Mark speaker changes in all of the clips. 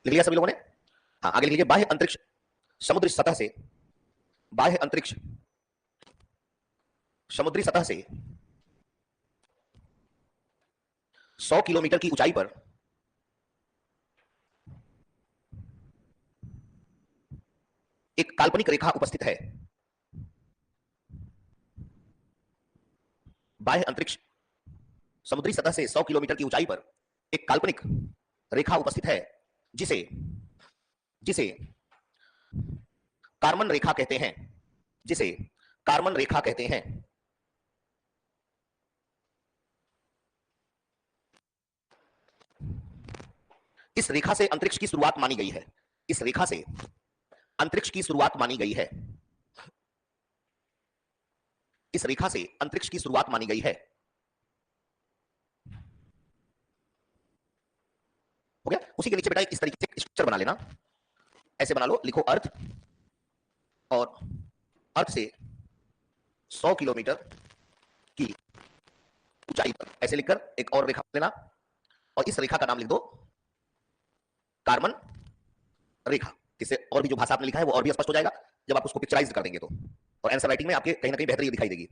Speaker 1: लिख लिया सभी लोगों ने? हाँ, आगे लिख लीजिए। बाह्य अंतरिक्ष समुद्री सतह से, बाह्य अंतरिक्ष समुद्री सतह से 100 किलोमीटर की ऊंचाई पर एक काल्पनिक रेखा उपस्थित है। बाह्य अंतरिक्ष समुद्री सतह से 100 किलोमीटर की ऊंचाई पर एक काल्पनिक रेखा उपस्थित है, जिसे जिसे कारमन रेखा कहते हैं, जिसे कारमन रेखा कहते हैं। इस रेखा से अंतरिक्ष की शुरुआत मानी गई है। इस रेखा से अंतरिक्ष की शुरुआत मानी गई है। इस रेखा से अंतरिक्ष की शुरुआत मानी गई है। हो गया? उसी के नीचे बेटा इस तरीके से स्ट्रक्चर बना लेना। ऐसे बना लो, लिखो अर्थ, और अर्थ से 100 किलोमीटर की ऊंचाई पर, ऐसे लिखकर एक और रेखा लेना, और इस रेखा का नाम लिख दो कारमन रेखा। इससे और भी जो भाषा आपने लिखा है वो और भी स्पष्ट हो जाएगा जब आप उसको पिक्चराइज कर देंगे तो, और आंसर राइटिंग में आपके कहीं ना कहीं बेहतरी दिखाई देगी।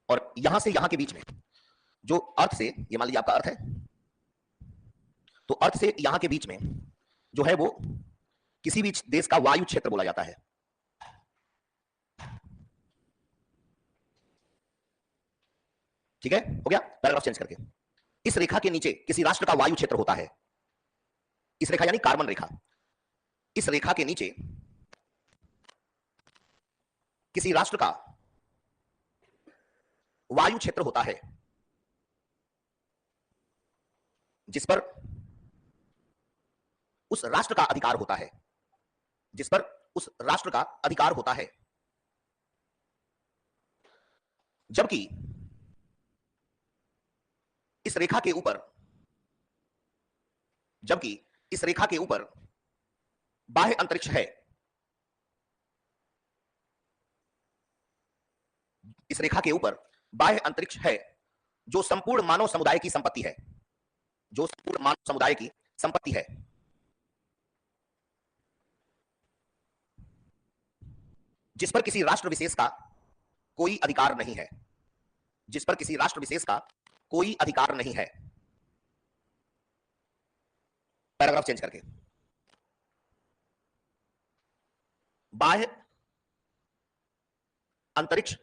Speaker 1: और यहां से यहां के बीच में जो अर्थ से, ये मान लीजिए आपका अर्थ है, तो अर्थ से यहां के बीच में जो है वो किसी भी देश का वायु क्षेत्र बोला जाता है। ठीक है, हो गया? पैराग्राफ चेंज करके, इस रेखा के नीचे किसी राष्ट्र का वायु क्षेत्र होता है। इस रेखा यानी कारमन रेखा, इस रेखा के नीचे किसी राष्ट्र का वायु क्षेत्र होता है, जिस पर उस राष्ट्र का अधिकार होता है, जिस पर उस राष्ट्र का अधिकार होता है। जबकि इस रेखा के ऊपर, जबकि इस रेखा के ऊपर बाह्य अंतरिक्ष है। इस रेखा के ऊपर बाह्य अंतरिक्ष है, जो संपूर्ण मानव समुदाय की संपत्ति है, जो संपूर्ण मानव समुदाय की संपत्ति है। जिस पर किसी राष्ट्र विशेष का कोई अधिकार नहीं है, जिस पर किसी राष्ट्र विशेष का कोई अधिकार नहीं है। पैराग्राफ चेंज करके, बाह्य अंतरिक्ष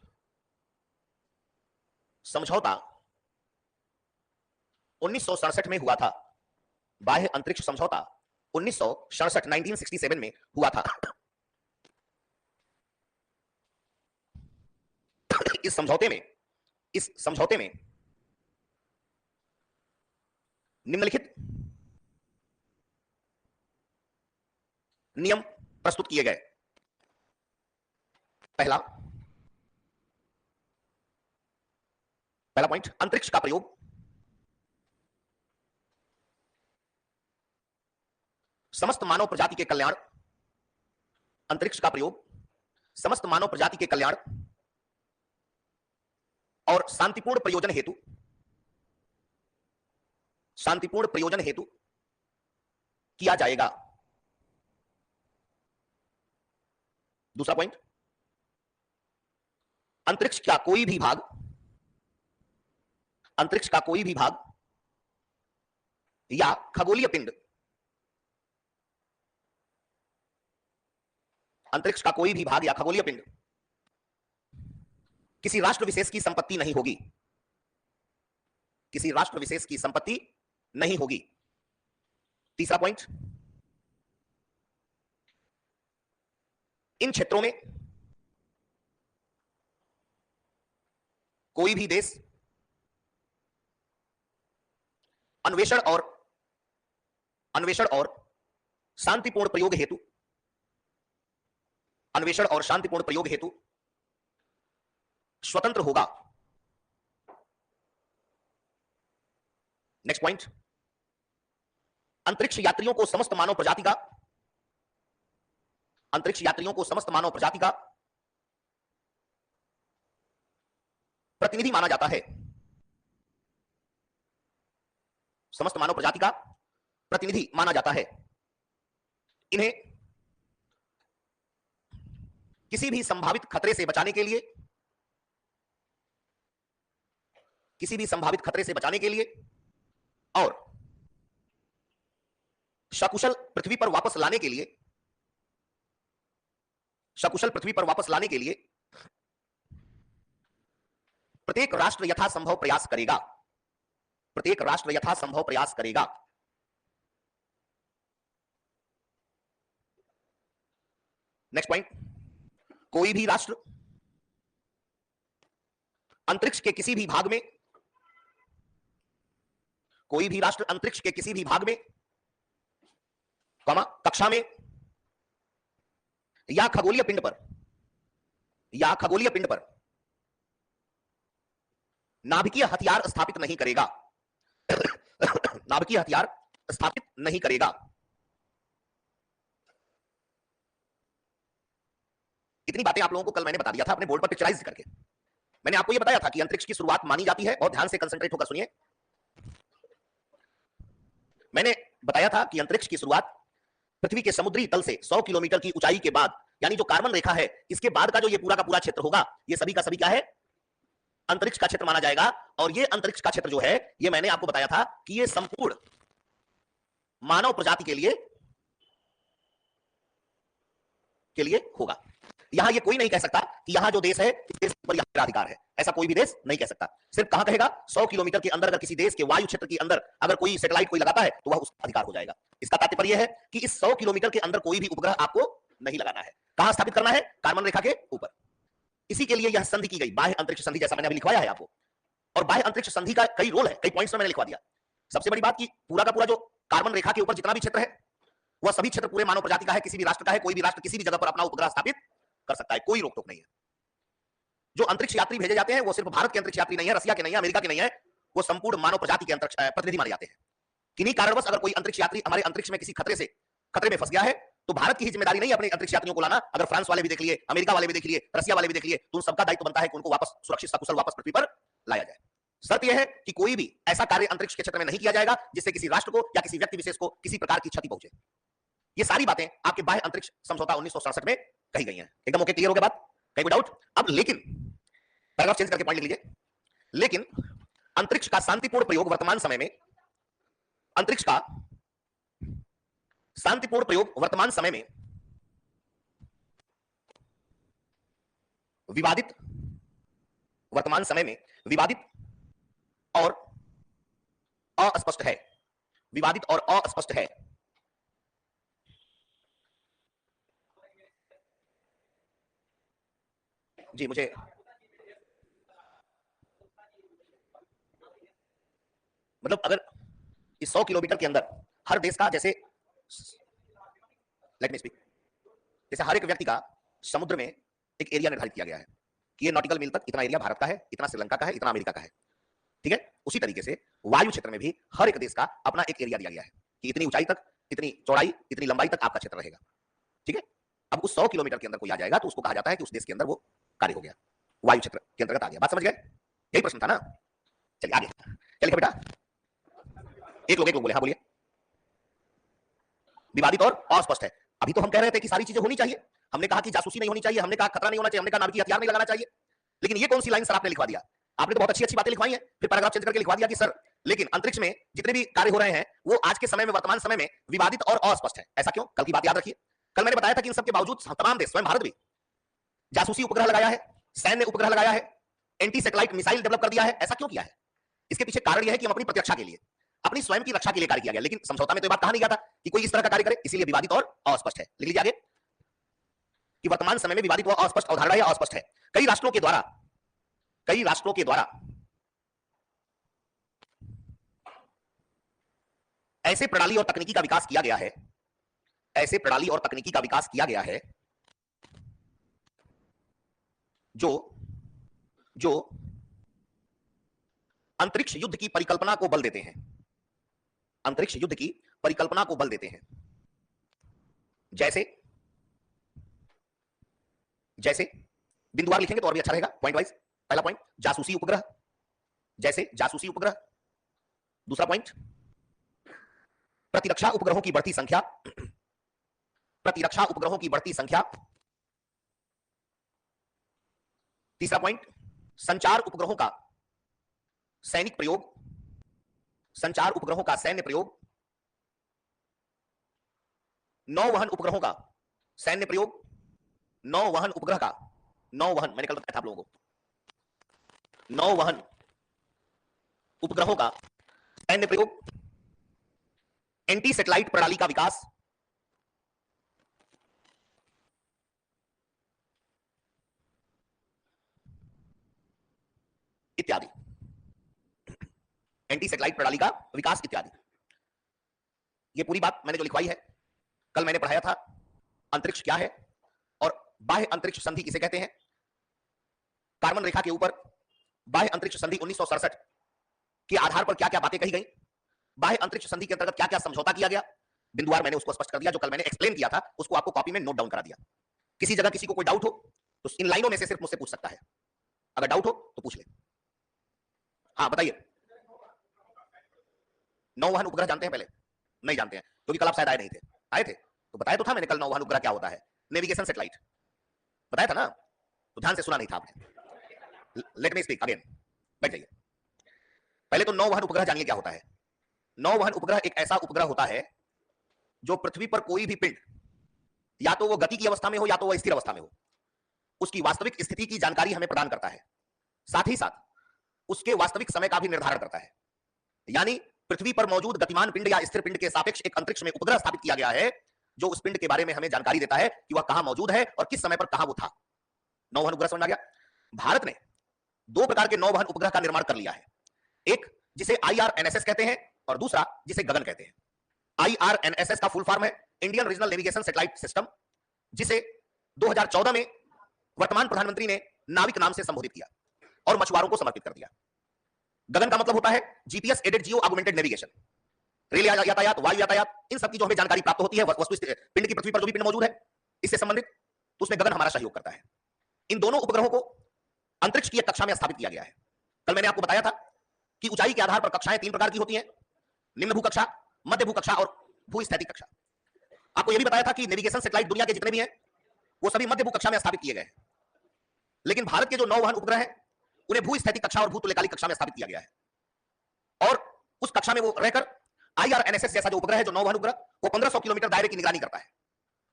Speaker 1: समझौता 1967 में हुआ था। बाह्य अंतरिक्ष समझौता 1967 में हुआ था। इस समझौते में निम्नलिखित नियम प्रस्तुत किए गए। पहला पॉइंट, अंतरिक्ष का प्रयोग समस्त मानव प्रजाति के कल्याण, अंतरिक्ष का प्रयोग समस्त मानव प्रजाति के कल्याण और शांतिपूर्ण प्रयोजन हेतु किया जाएगा। दूसरा पॉइंट, अंतरिक्ष का कोई भी भाग या खगोलीय पिंड, अंतरिक्ष का कोई भी भाग या खगोलीय पिंड किसी राष्ट्र विशेष की संपत्ति नहीं होगी, किसी राष्ट्र विशेष की संपत्ति नहीं होगी। तीसरा पॉइंट, इन क्षेत्रों में कोई भी देश अन्वेषण और शांतिपूर्ण प्रयोग हेतु स्वतंत्र होगा। नेक्स्ट पॉइंट, अंतरिक्ष यात्रियों को समस्त मानव प्रजाति का प्रतिनिधि माना जाता है। समस्त मानव प्रजाति का प्रतिनिधि माना जाता है। इन्हें किसी भी संभावित खतरे से बचाने के लिए और सकुशल पृथ्वी पर वापस लाने के लिए प्रत्येक राष्ट्र यथासंभव प्रयास करेगा। नेक्स्ट पॉइंट, कोई भी राष्ट्र अंतरिक्ष के किसी भी भाग में कक्षा में या खगोलीय पिंड पर नाभिकीय हथियार स्थापित नहीं करेगा। इतनी बातें आप लोगों को कल मैंने बता दिया था अपने बोर्ड पर पिक्चराइज करके। मैंने आपको यह बताया था कि अंतरिक्ष की शुरुआत मानी जाती है, और ध्यान से कंसंट्रेट होकर सुनिए। मैंने बताया था कि अंतरिक्ष की शुरुआत पृथ्वी के समुद्री तल से 100 किलोमीटर की ऊंचाई के बाद, यानी जो कार्बन रेखा है इसके बाद का जो ये पूरा का पूरा क्षेत्र होगा, ये सभी का सभी क्या है, अंतरिक्ष का क्षेत्र माना जाएगा। और ये अंतरिक्ष का क्षेत्र जो है, ये मैंने आपको बताया था कि ये संपूर्ण मानव प्रजाति के लिए होगा। यहां ये कोई नहीं कह सकता कि यहां जो देश है इस देश पर यह मेरा अधिकार है, ऐसा कोई भी देश नहीं कह सकता। सिर्फ कहां कहेगा, 100 किलोमीटर के अंदर अगर किसी देश के वायु क्षेत्र के अंदर अगर कोई सैटेलाइट कोई लगाता है तो वह उसका अधिकार हो जाएगा। इसका तात्पर्य है कि इस 100 किलोमीटर के अंदर कोई भी उपग्रह आपको नहीं लगाना है। कहां स्थापित करना है, कार्बन रेखा के ऊपर। इसी के लिए यह संधि की गई, बाह्य अंतरिक्ष संधि, जैसा मैंने अभी लिखवाया है आपको। और बाह्य अंतरिक्ष संधि का कई रोल है, कई पॉइंट्स में मैंने लिखवा दिया। सबसे बड़ी बात कि पूरा का पूरा जो कार्बन रेखा के ऊपर जितना भी क्षेत्र है वह सभी क्षेत्र पूरे मानव प्रजाति का है, किसी भी राष्ट्र का है। कोई भी राष्ट्र किसी भी जगह पर अपना उपग्रह स्थापित कर सकता है, कोई रोक टोक नहीं है। जो अंतरिक्ष यात्री भेजे जाते हैं वो सिर्फ भारत के अंतरिक्ष यात्री नहीं है, रसिया के नहीं है, अमेरिका के नहीं है, वो संपूर्ण मानव प्रजाति के अंतरिक्ष प्रतिनिधि माने जाते हैं। किन्हीं कारणवश अगर कोई अंतरिक्ष यात्री हमारे अंतरिक्ष में किसी खतरे में फंस गया है तो भारत की ही जिम्मेदारी नहीं अपने अंतरिक्ष यात्रियों को लाना। अगर फ्रांस वाले भी देख लिए, अमेरिका वाले भी देख लिए, रसिया वाले भी देख लिए, तो उन सबका दायित्व बनता है कि उनको वापस सुरक्षित सकुशल वापस पृथ्वी पर लाया जाए। शर्त यह है कि कोई भी ऐसा कार्य अंतरिक्ष के क्षेत्र में नहीं किया जाएगा जिससे किसी राष्ट्र को या किसी व्यक्ति विशेष को किसी प्रकार की क्षति पहुंचे। ये सारी बातें आपके बाह्य अंतरिक्ष समझौता 1967 में कही गई हैं। एकदम ओके, क्लियर हो गया बात, कहीं कोई डाउट? अब लेकिन पैराग्राफ चेंज करके पॉइंट लिख लीजिए। लेकिन अंतरिक्ष का शांतिपूर्ण प्रयोग वर्तमान समय में विवादित और अस्पष्ट है। जी, मुझे मतलब अगर इस 100 किलोमीटर के अंदर हर देश का, जैसे लेट मी स्पीक, जैसे हर एक व्यक्ति का समुद्र में एक एरिया निर्धारित किया गया है कि ये नॉटिकल मील तक इतना एरिया भारत का है, इतना श्रीलंका का है, इतना अमेरिका का है, ठीक है। उसी तरीके से वायु क्षेत्र में भी हर एक देश का अपना एक एरिया दिया गया है कि इतनी ऊंचाई तक, इतनी चौड़ाई, इतनी लंबाई तक आपका क्षेत्र रहेगा, ठीक है। अब उस 100 किलोमीटर के अंदर कोई आ जाएगा तो उसको कहा जाता है कि उस देश के अंदर वो कार्य हो गया, वायु क्षेत्र के अंतर्गत आ गया। बात समझ गए? यही प्रश्न था ना। चलिए आगे, क्या लिखा बेटा? एक लोग बोले, हाँ बोलिए। विवादित और अस्पष्ट है। अभी तो हम कह रहे थे कि सारी चीजें होनी चाहिए, हमने कहा कि जासूसी नहीं होनी चाहिए, हमने कहा खतरा नहीं होना चाहिए, हमने कहा नाभिकीय हथियार नहीं लगाना चाहिए। लेकिन ये कौन सी लाइन सर आपने लिखवा दिया? आपने तो बहुत अच्छी अच्छी बातें लिखवाई हैं, फिर पैराग्राफ चेंज करके लिखवा दिया कि सर लेकिन अंतरिक्ष में जितने भी कार्य हो रहे हैं वो आज के समय में, वर्तमान समय में विवादित और अस्पष्ट है। ऐसा क्यों? कल की बात याद रखिए। कल मैंने बताया था कि इन सबके बावजूद तमाम देश, स्वयं भारत भी जासूसी उपग्रह लगाया है, सैन्य उपग्रह लगाया है, एंटी सैटेलाइट मिसाइल डेवलप कर दिया है। ऐसा क्यों किया है? इसके पीछे कारण यह है कि हम अपनी प्रतिरक्षा के लिए, अपनी स्वयं की रक्षा के लिए कार्य किया गया। लेकिन समझौता में तो बात कहा नहीं गया था कि कोई इस तरह का कार्य करे, इसीलिए विवादित और अस्पष्ट है। लिख लीजिए आगे कि वर्तमान समय में विवादित व अस्पष्ट अवधारणा या अस्पष्ट है। कई राष्ट्रों के द्वारा ऐसे प्रणाली और तकनीकी का विकास किया गया है, जो अंतरिक्ष युद्ध की परिकल्पना को बल देते हैं। जैसे बिंदुवार लिखेंगे तो और भी अच्छा रहेगा, पॉइंट वाइज। पहला पॉइंट जासूसी उपग्रह, जैसे जासूसी उपग्रह। दूसरा पॉइंट प्रतिरक्षा उपग्रहों की बढ़ती संख्या, प्रतिरक्षा उपग्रहों की बढ़ती संख्या। तीसरा पॉइंट, संचार उपग्रहों का सैनिक प्रयोग, संचार उपग्रहों का सैन्य प्रयोग। नौवहन उपग्रहों का सैन्य प्रयोग, नौवहन उपग्रह का, नौवहन मैंने कल बताया था आप लोगों को, नौवहन उपग्रहों का सैन्य प्रयोग। एंटी सैटेलाइट प्रणाली का विकास, इत्यादि, एंटी सैटेलाइट प्रणाली का विकास इत्यादि। ये पूरी बात मैंने जो लिखवाई है, कल मैंने पढ़ाया था अंतरिक्ष क्या है और बाह्य अंतरिक्ष संधि किसे कहते हैं। कार्बन रेखा के ऊपर बाह्य अंतरिक्ष संधि 1967 के आधार पर क्या क्या बातें कही गई, बाह्य अंतरिक्ष संधि के अंतर्गत क्या क्या समझौता किया गया, बिंदुवार मैंने उसको स्पष्ट कर दिया। जो कल मैंने एक्सप्लेन किया था उसको आपको कॉपी में नोट डाउन करा दिया। किसी जगह किसी को कोई डाउट हो तो इन लाइनों में से सिर्फ मुझसे पूछ सकता है, अगर डाउट हो तो पूछ ले। हाँ बताइए। नौवहन उपग्रह जानते हैं? पहले नहीं जानते हैं क्योंकि कल आप शायद आए नहीं थे। आए थे तो बताया तो था मैंने कल नौवहन उपग्रह क्या होता है, नेविगेशन सैटेलाइट बताया था ना, तो ध्यान से सुना नहीं था आपने। लेट मी स्पीक अगेन, बैठ जाइए। पहले तो नौवहन उपग्रह जानिए क्या होता है। नौवहन उपग्रह एक ऐसा उपग्रह होता है जो पृथ्वी पर कोई भी पिंड, या तो वो गति की अवस्था में हो या तो वो स्थिर अवस्था में हो, उसकी वास्तविक स्थिति की जानकारी हमें प्रदान करता है, साथ ही साथ उसके वास्तविक समय का भी निर्धारण करता है। यानी पृथ्वी पर मौजूद गतिमान पिंड या स्थिर पिंड के सापेक्ष एक अंतरिक्ष में उपग्रह स्थापित किया गया है जो उस पिंड के बारे में हमें जानकारी देता है कि वह कहां मौजूद है और किस समय पर कहां वो था। नौवहन उपग्रह समझ आ गया। भारत ने दो प्रकार के नौवहन उपग्रह का निर्माण कर लिया है, एक जिसे IRNSS कहते हैं और दूसरा जिसे गगन कहते हैं। IRNSS का फुल फॉर्म है Indian regional navigation satellite system, जिसे 2014 में वर्तमान प्रधानमंत्री ने नाविक नाम से संबोधित किया और मछुआरों को समर्पित कर दिया। गगन का मतलब होता है GPS aided geo augmented navigation, rail यातायात, वायु यातायात, इन सब की जो हमें जानकारी प्राप्त होती है वस्तु पिंड की पृथ्वी पर जो भी पिंड मौजूद है इससे संबंधित, तो उसमें गगन हमारा सहयोग करता है। इन दोनों उपग्रहों को अंतरिक्ष की एक कक्षा में स्थापित किया गया है। कल मैंने आपको बताया था कि ऊंचाई के आधार पर कक्षाएं तीन प्रकार की होती हैं, निम्न भू कक्षा, मध्य भू कक्षा और भूस्थैतिक कक्षा। आपको यह भी बताया था कि नेविगेशन सैटेलाइट दुनिया के जितने भी हैं वो सभी मध्य भू कक्षा में स्थापित किए गए हैं, लेकिन भारत के जो नौवहन उपग्रह हैं उन्हें भूस्थैतिक कक्षा और भूतुल्यकालिक कक्षा में स्थापित किया गया है, और उस कक्षा में वो रहकर IRNSS जैसा जो उपग्रह है, जो नौवहन उपग्रह, वो 1500 किलोमीटर दायरे की निगरानी करता है।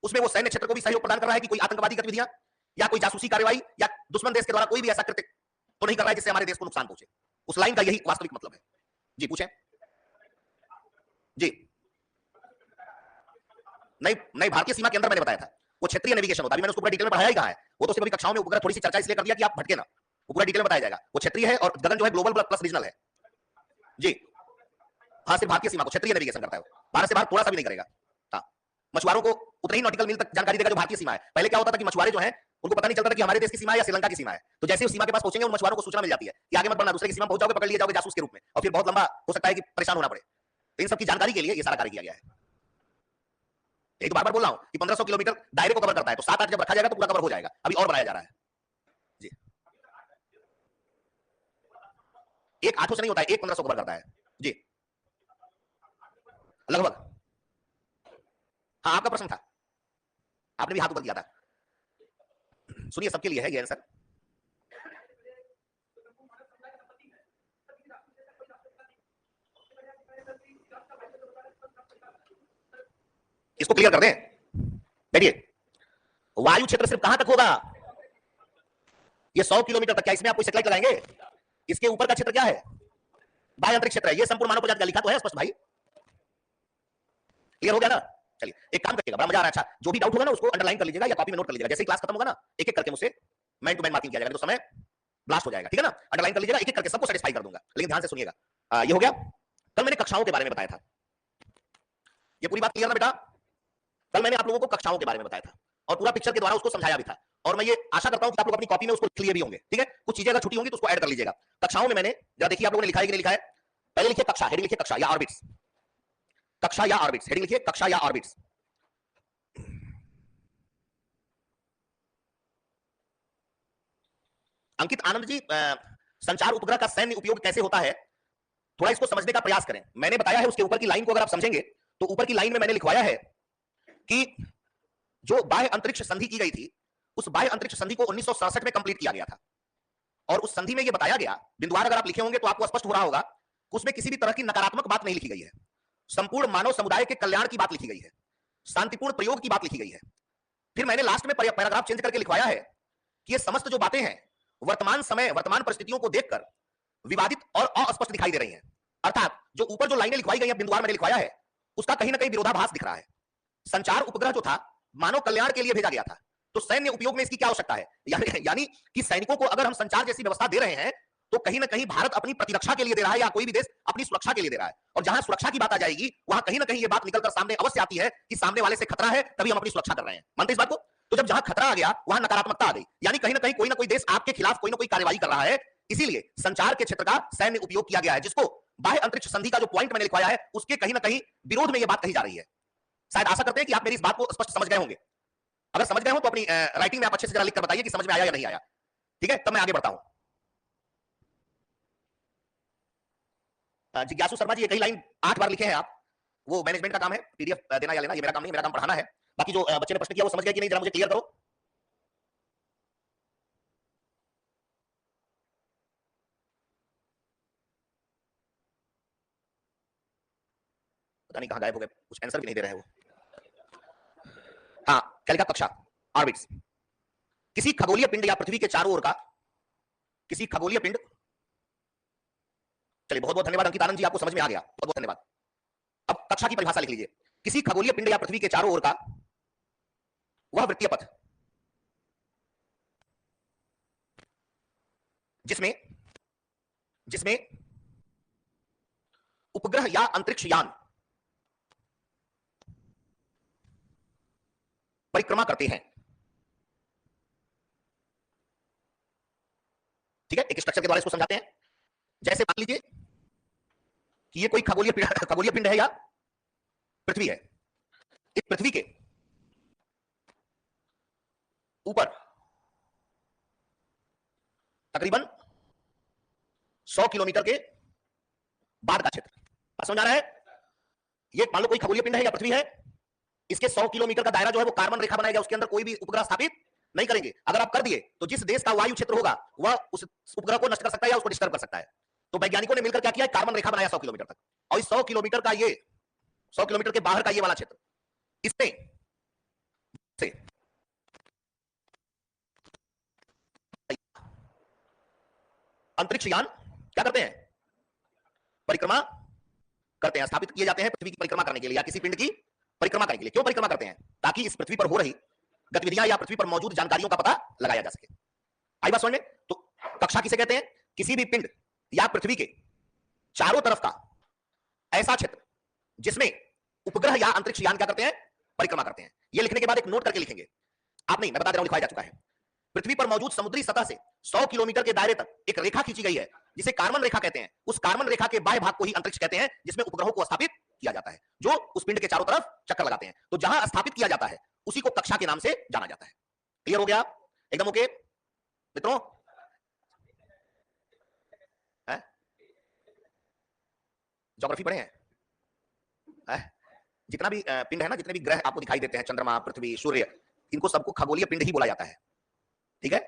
Speaker 1: उसमें वो सैन्य क्षेत्र को भी सहयोग प्रदान कर रहा है कि कोई आतंकवादी गतिविधियां या कोई जासूसी कार्रवाई या दुश्मन देश के द्वारा कोई भी ऐसा कृत्य तो नहीं कर रहा है जिससे हमारे देश को नुकसान पहुंचे। उस लाइन का यही वास्तविक मतलब है। जी पूछें। जी नहीं नहीं, भारतीय सीमा के अंदर मैंने बताया था वो क्षेत्रीय नेविगेशन होता है। अभी मैंने उसको पूरा डिटेल में पढ़ाया ही कहा है, वो तो सिर्फ अभी कक्षाओं में उपग्रह थोड़ी सी चर्चा इसलिए कर दिया कि आप भटके ना, वो पूरा डिटेल में बताया जाएगा। वो क्षेत्रीय है और गगन जो है ग्लोबल प्लस रीजनल है। जी हाँ, सिर्फ भारतीय सीमा को क्षेत्रीय नेविगेशन करता है, भारत से बाहर थोड़ा सा भी नहीं करेगा। हाँ, मछुआरों को उतनी ही नॉटिकल मील तक जानकारी देगा जो भारतीय सीमा है। पहले क्या होता था कि मछुआरे जो है उनको पता नहीं चलता था कि हमारे देश की सीमा है या श्रीलंका की सीमा है, तो जैसे उस सीमा के पास पहुंचेंगे उन मछुआरों को सूचना मिल जाती है कि आगे मत बढ़ना, दूसरे की सीमा पहुंच जाओगे, पकड़ लिए जाओगे जासूस के रूप में, और फिर बहुत लंबा हो सकता है कि परेशान होना पड़े। तो इन सब की जानकारी के लिए ये सारा कार्य किया गया है। एक बार बार बोल रहा हूं कि 1500 किलोमीटर दायरे को कवर करता है, तो 7-8 जब रखा जाएगा तो पूरा कवर हो जाएगा, अभी और बढ़ाया जा रहा है। जी एक 800 से नहीं होता है, एक 1500 कवर करता है। जी लगभग। हाँ आपका प्रश्न था, आपने भी हाथ ऊपर किया था। सुनिए सबके लिए है ये आंसर। इसको क्लियर कर दें, बैठिए। वायु क्षेत्र सिर्फ कहां तक होगा? ये 100 किलोमीटर तक। क्या इसमें आप कोई सैटेलाइट लगाएंगे? इसके ऊपर का क्षेत्र क्या है? बाह्य अंतरिक्ष क्षेत्र है। ये संपूर्ण मानव प्रजाति का लिखा तो है स्पष्ट भाई, क्लियर हो गया ना? चलिए एक काम करिएगा, बड़ा मजा आ रहा है। अच्छा जो भी डाउट होगा ना उसको अंडरलाइन कर लीजिएगा या कॉपी में नोट कर लीजिएगा। जैसे ही क्लास खत्म होगा ना एक एक करके मुझसे मैन टू मैन मार्किंग किया जाएगा, तो समय ब्लास्ट हो जाएगा, ठीक है ना? अंडरलाइन कर लीजिएगा, एक एक करके सबको सेटिस्फाई कर दूंगा, लेकिन ध्यान से सुनिएगा। ये हो गया। कल मैंने कक्षाओं के बारे में बताया था, ये पूरी बात क्लियर ना बेटा? कल मैंने आप लोगों को कक्षाओं के बारे में बताया था और पूरा पिक्चर के द्वारा उसको समझाया भी था, और मैं ये आशा करता हूं कि आप लोग अपनी कॉपी में उसको लिख लिए भी होंगे, ठीक है? कुछ चीजें अगर छुटी होंगी तो उसको ऐड कर लीजिएगा। कक्षाओं में मैंने जरा देखिए आप लोगों ने लिखा है कि नहीं लिखा है। पहले लिखिए कक्षा, हेडिंग लिखिए कक्षा या ऑर्बिट्स, कक्षा या ऑर्बिट्स, हेडिंग लिखिए कक्षा या ऑर्बिट्स। अंकित आनंद जी, संचार उपग्रह का सैन्य उपयोग कैसे होता है, थोड़ा इसको समझने का प्रयास करें। मैंने बताया है उसके ऊपर की लाइन को अगर आप समझेंगे तो ऊपर की लाइन में मैंने लिखवाया है कि जो बाह्य अंतरिक्ष संधि की गई थी, उस बाह्य अंतरिक्ष संधि को 1967 में कंप्लीट किया गया था। और उस संधि में यह बताया गया, बिंदुवार अगर आप लिखे होंगे तो आपको स्पष्ट हो रहा होगा, उसमें किसी भी तरह की नकारात्मक बात नहीं लिखी गई है। संपूर्ण मानव समुदाय के कल्याण की बात लिखी गई है, शांतिपूर्ण प्रयोग की बात लिखी गई है। फिर मैंने लास्ट में पैराग्राफ चेंज करके लिखवाया है कि ये समस्त जो बातें हैं वर्तमान समय, वर्तमान परिस्थितियों को देखकर विवादित और अस्पष्ट दिखाई दे रही हैं। अर्थात जो ऊपर जो लाइनें लिखवाई गई हैं, बिंदुवार मैंने लिखवाया है, उसका कहीं ना कहीं विरोधाभास दिख रहा है। संचार उपग्रह जो था मानव कल्याण के लिए भेजा गया था, तो सैन्य उपयोग में इसकी क्या आवश्यकता है? यानी कि सैनिकों को अगर हम संचार जैसी व्यवस्था दे रहे हैं तो कहीं ना कहीं भारत अपनी प्रतिरक्षा के लिए दे रहा है या कोई भी देश अपनी सुरक्षा के लिए दे रहा है। और जहां सुरक्षा की बात आ जाएगी वहां कहीं ना कहीं यह बात निकलकर सामने अवश्य आती है कि सामने वाले से खतरा है, तभी हम अपनी सुरक्षा कर रहे हैं। मानते इस बात को? तो जब जहां खतरा आ गया वहां नकारात्मकता आ गई, यानी कहीं ना कोई देश आपके खिलाफ कोई ना कोई कार्रवाई कर रहा है। इसीलिए संचार के क्षेत्र का सैन्य उपयोग किया गया है, जिसको बाह्य अंतरिक्ष संधि का जो पॉइंट मैंने लिखवाया है उसके कहीं ना कहीं विरोध में यह बात कही जा रही है। शायद आशा करते हैं कि आप मेरी इस बात को स्पष्ट समझ गए होंगे। अगर समझ गए हो तो अपनी राइटिंग में आप अच्छे से जरा लिखकर बताइए कि समझ में आया या नहीं आया। ठीक है, तब मैं आगे बढ़ता हूं। जिज्ञासु शर्मा जी, एक ही लाइन 8 बार लिखे हैं आप, वो मैनेजमेंट का काम है, पीडीएफ देना या लेना, ये मेरा काम नहीं, मेरा काम पढ़ाना है। बाकी जो बच्चे ने प्रश्न किया वो समझ गए कि नहीं, जरा मुझे क्लियर करो। पता नहीं कहां गायब हो गए, कुछ आंसर भी नहीं दे रहे हैं वो। हाँ, कैलिका कक्षा, ऑर्बिट्स, किसी खगोलीय पिंड या पृथ्वी के चारों ओर का किसी खगोलीय पिंड। चलिए, बहुत बहुत धन्यवाद अंकित आनंद जी, आपको समझ में आ गया, बहुत बहुत धन्यवाद। अब कक्षा की परिभाषा लिख लीजिए। किसी खगोलीय पिंड या पृथ्वी के चारों ओर का वह वृत्तीय पथ जिसमें जिसमें उपग्रह या अंतरिक्ष यान परिक्रमा करते हैं। ठीक है, एक स्ट्रक्चर के द्वारा इसको समझाते हैं। जैसे मान लीजिए कि ये कोई खगोलीय पिंड है या पृथ्वी है। इस पृथ्वी के ऊपर तकरीबन 100 किलोमीटर के बाद का क्षेत्र, समझ आ रहा है? ये मान लो कोई खगोलीय पिंड है या पृथ्वी है, इसके 100 किलोमीटर का दायरा जो है वो कार्बन रेखा बनाएगा, उसके अंदर कोई भी उपग्रह स्थापित नहीं करेंगे। अगर आप कर दिए तो जिस देश का वायु क्षेत्र होगा वह उस उपग्रह को नष्ट कर सकता है या उसको डिस्टर्ब कर सकता है। तो वैज्ञानिकों ने मिलकर क्या किया, कार्बन रेखा बनाया 100 किलोमीटर तक, और इस 100 किलोमीटर का ये 100 किलोमीटर के बाहर का ये वाला क्षेत्र, इसमें से अंतरिक्ष यान क्या करते हैं, परिक्रमा करते हैं, स्थापित किए जाते हैं पृथ्वी की परिक्रमा करने के लिए या किसी पिंड की परिक्रमा करने के लिए। क्यों परिक्रमा करते हैं? ताकि इस पृथ्वी पर हो रही गतिविधियां या पृथ्वी पर मौजूद जानकारियों का पता लगाया जा सके। आई बात समझ में? तो कक्षा किसे कहते हैं? किसी भी पिंड या पृथ्वी के चारों तरफ का ऐसा क्षेत्र जिसमें उपग्रह या अंतरिक्ष यान क्या करते हैं, परिक्रमा करते हैं। यह लिखने के बाद एक नोट करके लिखेंगे आप, नहीं मैं बता दे रहा हूं, लिखवाया जा चुका है। पृथ्वी पर मौजूद समुद्री सतह से 100 किलोमीटर के दायरे तक एक रेखा खींची गई है जिसे कार्बन रेखा कहते हैं। उस कार्बन रेखा के बाह्य भाग को ही अंतरिक्ष कहते हैं, जिसमें उपग्रहों को स्थापित किया जाता है जो उस पिंड के चारों तरफ चक्कर लगाते हैं। तो जहां स्थापित किया जाता है उसी को कक्षा के नाम से जाना जाता है। क्लियर हो गया? एकदम ओके मित्रों? ज्योग्राफी पढ़े हैं? जितना भी पिंड है ना, जितने भी ग्रह आपको दिखाई देते हैं, चंद्रमा, पृथ्वी, सूर्य, इनको सबको खगोलीय पिंड ही बोला जाता है। ठीक है,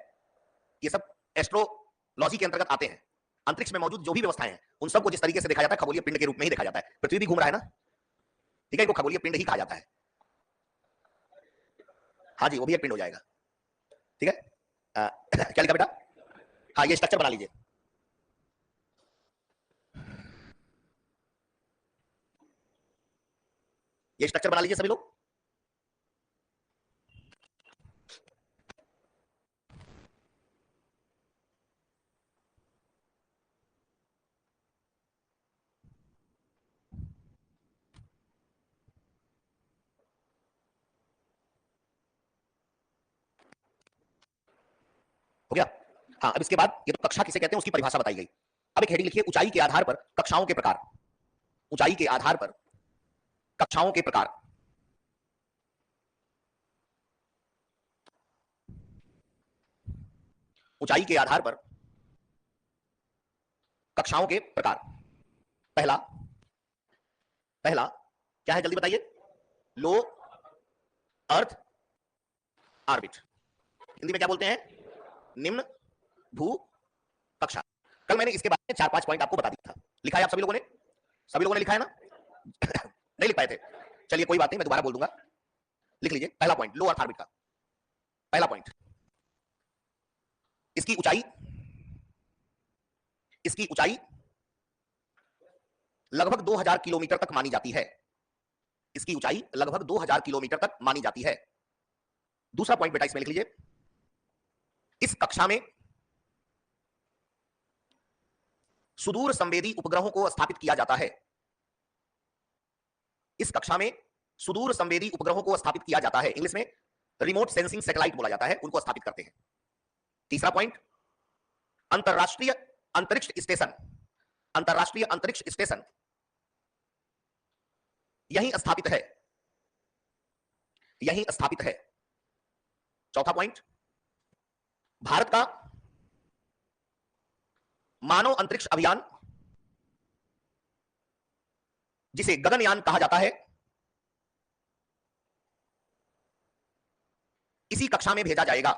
Speaker 1: ये सब एस्ट्रोलॉजी के अंतर्गत आते हैं। अंतरिक्ष में मौजूद जो भी व्यवस्थाएं हैं उन सबको जिस तरीके से देखा जाता है खगोलीय पिंड के रूप में ही देखा जाता है। पृथ्वी भी घूम रहा है ना, ठीक है, इनको खगोलीय पिंड ही कहा जाता है। हाँ जी, वो भी एक पिंड हो जाएगा। ठीक है, क्या लिखा बेटा? हाँ, ये स्ट्रक्चर बना लीजिए। ये स्ट्रक्चर बना लीजिए सभी लोग। हो गया? हाँ, अब इसके बाद ये तो कक्षा किसे कहते हैं उसकी परिभाषा बताई गई। अब एक हेडिंग लिखिए, ऊंचाई के आधार पर कक्षाओं के प्रकार। ऊंचाई के आधार पर कक्षाओं के प्रकार। ऊंचाई के आधार पर कक्षाओं के प्रकार। पहला पहला क्या है जल्दी बताइए? लो अर्थ ऑर्बिट। हिंदी में क्या बोलते हैं? निम्न भू कक्षा। कल मैंने इसके बारे में 4-5 पॉइंट आपको बता दिया था। लिखा है आप सभी लोगों ने? सभी लोगों ने लिखा है ना? नहीं लिख पाए थे? चलिए कोई बात नहीं, मैं दोबारा बोल दूंगा। लिख लीजिए पहला पॉइंट लो अर्थ ऑर्बिट का। पहला पॉइंट, इसकी ऊंचाई, इसकी ऊंचाई लगभग 2000 किलोमीटर तक मानी जाती है। इसकी ऊंचाई लगभग 2000 किलोमीटर तक मानी जाती है। दूसरा पॉइंट बेटा इसमें लिख लीजिए, इस कक्षा में सुदूर संवेदी उपग्रहों को स्थापित किया जाता है। इस कक्षा में सुदूर संवेदी उपग्रहों को स्थापित किया जाता है। इंग्लिश में रिमोट सेंसिंग सैटेलाइट बोला जाता है, उनको स्थापित करते हैं। तीसरा पॉइंट, अंतरराष्ट्रीय अंतरिक्ष स्टेशन, अंतरराष्ट्रीय अंतरिक्ष स्टेशन यहीं स्थापित है, यहीं स्थापित है। चौथा पॉइंट, भारत का मानव अंतरिक्ष अभियान, जिसे गगनयान कहा जाता है, इसी कक्षा में भेजा जाएगा।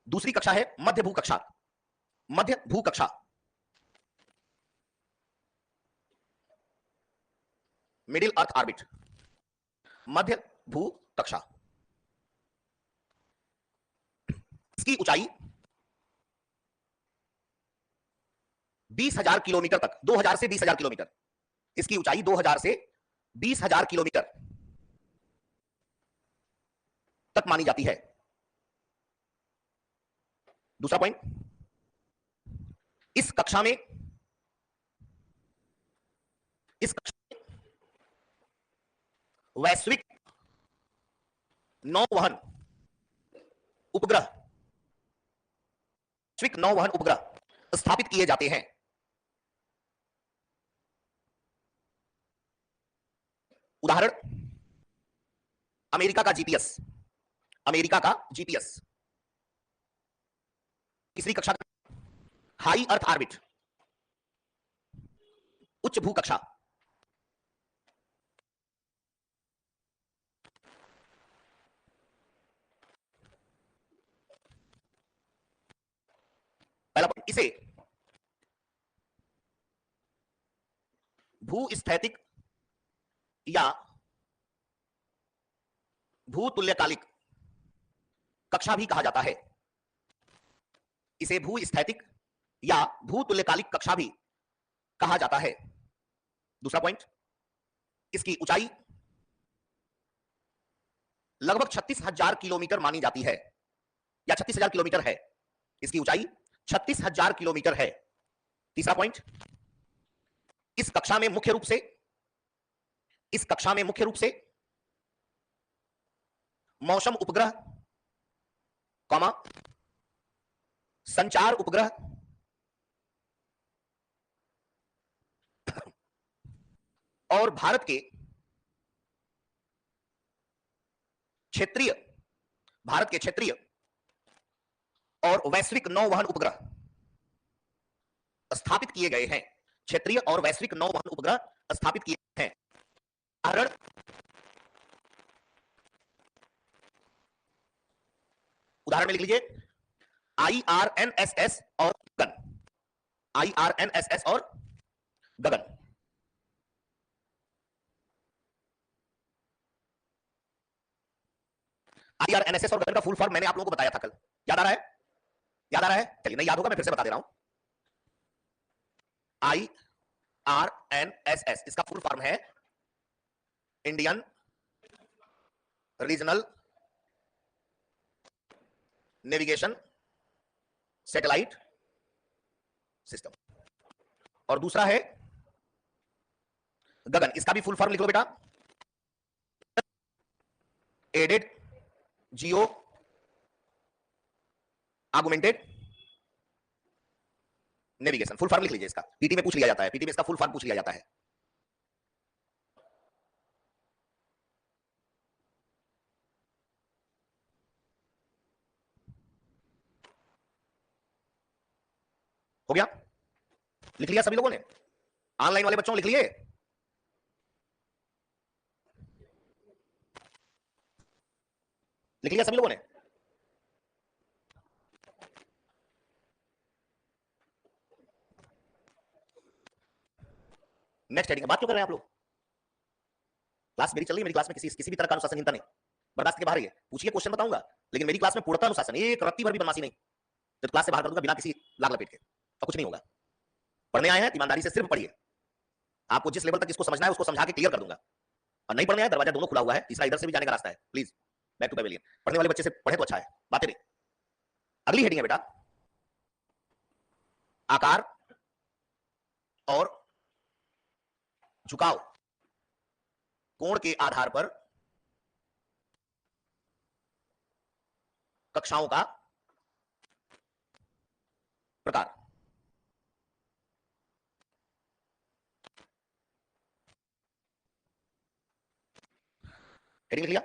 Speaker 1: दूसरी कक्षा है मध्य भू कक्षा। मध्य भू कक्षा, मिडिल अर्थ ऑर्बिट, मध्य भू कक्षा। इसकी ऊंचाई 20,000 किलोमीटर तक, 2000 से 20,000 किलोमीटर, इसकी ऊंचाई 2000 से 20,000 किलोमीटर तक मानी जाती है। दूसरा पॉइंट, इस कक्षा में, इस कक्षा में वैश्विक नौवहन उपग्रह, वैश्विक नौवहन उपग्रह स्थापित किए जाते हैं। उदाहरण, अमेरिका का जीपीएस, अमेरिका का जीपीएस। तीसरी कक्षा, हाई अर्थ ऑर्बिट, उच्च भू कक्षा। पहला पॉइंट, इसे भूस्थैतिक या भूतुल्यकालिक कक्षा भी कहा जाता है। इसे भूस्थैतिक या भूतुल्यकालिक कक्षा भी कहा जाता है। दूसरा पॉइंट, इसकी ऊंचाई लगभग 36,000 किलोमीटर मानी जाती है, या 36,000 किलोमीटर है। इसकी ऊंचाई 36,000 किलोमीटर है। तीसरा पॉइंट, इस कक्षा में मुख्य रूप से, इस कक्षा में मुख्य रूप से मौसम उपग्रह, कॉमा, संचार उपग्रह और भारत के क्षेत्रीय, भारत के क्षेत्रीय और वैश्विक नौवहन उपग्रह स्थापित किए गए हैं। क्षेत्रीय और वैश्विक नौवहन उपग्रह स्थापित किए गए हैं। उदाहरण, उदाहरण में लिख लीजिए IRNSS और गगन, IRNSS और गगन। IRNSS और गगन का फुल फॉर्म मैंने आप लोगों को बताया था कल, याद आ रहा है? याद आ रहा है? चलिए, नहीं याद होगा मैं फिर से बता दे रहा हूं। IRNSS, इसका फुल फॉर्म है Indian regional navigation satellite system. और दूसरा है गगन, इसका भी फुल फॉर्म लिख लो बेटा, aided geo augmented navigation. Full form लिख लीजिए इसका, पीटी में पूछ लिया जाता है, पीटी में इसका फुल फॉर्म पूछ लिया जाता है। हो गया? लिख लिया सभी लोगों ने? ऑनलाइन वाले बच्चों लिख लिए? लिख लिया सभी लोगों ने? Next heading. बात क्यों कर रहे हैं आप लोग? क्लास मेरी चल रही है, मेरी क्लास में किसी भी तरह का अनुशासनहीनता नहीं, बर्दाश्त के बाहर है। पूछिए, क्वेश्चन बताऊंगा, लेकिन मेरी क्लास में पूर्णतः अनुशासन, एक रत्ती भर भी बदमाशी नहीं। तो क्लास से बाहर कर दूंगा बिना किसी लाग लपेट के, तो कुछ नहीं होगा। पढ़ने आए हैं, ईमानदारी से सिर्फ पढ़िए। आपको जिस लेवल तक इसको समझना है उसको समझा के क्लियर कर दूंगा। और नहीं पढ़ने आए, दरवाजा दोनों खुला हुआ है, तीसरा इधर से भी जाने का रास्ता है। Please back to pavilion. पढ़ने वाले बच्चे से पढ़े तो अच्छा है, बातें नहीं। अगली हेडिंग है बेटा, आकार और झुकाव कोण के आधार पर कक्षाओं का प्रकार। हेडिंग लिया?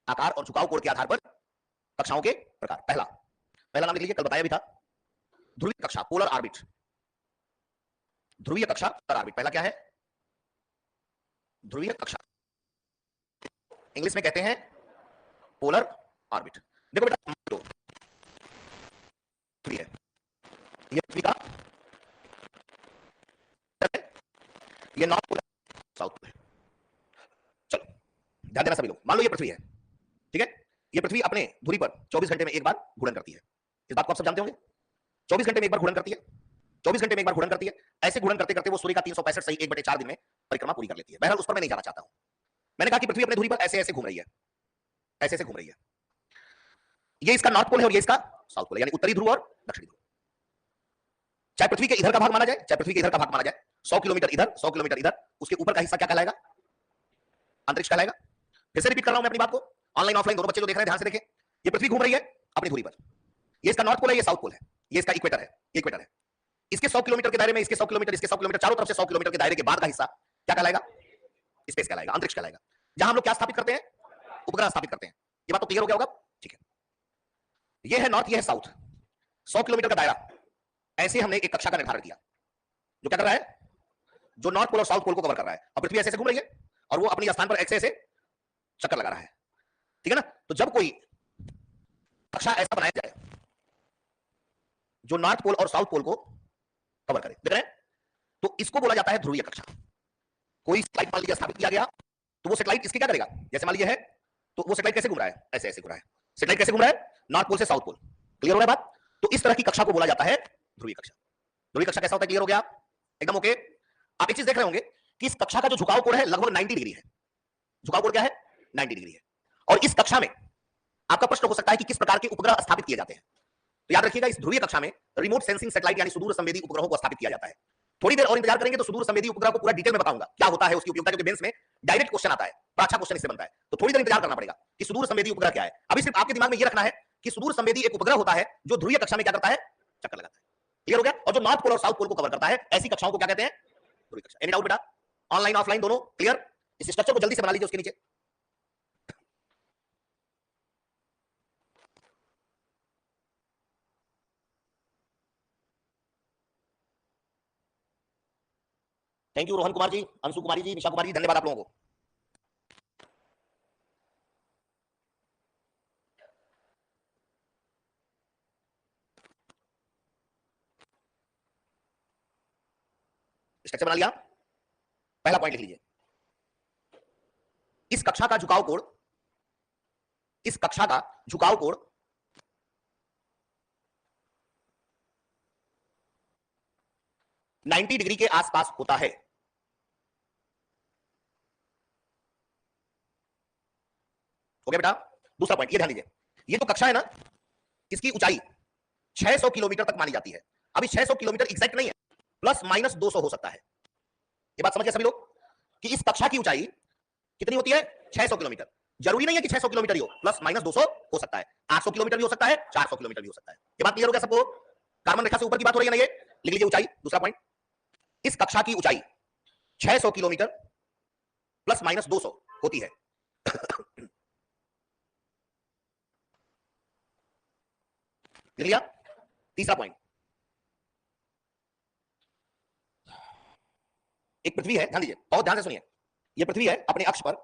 Speaker 1: आकार और झुकाव कोण के आधार पर कक्षाओं के प्रकार। पहला नाम लिख लीजिए, कल बताया भी था, ध्रुवीय कक्षा, पोलर ऑर्बिट। ध्रुवीय कक्षा और ऑर्बिट, पहला क्या है? ध्रुवीय कक्षा, इंग्लिश में कहते हैं पोलर ऑर्बिट। देखो बेटा, ये पृथ्वी का, ये नॉर्थ पोलर, साउथ पोलर। चलो ध्यान देना सभी लोग। मान लो ये पृथ्वी है, ठीक है? ये पृथ्वी अपने धुरी पर 24 घंटे में एक बार घूर्णन करती है। इस बात को आप सब जानते होंगे। 24 घंटे में एक बार घूर्णन करती है, 24 घंटे में एक बार घूर्णन करती है। ऐसे घूर्णन करते करते वो सूर्य का 365 सही 1/4 दिन में परिक्रमा पूरी कर लेती है। बहरहाल उस पर मैं नहीं जाना चाहता हूं। मैंने कहा कि पृथ्वी अपने धुरी पर ऐसे ऐसे घूम रही है, ऐसे ऐसे घूम रही है। ये इसका नॉर्थ पोल है और ये इसका साउथ पोल है, यानी उत्तरी ध्रुव और दक्षिणी ध्रुव। चाहे पृथ्वी के इधर का भाग माना जाए, चाहे पृथ्वी के इधर का भाग माना जाए, 100 किलोमीटर इधर, 100 किलोमीटर इधर, उसके ऊपर का हिस्सा क्या कहलाएगा? अंतरिक्ष कहलाएगा। फिर से रिपीट कर रहा हूं मैं अपनी बात को, ऑनलाइन ऑफलाइन दोनों बच्चे जो देख रहे हैं ध्यान से देखें। ये पृथ्वी घूम रही है अपनी धुरी पर, ये इसका नॉर्थ पोल है, ये साउथ पोल है, ये इसका इक्वेटर है, ये इक्वेटर है। इसके 100 किलोमीटर के दायरे में, इसके 100 किलोमीटर, इसके 100 किलोमीटर, चारों तरफ से 100 किलोमीटर के दायरे के बाद का हिस्सा क्या कहलाएगा? स्पेस कहलाएगा, अंतरिक्ष कहलाएगा। जहां हम लोग क्या स्थापित करते हैं? उपग्रह स्थापित करते हैं। ये बात तो क्लियर हो गया होगा? ठीक है। ये है नॉर्थ, ये है साउथ, 100 किलोमीटर का दायरा। ऐसे हमने एक कक्षा का निर्धारण किया जो क्या कर रहा है? जो नॉर्थ पोल और साउथ पोल को कवर कर रहा है। और पृथ्वी ऐसे घूम रही है और वो अपनी स्थान पर ऐसे चक्कर लगा रहा है, ठीक है ना? तो जब कोई कक्षा ऐसा बनाया जाए जो नॉर्थ पोल और साउथ पोल को कवर करे, देख रहे हैं, तो इसको बोला जाता है ध्रुवीय कक्षा। कोई सैटेलाइट मान लीजिए स्थापित किया गया, तो वो सैटेलाइट इसके क्या करेगा? जैसे मान लीजिए है, तो वो सैटेलाइट कैसे घूम रहा है? ऐसे ऐसे घूम रहा है। सैटेलाइट कैसे घूम रहा है? नॉर्थ पोल से साउथ पोल। क्लियर हो रहा है बात? तो इस तरह की कक्षा को बोला जाता है ध्रुवीय कक्षा। ध्रुवीय कक्षा कैसा होता है? क्लियर हो गया? एकदम ओके। आप एक चीज देख रहे होंगे कि इस कक्षा का जो झुकाव कोण है लगभग 90 डिग्री है। झुकाव कोण क्या है? 90 डिग्री है। और इस कक्षा में आपका प्रश्न हो सकता है कि किस प्रकार के उपग्रह स्थापित किए जाते हैं। तो याद रखिएगा, इस ध्रुवीय कक्षा में रिमोट सेंसिंग सैटेलाइट यानी सुदूर संवेदी उपग्रहों को स्थापित किया जाता है। थोड़ी देर और इंतजार करेंगे तो सुदूर संवेदी उपग्रह को पूरा डिटेल में बताऊंगा क्या होता है, उसकी उपयोगिता, क्योंकि मेंस में डायरेक्ट क्वेश्चन आता है, बड़ा अच्छा क्वेश्चन इससे बनता है। तो थोड़ी देर इंतजार करना पड़ेगा कि सुदूर संवेदी उपग्रह क्या है। अभी सिर्फ आपके दिमाग में यह रखना है कि सुदूर संवेदी एक उपग्रह होता है जो ध्रुवीय कक्षा में क्या करता है? चक्कर लगाता है। क्लियर हो गया? और जो नॉर्थ पोल और साउथ पोल को कवर करता है, ऐसी कक्षाओं को क्या कहते हैं? ध्रुवीय कक्षा। एनी डाउट बेटा? ऑनलाइन ऑफलाइन दोनों क्लियर? इस स्ट्रक्चर को जल्दी से बना लीजिए उसके नीचे। थैंक यू रोहन कुमार जी, अंशु कुमारी जी, निशा कुमारी जी, धन्यवाद आप लोगों को। स्ट्रक्चर बना लिया? पहला पॉइंट लिख लीजिए, इस कक्षा का झुकाव कोण, इस कक्षा का झुकाव कोण 90 डिग्री के आसपास होता है। हो गया बेटा? दूसरा पॉइंट ये ध्यान दीजिए, ये जो कक्षा है ना, इसकी ऊंचाई 600 किलोमीटर तक मानी जाती है। अभी 600 किलोमीटर एग्जैक्ट नहीं है, प्लस माइनस 200 हो सकता है। ये बात समझ गए सभी लोग कि इस कक्षा की ऊंचाई कितनी होती है? 600 किलोमीटर। जरूरी नहीं है कि 600 किलोमीटर ही हो, प्लस माइनस 200 हो सकता है, 800 किलोमीटर भी हो सकता है, 400 किलोमीटर भी हो सकता है। ये बात क्लियर हो गया सबको? कार्बन रेखा से ऊपर की बात हो रही है ना? ये लिख लीजिए ऊंचाई। दूसरा पॉइंट, इस कक्षा की ऊंचाई 600 किलोमीटर प्लस माइनस 200 होती है। लिख लिया। तीसरा पॉइंट, एक पृथ्वी है, ध्यान दीजिए, बहुत ध्यान से सुनिए। ये पृथ्वी है, अपने अक्ष पर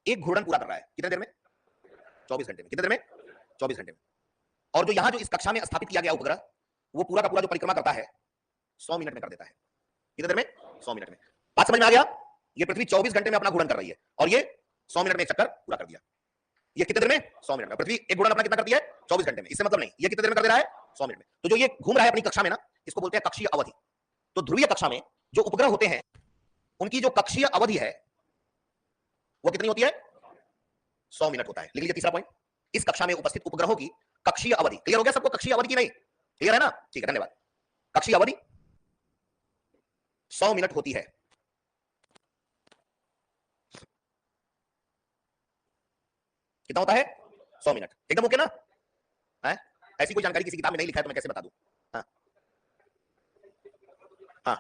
Speaker 1: एक घूर्णन पूरा कर रहा है, कितने देर में? 24 घंटे में। कितने देर में? 24 घंटे में। और जो यहां जो इस कक्षा में स्थापित किया गया उपग्रह, वो पूरा का पूरा जो परिक्रमा करता है 100 मिनट में कर देता है। कितने देर में? 100 मिनट में। बात समझ में आ गया? ये पृथ्वी 24 घंटे में अपना घूर्णन कर रही है और ये 100 मिनट में एक चक्कर पूरा कर दिया। ये कितने देर में? 100 मिनट में। पृथ्वी एक घूर्णन अपना कितना करती है? 24 घंटे में। इससे मतलब नहीं, ये कितने देर में कर दे रहा है? 100 मिनट में। तो जो ये घूम रहा है अपनी कक्षा में ना, इसको बोलते हैं कक्षीय अवधि। तो ध्रुवीय कक्षा में जो उपग्रह होते हैं, उनकी जो कक्षीय अवधि है वो कितनी होती है? 100 मिनट होता है। लिख लीजिए तीसरा पॉइंट, इस कक्षा में उपस्थित उपग्रहों की कक्षीय अवधि। क्लियर हो गया सबको? कक्षीय अवधि की नहीं क्लियर है ना? ठीक है, धन्यवाद। कक्षीय अवधि 100 मिनट होती है। कितना होता है? 100 मिनट। एकदम ओके ना? है? ऐसी कोई जानकारी किसी किताब में नहीं लिखा है तो मैं कैसे बता दूं? हाँ हाँ,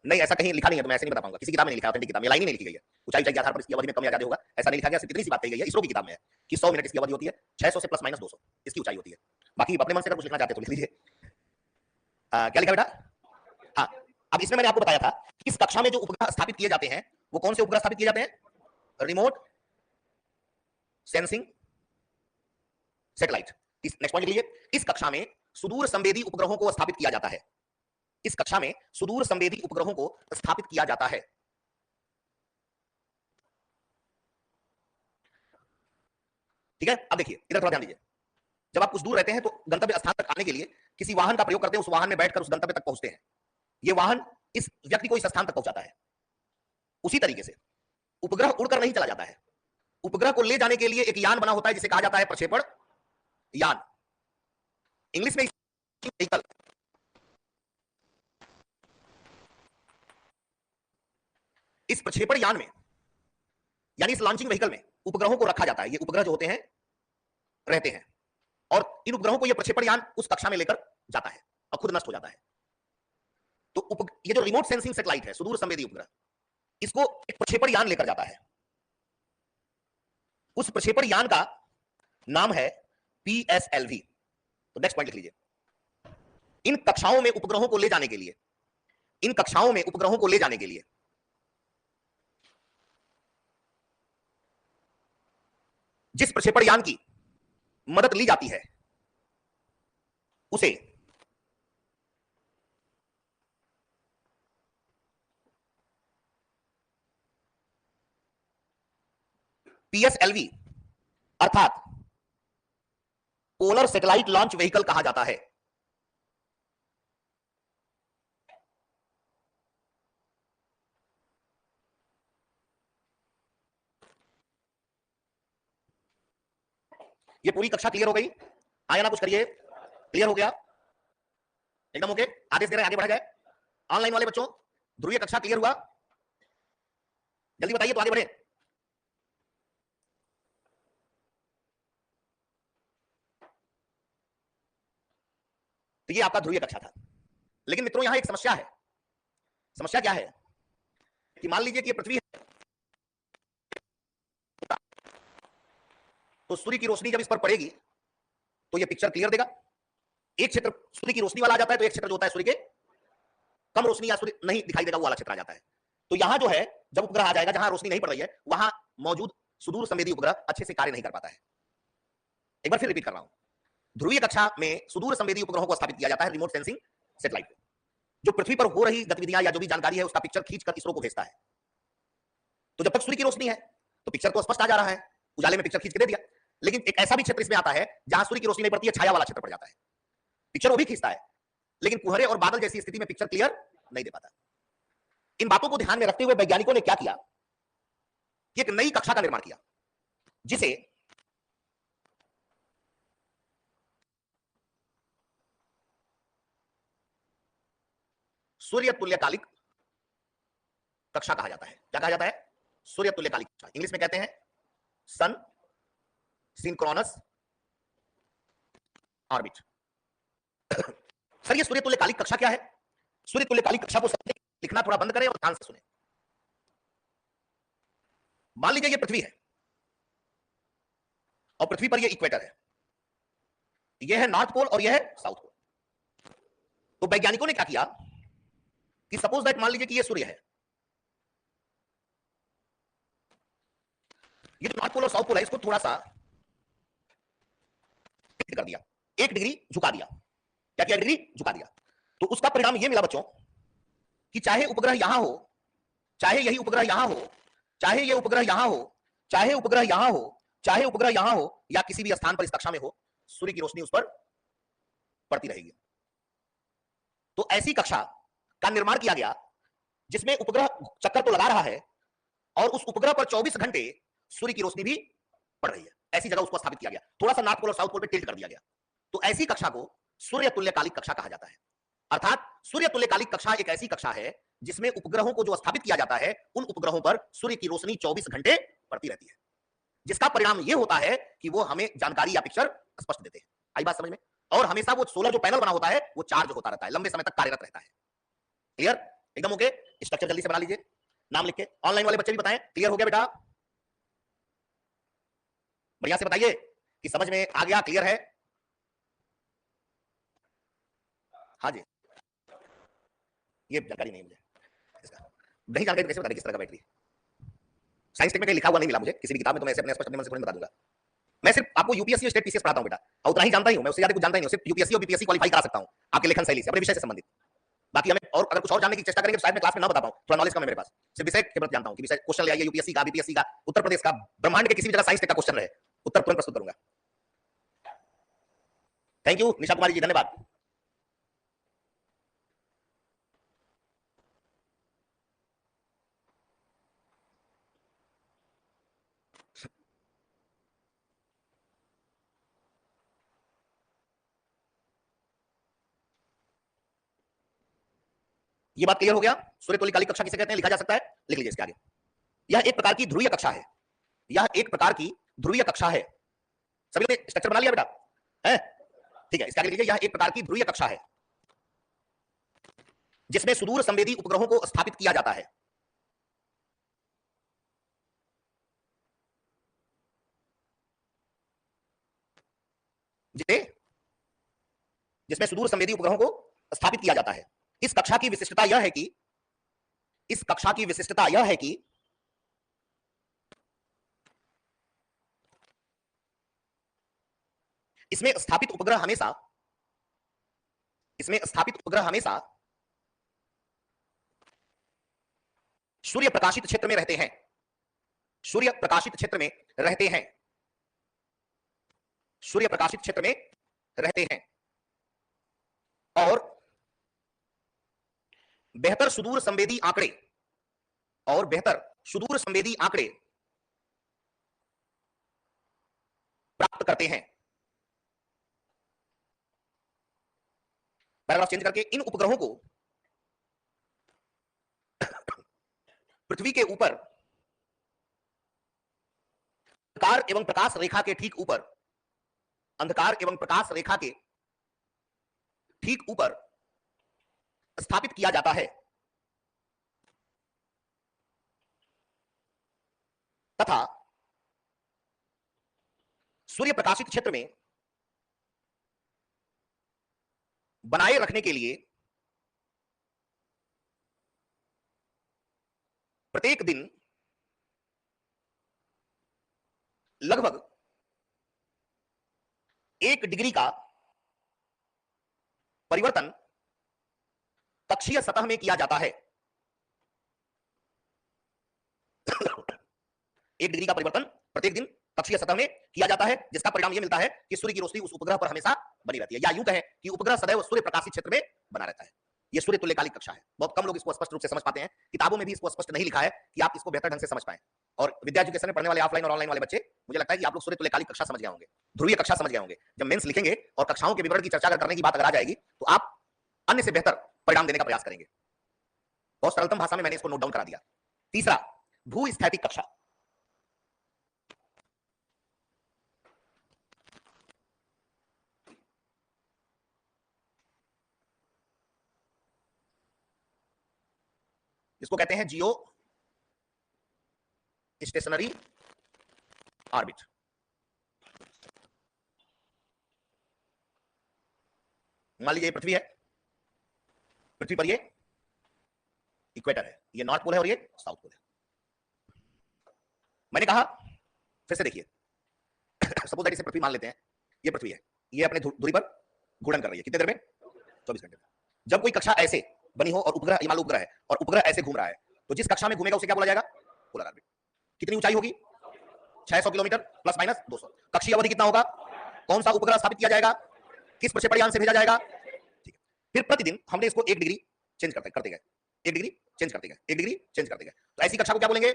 Speaker 1: नहीं ऐसा कहीं लिखा नहीं है तो मैं ऐसे नहीं बता पाऊंगा। किसी किताब में नहीं लिखा, ऑथेंटिक किताब में लाइन ही नहीं लिखी गई है। ऊंचाई के आधार पर इसकी अवधि में कम या ज्यादा होगा, ऐसा नहीं लिखा गया। सिर्फ इतनी सी बात कही गई है, इसरो की किताब में है कि 100 मिनट इसकी अवधि होती है, 600 से प्लस माइनस 200 इसकी ऊंचाई होती है। बाकी अपने मन से अगर कुछ लिखना चाहते हो तो लिख लीजिए। क्या लिखा बेटा? हाँ, अब इसमें मैंने आपको बताया था कि इस कक्षा में जो उपग्रह स्थापित किए जाते हैं, वो कौन से उपग्रह स्थापित किए जाते हैं? Remote sensing satellite. इस नेक्स्ट पॉइंट लीजिए, इस कक्षा में सुदूर संवेदी उपग्रहों को स्थापित किया जाता है। इस कक्षा में सुदूर संवेदी उपग्रहों को स्थापित किया जाता है। ठीक है, अब देखिए इधर थोड़ा ध्यान दीजिए। जब आप कुछ दूर रहते हैं तो गंतव्य स्थान तक आने के लिए किसी वाहन का प्रयोग करते हैं, उस वाहन में बैठकर उस गंतव्य तक पहुंचते हैं। यह वाहन इस व्यक्ति को इस स्थान तक पहुंचाता है। उसी तरीके से उपग्रह उड़कर नहीं चला जाता है। उपग्रह को ले जाने के लिए एक यान बना होता है जिसे कहा जाता है प्रक्षेपण यान। इंग्लिश में व्हीकल। इस प्रक्षेपण यान में यानी इस लॉन्चिंग व्हीकल में उपग्रहों को रखा जाता है। ये उपग्रह जो होते हैं रहते हैं और इन उपग्रहों को ये प्रक्षेपण यान उस कक्षा में लेकर जाता है और खुद नष्ट हो जाता है। तो ये जो रिमोट सेंसिंग सैटेलाइट है, सुदूर संवेदी उपग्रह, इसको एक प्रक्षेपण यान लेकर जाता है। उस प्रक्षेपण यान का नाम है PSLV। तो नेक्स्ट पॉइंट लिख लीजिए, इन कक्षाओं में उपग्रहों को ले जाने के लिए, इन कक्षाओं में उपग्रहों को ले जाने के लिए जिस प्रक्षेपण यान की मदद ली जाती है उसे PSLV अर्थात पोलर सैटेलाइट लॉन्च व्हीकल कहा जाता है। ये पूरी कक्षा क्लियर हो गई? आया ना? कुछ करिए। क्लियर हो गया? एकदम ओके? आदेश दे रहे हैं आगे बढ़ा जाए। ऑनलाइन वाले बच्चों, ध्रुवीय कक्षा क्लियर हुआ? जल्दी बताइए तो आगे बढ़े। तो ये आपका ध्रुवीय कक्षा था। लेकिन मित्रों यहां एक समस्या है। समस्या क्या है कि मान लीजिए कि ये पृथ्वी है, तो सूर्य की रोशनी जब इस पर पड़ेगी तो ये पिक्चर क्लियर देगा। एक क्षेत्र सूर्य की रोशनी वाला आ जाता है तो एक क्षेत्र जो होता है सूर्य के कम रोशनी या सूर्य नहीं दिखाई देगा वो वाला क्षेत्र आ जाता है। तो यहां जो है जब उपग्रह आ जाएगा जहां रोशनी नहीं पड़ रही है, वहां मौजूद सुदूर संवेदी उपग्रह अच्छे से कार्य नहीं कर पाता है। एक बार फिर रिपीट कर रहा हूं, ध्रुवीय कक्षा में सुदूर संवेदी उपग्रहों को स्थापित किया जाता है, रिमोट सेंसिंग सैटेलाइट, जो पृथ्वी पर हो रही गतिविधियां या जो भी जानकारी है उसका पिक्चर खींचकर इसरो को भेजता है। तो जब तक सूर्य की रोशनी है तो पिक्चर तो स्पष्ट आ जा रहा है, उजाले में पिक्चर खींच के दे दिया। लेकिन एक ऐसा भी क्षेत्र इसमें आता है जहां सूर्य की रोशनी नहीं पड़ती है, छाया वाला क्षेत्र पड़ जाता है, पिक्चर वो भी खींचता है, लेकिन कुहरे और बादल जैसी स्थिति में पिक्चर क्लियर नहीं दे पाता। इन बातों को ध्यान में रखते हुए वैज्ञानिकों ने क्या किया कि एक नई कक्षा का निर्माण किया जिसे सूर्य तुल्यकालिक कक्षा कहा जाता है। क्या कहा जाता है? सूर्य तुल्यकालिक कक्षा। इंग्लिश में कहते हैं सन सिंक्रोनस ऑर्बिट। सर ये सूर्य तुल्यकालिक कक्षा क्या है? सूर्य तुल्यकालिक कक्षा को लिखना थोड़ा बंद करें और ध्यान से सुने। मान लीजिए ये पृथ्वी है और पृथ्वी पर ये इक्वेटर है, ये है नॉर्थ पोल और ये है साउथ पोल। तो वैज्ञानिकों ने क्या किया कि सपोज दैट मान लीजिए कि ये सूर्य है, ये जो नॉर्थ पोल और साउथ पोल है इसको थोड़ा सा कर दिया, 1 डिग्री झुका दिया। क्या किया? 1 डिग्री झुका दिया। तो उसका परिणाम यह मिला बच्चों कि चाहे उपग्रह यहां हो, चाहे यही उपग्रह यहां हो, चाहे यह उपग्रह यहां हो, चाहे उपग्रह यहां हो, चाहे उपग्रह यहां हो, या किसी भी स्थान पर इस कक्षा में हो, सूर्य की रोशनी उस पर पड़ती रहेगी। तो ऐसी कक्षा का निर्माण किया गया जिसमें उपग्रह चक्कर तो लगा रहा है और उस उपग्रह पर 24 घंटे सूर्य की रोशनी भी पड़ रही है। ऐसी जगह उसको स्थापित किया गया, थोड़ा सा नॉर्थ पोल और साउथ पोल पे टिल्ट कर दिया गया। तो ऐसी कक्षा को सूर्य तुल्यकालिक कक्षा कहा जाता है। अर्थात सूर्य तुल्यकालिक कक्षा एक ऐसी कक्षा है जिसमें उपग्रहों को जो स्थापित किया जाता है उन उपग्रहों पर सूर्य की रोशनी 24 घंटे पड़ती रहती है, जिसका परिणाम यह होता है कि वो हमें जानकारी या पिक्चर स्पष्ट देते हैं। आई बात समझ में? और हमेशा वो सोलर जो पैनल बना होता है वो चार्ज होता रहता है, लंबे समय तक कार्यरत रहता है। क्लियर? एकदम ओके? स्ट्रक्चर जल्दी से बना लीजिए, नाम लिख के। ऑनलाइन वाले बच्चे भी बताएं, क्लियर हो गया बेटा? बढ़िया से बताइए कि समझ में आ गया, क्लियर है? हाँ जी, ये जानकारी नहीं मुझे इसका, नहीं जानकारी कैसे बता दें किस तरह का बैटरी? साइंस टेक में कहीं लिखा हुआ नहीं मिला मुझे किसी भी किताब में, तो मैं अपने स्पष्ट मन से बता दूंगा। मैं सिर्फ आपको यूपीएससी और स्टेट पीसीएस पढ़ाता हूं बेटा, और उतना ही जानता ही हूं मैं, उससे ज्यादा कुछ जानता ही नहीं। सिर्फ यूपीएससी और बीपीएससी क्वालीफाई करा सकता हूं आपके लेखन शैली से, अपने विषय से संबंधित। बाकी हमें और अगर कुछ और जानने की चेष्टा करेंगे तो शायद मैं क्लास में ना बता पाऊं, थोड़ा नॉलेज कम है मेरे पास। सिर्फ विषय के प्रति जानता हूं कि विषय क्वेश्चन ले आइए यूपीएससी का, बीपीएससी का, उत्तर प्रदेश का, ब्रह्मांड के किसी भी जगह साइंस टेक का क्वेश्चन रहे, उत्तर तुरंत प्रस्तुत करूंगा। थैंक यू निशा कुमारी जी, धन्यवाद। ये बात क्लियर हो गया? सूर्य तुल्यकालिक कक्षा किसे कहते हैं लिखा जा सकता है, लिख लीजिए इसके आगे। यह एक प्रकार की ध्रुवीय कक्षा है, यह एक प्रकार की ध्रुवीय कक्षा है। सभी ने स्ट्रक्चर बना लिया बेटा? है? ठीक है, इसके आगे लिखिए, यह एक प्रकार की ध्रुवीय कक्षा है जिसमें सुदूर संवेदी उपग्रहों को स्थापित किया जाता है। जिसमें सुदूर संवेदी उपग्रहों को स्थापित किया जाता है। इस कक्षा की विशिष्टता यह है कि इस कक्षा की विशिष्टता यह है कि इसमें स्थापित उपग्रह हमेशा सूर्य प्रकाशित क्षेत्र में रहते हैं, सूर्य प्रकाशित क्षेत्र में रहते हैं, सूर्य प्रकाशित क्षेत्र में रहते हैं और बेहतर सुदूर संवेदी आंकड़े प्राप्त करते हैं। पैराग्राफ चेंज करके, इन उपग्रहों को पृथ्वी के ऊपर अंधकार एवं प्रकाश रेखा के ठीक ऊपर, अंधकार एवं प्रकाश रेखा के ठीक ऊपर स्थापित किया जाता है तथा सूर्य प्रकाशित क्षेत्र में बनाए रखने के लिए प्रत्येक दिन लगभग 1 डिग्री का परिवर्तन कक्षीय सतह में किया जाता है। 1 डिग्री का परिवर्तन प्रत्येक दिन कक्षीय सतह में किया जाता है, जिसका परिणाम यह मिलता है कि सूर्य की रोशनी उस उपग्रह पर हमेशा बनी रहती है, या यूं कहें कि उपग्रह सदैव सूर्य प्रकाशित क्षेत्र में बना रहता है। यह सूर्य तुल्यकालिक कक्षा है। बहुत कम लोग इसको स्पष्ट रूप से समझ पाते हैं, किताबों में भी इसको स्पष्ट नहीं लिखा है कि आप इसको बेहतर ढंग से समझ पाएं। और विद्या एजुकेशन में पढ़ने वाले ऑफलाइन और ऑनलाइन वाले बच्चे, मुझे लगता है कि आप लोग सूर्य तुल्यकालिक कक्षा समझ गए होंगे, ध्रुवीय कक्षा समझ गए होंगे। जब मेंस लिखेंगे और कक्षाओं के विवरण की चर्चा करने की बात अगर आ जाएगी तो आप अन्य से बेहतर परिणाम देने का प्रयास करेंगे। बहुत सरलतम भाषा में मैंने इसको नोट डाउन करा दिया। तीसरा, भूस्थैतिक कक्षा। इसको कहते हैं जियो स्टेशनरी ऑर्बिट। मान लीजिए ये पृथ्वी है, पृथ्वी पर ये इक्वेटर है, ये नॉर्थ पोल है और ये साउथ पोल है। मैंने कहा, फिर से देखिए, सपोज दैट इसे पृथ्वी मान लेते हैं, ये पृथ्वी है, ये अपने दूरी पर घूर्णन कर रही है, कितने देर में? 24 घंटे में। जब कोई कक्षा ऐसे बनी हो और उपग्रह, मान लो उपग्रह है और उपग्रह ऐसे घूम रहा है, तो जिस कक्षा में घूमेगा उसे क्या बोला जाएगा? Polar orbit. कितनी ऊंचाई होगी? 600 किलोमीटर प्लस माइनस 200। कक्षीय अवधि कितना होगा? कौन सा उपग्रह स्थापित किया जाएगा? किस प्रक्षेपण से भेजा जाएगा? ठीक है। फिर प्रतिदिन हमने इसको 1 डिग्री चेंज करते गए, 1 डिग्री चेंज करते गए, 1 डिग्री चेंज करते गए। तो ऐसी कक्षा को क्या बोलेंगे?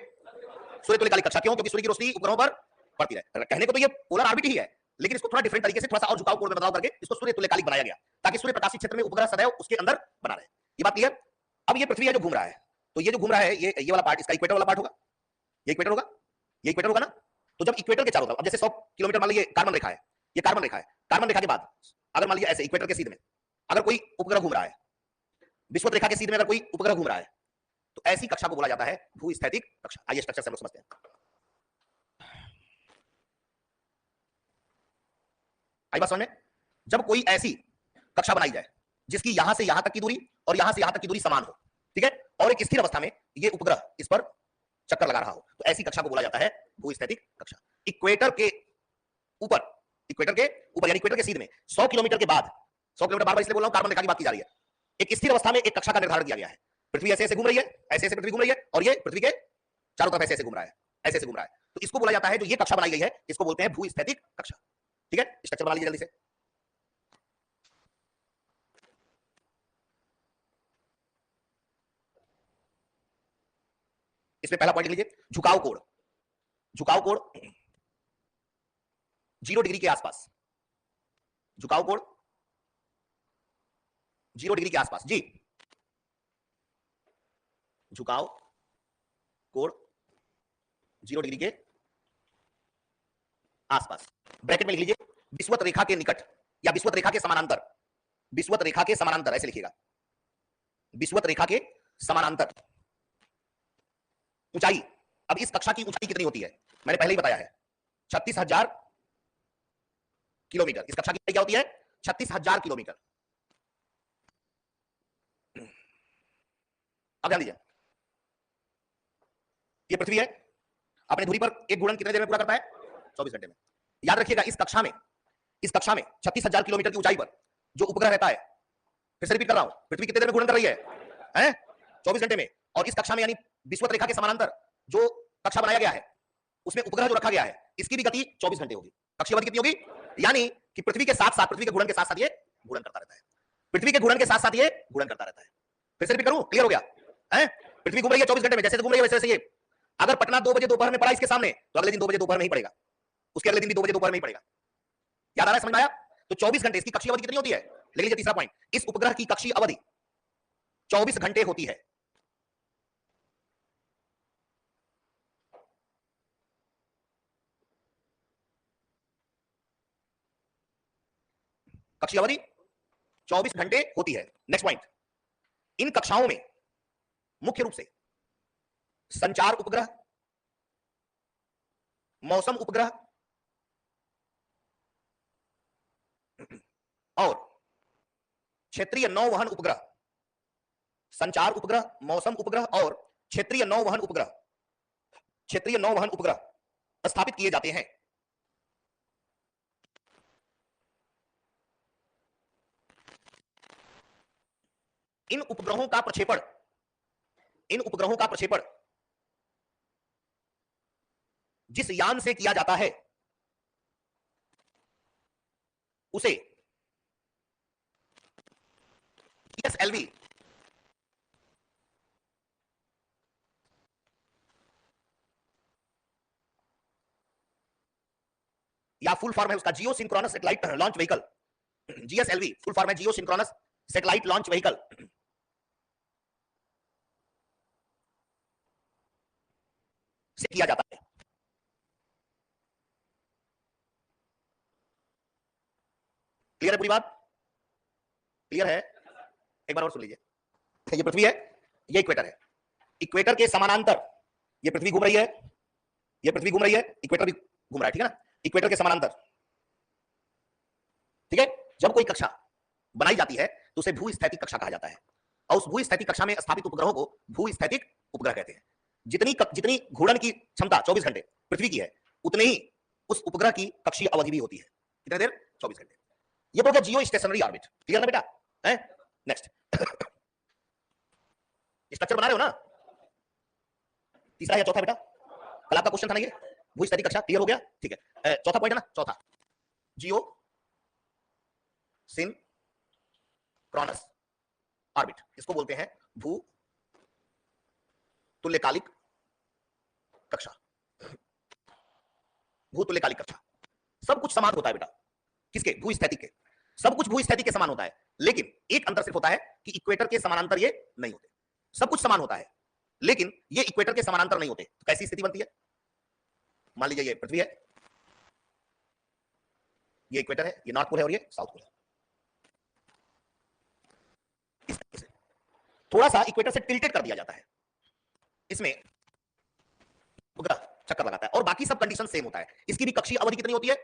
Speaker 1: सूर्य तुल्यकालिक कक्षा। क्यों? क्योंकि सूर्य की रोशनी उपग्रहों पर पड़ती है। कहने को तो ये पोलर ऑर्बिट ही है, लेकिन इसको थोड़ा डिफरेंट तरीके से, थोड़ा सा और झुकाव कोण में बदलाव करके इसको सूर्य तुल्यकालिक बनाया गया, ताकि सूर्य प्रकाशित क्षेत्र में उपग्रह सदैव उसके अंदर बना रहे। ये बात क्लियर? अब ये पृथ्वी है जो घूम रहा है, तो ये जो घूम रहा है, ये वाला पार्ट इसका इक्वेटर वाला पार्ट होगा, ये इक्वेटर होगा, ये इक्वेटर होगा ना। तो जब इक्वेटर के चारों तरफ, अब जैसे 100 किलोमीटर मान लीजिए कार्बन रेखा है, ये कार्बन रेखा है, कार्बन रेखा के बाद अगर मान लीजिए ऐसे इक्वेटर के सीध में अगर कोई उपग्रह घूम रहा है, विषुवत रेखा के सीध में अगर कोई उपग्रह घूम रहा है, तो ऐसी कक्षा को बोला जाता है भूस्थैतिक कक्षा। आइए स्ट्रक्चर से हम लोग समझते हैं। आई बात समझ में? जब कोई ऐसी कक्षा बनाई जाए जिसकी यहां से यहां तक की दूरी और यहां से यहां तक की दूरी समान हो, ठीक है, और एक स्थिर अवस्था में ये उपग्रह इस पर चक्कर लगा रहा हो, तो ऐसी कक्षा को बोला जाता है भूस्थैतिक कक्षा। इक्वेटर के ऊपर, यानी इक्वेटर के सीध में 100 किलोमीटर के बाद, 100 किलोमीटर बार बार इसलिए बोल रहा हूं, कार्बन रेखा की बात की जा रही है, एक स्थिर अवस्था में एक कक्षा का निर्धारण किया गया है। पृथ्वी ऐसे ऐसे घूम रही है, ऐसे ऐसे पृथ्वी घूम रही है, और ये पृथ्वी के चारों तरफ ऐसे ऐसे घूम रहा है, ऐसे ऐसे घूम रहा है, तो इसको बोला जाता है, जो ये कक्षा बनाई गई है, इसको बोलते हैं भूस्थैतिक कक्षा। ठीक है, स्ट्रक्चर बना लीजिए जल्दी से। इसमें पहला पॉइंट लिख लीजिए, झुकाव कोण। झुकाव कोण 0 डिग्री के आसपास, झुकाव कोण 0 डिग्री के आसपास जी। झुकाव कोण 0 डिग्री के आसपास, ब्रैकेट में लिख लीजिए विषुवत रेखा के निकट या विषुवत रेखा के समानांतर, विषुवत रेखा के समानांतर ऐसे लिखिएगा, विषुवत रेखा के समानांतर ऊंचाई। अब इस कक्षा की ऊंचाई कितनी होती है? मैंने पहले ही बताया है, 36,000 किलोमीटर। इस कक्षा की ऊंचाई क्या होती है? 36,000 किलोमीटर। अब ध्यान दीजिए, ये पृथ्वी है, अपने धुरी पर एक घूर्णन कितने देर में पूरा करता है? 24 घंटे में। याद रखिएगा, इस कक्षा में 36,000 किलोमीटर की ऊंचाई पर जो उपग्रह रहता है, फिर से रिपीट कर रहा हूं, पृथ्वी कितने देर में घूर्णन कर रही है? 24 घंटे में। और इस कक्षा में, यानी विषुवत रेखा के समानांतर जो कक्षा बनाया गया है, उसमें उपग्रह जो रखा गया है, इसकी भी गति 24 घंटे होगी। कक्षीय अवधि कितनी होगी? यानी कि पृथ्वी के साथ साथ, पृथ्वी के घूर्णन के साथ साथ ये घूर्णन करता रहता है, पृथ्वी के घूर्णन के साथ साथ ये घूर्णन करता रहता है। फिर से रिपीट करूं, क्लियर हो गया? पृथ्वी घूम रही है 24 घंटे में, जैसे घूम रही है वैसे वैसे ये। अगर पटना 2 बजे दोपहर में पड़ा इसके सामने, तो अगले दिन 2 बजे दोपहर में ही पड़ेगा, उसके अगले दिन भी 2 बजे दोपहर में ही पड़ेगा। याद आ रहा है? समझ में आया? तो 24 घंटे इसकी कक्षीय अवधि कितनी होती है? ले लीजिए तीसरा पॉइंट, इस उपग्रह की कक्षीय अवधि 24 घंटे होती है। कक्षीय अवधि 24 घंटे होती है। नेक्स्ट पॉइंट, इन कक्षाओं में मुख्य रूप से संचार उपग्रह, मौसम उपग्रह और क्षेत्रीय नौवहन उपग्रह, संचार उपग्रह, मौसम उपग्रह और क्षेत्रीय नौवहन उपग्रह, क्षेत्रीय नौवहन उपग्रह स्थापित किए जाते हैं। इन उपग्रहों का प्रक्षेपण, इन उपग्रहों का प्रक्षेपण जिस यान से किया जाता है उसे GSLV या फुल फॉर्म है उसका geosynchronous satellite launch vehicle, GSLV full form है geosynchronous satellite launch vehicle, से किया जाता है। क्लियर है पूरी बात? क्लियर है? एक बार और सुन लीजिए, ये पृथ्वी है, ये इक्वेटर है, इक्वेटर के समानांतर ये पृथ्वी घूम रही है, ये पृथ्वी घूम रही है, इक्वेटर भी घूम रहा है, ठीक है ना, इक्वेटर के समानांतर। ठीक है, जब कोई कक्षा बनाई जाती है तो उसे भूस्थैतिक कक्षा कहा जाता है। और उस भूस्थैतिक कक्षा में स्थापित उपग्रहों को भूस्थैतिक उपग्रह कहते हैं। जितनी घूर्णन की क्षमता 24 घंटे पृथ्वी की है, उतनी ही उस उपग्रह की कक्षीय अवधि भी होती है। कितने देर? 24 घंटे। ये तो हो गया जियो स्टेशनरी ऑर्बिट। क्लियर ना बेटा? है नेक्स्ट। स्ट्रक्चर बना रहे हो ना? तीसरा या चौथा बेटा? कल आपका क्वेश्चन था ना ये, भूस्थैतिक कक्षा। क्लियर हो गया? ठीक है। चौथा पॉइंट है ना, चौथा जियो सिंक्रोनस ऑर्बिट। इसको बोलते हैं भू तुल्यकालिक कक्षा। भू तुल्यकालिक कक्षा। सब कुछ समान होता है बेटा, किसके? भूस्थैतिक के। सब कुछ भूस्थैतिक के समान होता है, लेकिन एक अंतर सिर्फ होता है कि इक्वेटर के समानांतर ये नहीं होते। सब कुछ समान होता है, लेकिन ये इक्वेटर के समानांतर नहीं होते। तो कैसी स्थिति बनती है? मान लीजिए ये पृथ्वी है, ये इक्वेटर है, ये नॉर्थ पोल है और ये साउथ पोल है। इस तरीके से थोड़ा सा इक्वेटर से टिल्टेड कर दिया जाता है। इसमें उपग्रह चक्कर लगाता है और बाकी सब कंडीशन सेम होता है। इसकी भी कक्षीय अवधि कितनी होती है?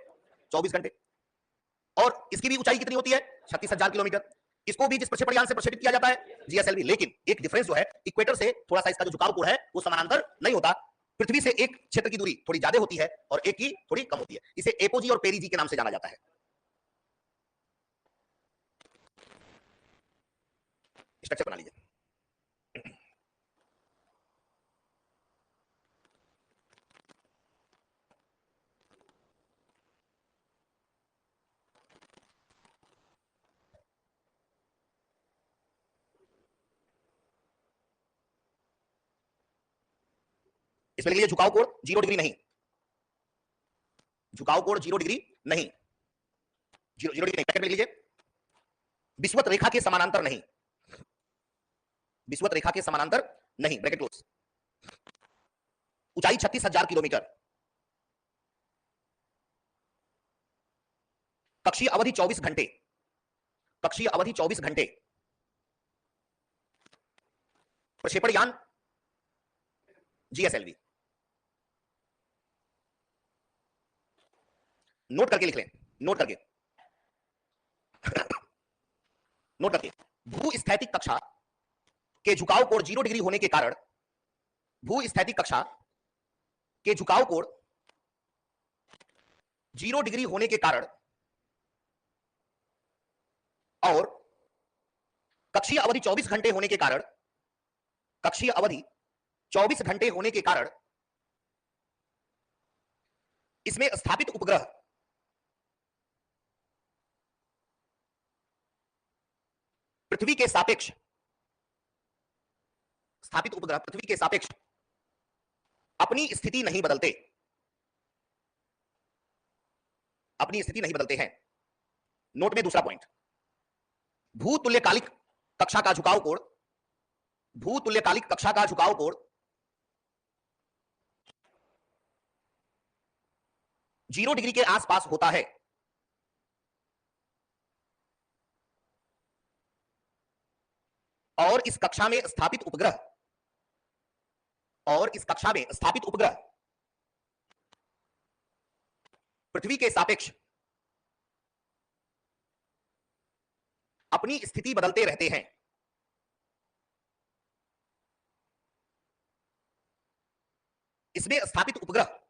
Speaker 1: 24 घंटे। और इसकी भी ऊंचाई कितनी होती है? 36,000 किलोमीटर। इसको भी जिस प्रक्षेपण यान से प्रक्षेपित किया जाता है, जीएसएलवी। लेकिन एक डिफरेंस जो है, इक्वेटर से थोड़ा सा इसका जो झुकाव कोण है वो समानांतर नहीं होता। पृथ्वी से एक क्षेत्र की दूरी थोड़ी ज्यादा होती है और एक की थोड़ी कम होती है। इसे एपोजी और पेरिजी के नाम से जाना जाता है। स्ट्रक्चर बना लीजिए। इसमें लिख लीजिए झुकाव कोण 0 डिग्री नहीं। झुकाव कोण 0 डिग्री नहीं, 0 डिग्री नहीं। ब्रैकेट में लिख लीजिए। विषुवत रेखा के समानांतर नहीं, विषुवत रेखा के समानांतर नहीं, ब्रैकेट क्लोज। ऊंचाई 36,000 किलोमीटर। कक्षीय अवधि 24 घंटे। कक्षीय अवधि 24 घंटे। प्रक्षेपण यान जीएसएलवी। नोट करके लिख लें, नोट करके नोट करके। भूस्थैतिक कक्षा के झुकाव कोण 0 डिग्री होने के कारण, भूस्थैतिक कक्षा के झुकाव कोण 0 डिग्री होने के कारण और कक्षीय अवधि 24 घंटे होने के कारण, कक्षीय अवधि 24 घंटे होने के कारण इसमें स्थापित उपग्रह पृथ्वी के सापेक्ष, स्थापित उपग्रह पृथ्वी के सापेक्ष अपनी स्थिति नहीं बदलते, अपनी स्थिति नहीं बदलते हैं। नोट में दूसरा पॉइंट, भूतुल्यकालिक कक्षा का झुकाव कोण, भूतुल्यकालिक कक्षा का झुकाव कोण 0 डिग्री के आसपास होता है। और इस कक्षा में स्थापित उपग्रह, और इस कक्षा में स्थापित उपग्रह पृथ्वी के सापेक्ष अपनी स्थिति बदलते रहते हैं। इसमें स्थापित उपग्रह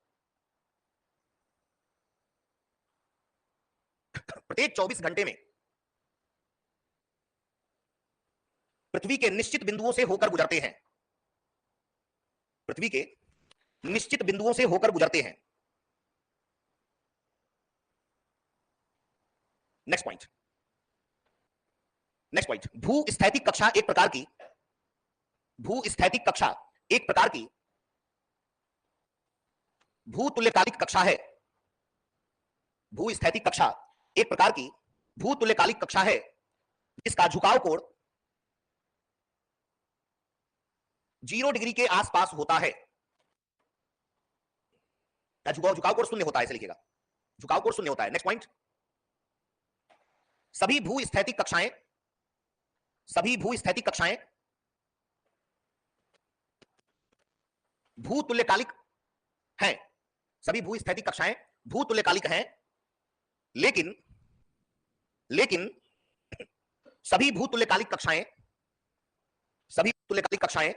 Speaker 1: प्रत्येक 24 घंटे में पृथ्वी के निश्चित बिंदुओं से होकर गुजरते हैं, पृथ्वी के निश्चित बिंदुओं से होकर गुजरते हैं। नेक्स्ट पॉइंट, नेक्स्ट पॉइंट, भूस्थैतिक कक्षा एक प्रकार की, भूस्थैतिक कक्षा एक प्रकार की भूतुल्यकालिक कक्षा है। भूस्थैतिक कक्षा एक प्रकार की भूतुल्यकालिक कक्षा है जिसका झुकाव कोण 0 डिग्री के आसपास होता है। झुकाव कोण शून्य होता है, ऐसे लिखिएगा, झुकाव कोण शून्य होता है। नेक्स्ट पॉइंट, सभी भूस्थैतिक कक्षाएं, सभी भूस्थैतिक कक्षाएं भूतुल्यकालिक हैं, सभी भूस्थैतिक कक्षाएं भूतुल्यकालिक हैं, लेकिन सभी भूतुल्यकालिक कक्षाएं, सभी तुल्यकालिक कक्षाएं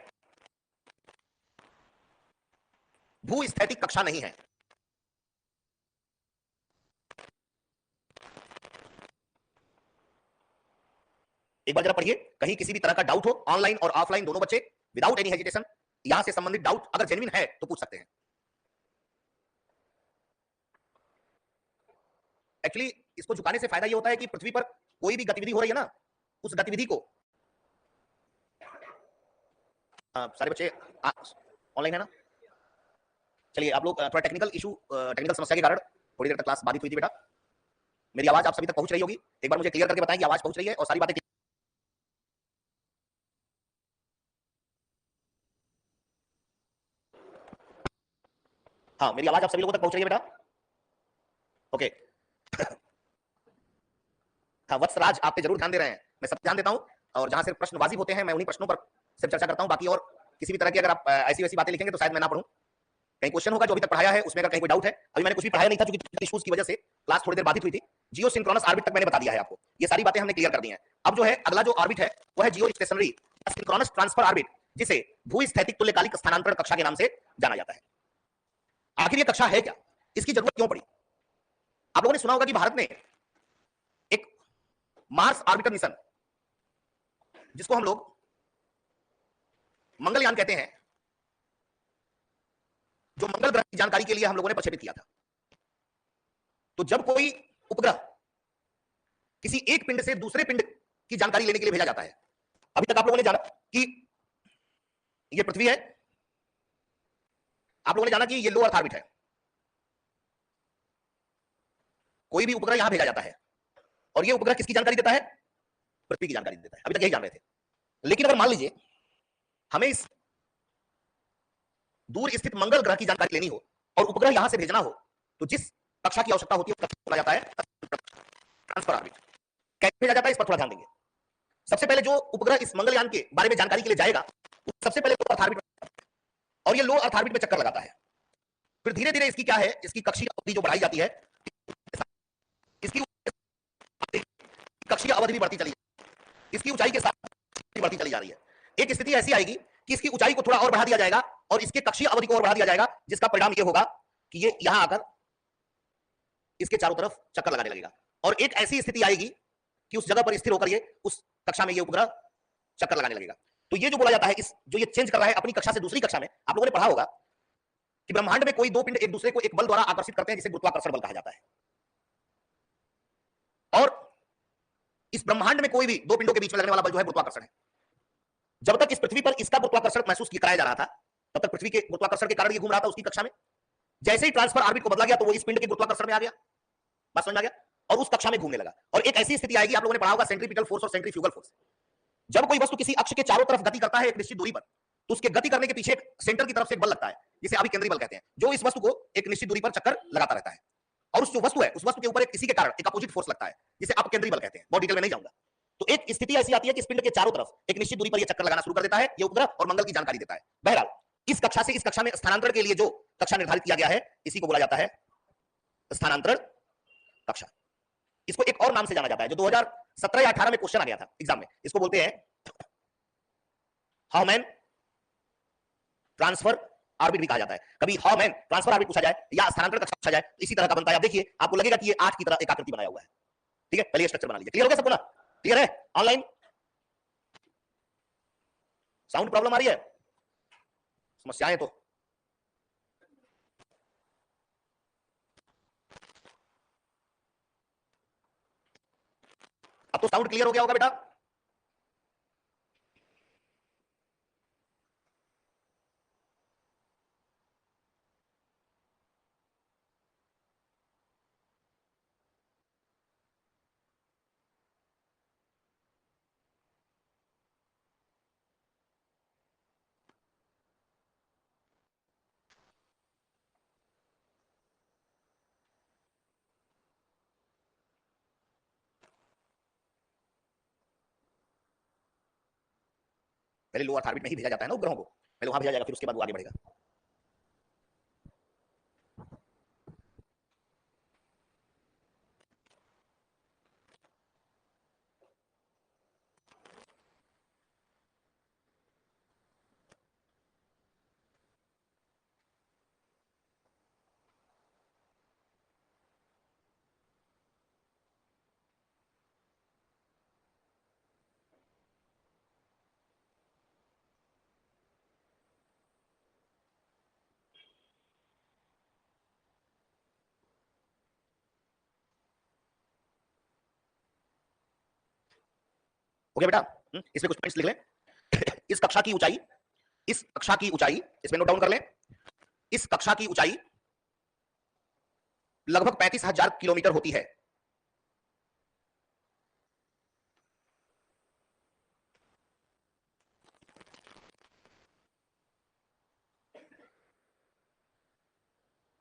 Speaker 1: भूस्थैतिक कक्षा नहीं है। एक बार जरा पढ़िए, कहीं किसी भी तरह का डाउट हो, ऑनलाइन और ऑफलाइन दोनों बच्चे विदाउट एनी हेजिटेशन यहां से संबंधित डाउट अगर जेन्युइन है तो पूछ सकते हैं। एक्चुअली इसको झुकाने से फायदा ये होता है कि पृथ्वी पर कोई भी गतिविधि हो रही है ना, उस गतिविधि को सारे बच्चे ऑनलाइन है ना? चलिए आप लोग थोड़ा टेक्निकल इशू, टेक्निकल समस्या के कारण थोड़ी देर तक क्लास बाधित हुई थी बेटा। मेरी आवाज आप सभी तक पहुंच रही होगी, एक बार मुझे क्लियर करके बताएं कि आवाज पहुंच रही है और सारी बातें। हाँ, मेरी आवाज आप सभी लोगों तक पहुंच रही है बेटा? ओके। हाँ वत्सराज, आप पे जरूर ध्यान दे रहे हैं, मैं सब ध्यान देता हूँ, और जहां सिर्फ प्रश्न वाजिब होते हैं मैं उन्हीं प्रश्नों पर सिर्फ चर्चा करता हूँ। बाकी और किसी भी तरह की अगर आप ऐसी वैसी बातें लिखेंगे तो शायद मैं ना पढ़ूं। कहीं क्वेश्चन होगा जो अभी तक पढ़ाया है उसमें अगर कहीं कोई डाउट है, अभी मैंने कुछ भी पढ़ाया नहीं था क्योंकि इश्यूज की वजह से क्लास थोड़ी देर बाधित हुई थी। जियो सिंक्रोनस ऑर्बिट तक मैंने बता दिया है आपको, ये सारी बातें हमने क्लियर कर दी हैं। अब जो है अगला जो ऑर्बिट है वो है जियो स्टेशनरी सिंक्रोनस ट्रांसफर ऑर्बिट, जिसे भूस्थैतिक तुल्यकालिक स्थानांतरण कक्षा के नाम से जाना जाता है। आखिर ये कक्षा है क्या, इसकी जरूरत क्यों पड़ी? आप लोगों ने सुना होगा कि भारत ने एक मार्स ऑर्बिटर मिशन, जिसको हम लोग मंगलयान कहते हैं, जो मंगल ग्रह की जानकारी के लिए हम लोगों ने प्रक्षेपित किया था। तो जब कोई उपग्रह किसी एक पिंड से दूसरे पिंड की जानकारी लेने के लिए भेजा जाता है, अभी तक आप लोगों ने जाना कि यह पृथ्वी है, आप लोगों ने जाना कि ये लो अर्थ ऑर्बिट है, कोई भी उपग्रह यहां भेजा जाता है और ये उपग्रह किसकी जानकारी देता है? पृथ्वी की जानकारी देता है। अभी तक यही जान रहे थे। लेकिन अगर मान लीजिए हमें इस दूर स्थित मंगल ग्रह की जानकारी लेनी हो और उपग्रह यहां से भेजना हो, तो जिस कक्षा की आवश्यकता होती है बोला जाता है ट्रांसफर ऑर्बिट। कैसे भेजा जाता है इस पर थोड़ा ध्यान देंगे। सबसे पहले जो उपग्रह इस मंगलयान के बारे में जानकारी के लिए जाएगा, सबसे पहले लो अर्थ ऑर्बिट, और ये लो अर्थ ऑर्बिट में चक्कर लगाता है। फिर धीरे धीरे इसकी क्या है, इसकी कक्षीय अवधि जो बढ़ाई जाती है, इसकी कक्षीय अवधि भी बढ़ती चली, इसकी ऊंचाई के साथ बढ़ती चली जा रही है। एक स्थिति ऐसी आएगी कि इसकी ऊंचाई को थोड़ा और बढ़ा दिया जाएगा और इसके कक्षीय अवधि को और बढ़ा दिया जाएगा, जिसका परिणाम यह होगा कि ये यहां आकर इसके चारों तरफ चक्कर लगाने लगेगा। और एक ऐसी स्थिति आएगी कि उस जगह पर स्थिर होकर ये उस कक्षा में ये उपग्रह चक्कर लगाने लगेगा। तो ये जो बोला जाता है, इस जो ये चेंज कर रहा है अपनी कक्षा से दूसरी कक्षा में, आप लोगों ने पढ़ा होगा कि ब्रह्मांड में कोई दो पिंड एक दूसरे को एक बल द्वारा आकर्षित करते हैं जिसे गुरुत्वाकर्षण बल कहा जाता है। और इस ब्रह्मांड में कोई भी दो पिंडों के बीच में लगने वाला बल जो है गुरुत्वाकर्षण है। जब तक इस पृथ्वी पर इसका गुरुत्वाकर्षण महसूस कराया जा रहा था, तब तक पृथ्वी के गुरुत्वाकर्षण के कारण ये घूम रहा था उसकी कक्षा में। जैसे ही ट्रांसफर ऑर्बिट को बदला गया तो वो इस पिंड के गुरुत्वाकर्षण में आ गया, बात समझ में आ गया, और उस कक्षा में घूमने लगा। और एक ऐसी स्थिति आएगी, आप लोगों ने पढ़ा होगा सेंट्रीपिटल फोर्स और सेंट्रीफ्यूगल फोर्स। जब कोई वस्तु किसी अक्ष के चारों तरफ गति करता है एक निश्चित दूरी पर, तो उसके गति करने के पीछे एक सेंटर की तरफ से एक बल लगता है, जिसे अभिकेंद्री बल कहते हैं, जो इस वस्तु को एक निश्चित दूरी पर चक्कर लगाता रहता है। और उस जो वस्तु है, उस वस्तु के ऊपर एक इसी के कारण एक अपोजिट फोर्स लगता है, जिसे अपकेंद्री बल कहते हैं। बहुत डिटेल में नहीं जाऊंगा। तो एक स्थिति ऐसी आती है कि इस पिंड के चारों तरफ एक निश्चित दूरी पर यह चक्कर लगाना शुरू कर देता है, ये उपग्रह और मंगल की जानकारी देता है। बहरहाल इस कक्षा से इस कक्षा में स्थानांतरण के लिए जो कक्षा निर्धारित किया गया है, इसी को बोला जाता है स्थानांतरण कक्षा। इसको एक और नाम से जाना जाता है, जो 2017 या 18 में क्वेश्चन आ गया था एग्जाम में, इसको बोलते हैं हाउमैन ट्रांसफर ऑर्बिट भी कहा जाता है। कभी हाउमैन ट्रांसफर ऑर्बिट पूछा जाए या स्थानांतरण कक्षा पूछा जाए, इसी तरह का बनता है। आप देखिए, आपको लगेगा कि ये 8 की तरह एक आकृति बनाया हुआ है। ठीक है, पहले स्ट्रक्चर बना लीजिए। क्लियर हो गया सबको ना? क्लियर है? ऑनलाइन साउंड प्रॉब्लम आ रही है? समस्याएं तो अब तो साउंड क्लियर हो गया होगा बेटा। पहले लो अर्थ ऑर्बिट में ही भेजा जाता है ना उपग्रहों को, पहले वहां भेजा जाएगा, फिर उसके बाद वो आगे बढ़ेगा। ओके बेटा, इसमें कुछ पॉइंट्स लिख लें। इस कक्षा की ऊंचाई, इस कक्षा की ऊंचाई, इसमें नोट डाउन कर लें, इस कक्षा की ऊंचाई लगभग 35,000 किलोमीटर होती है।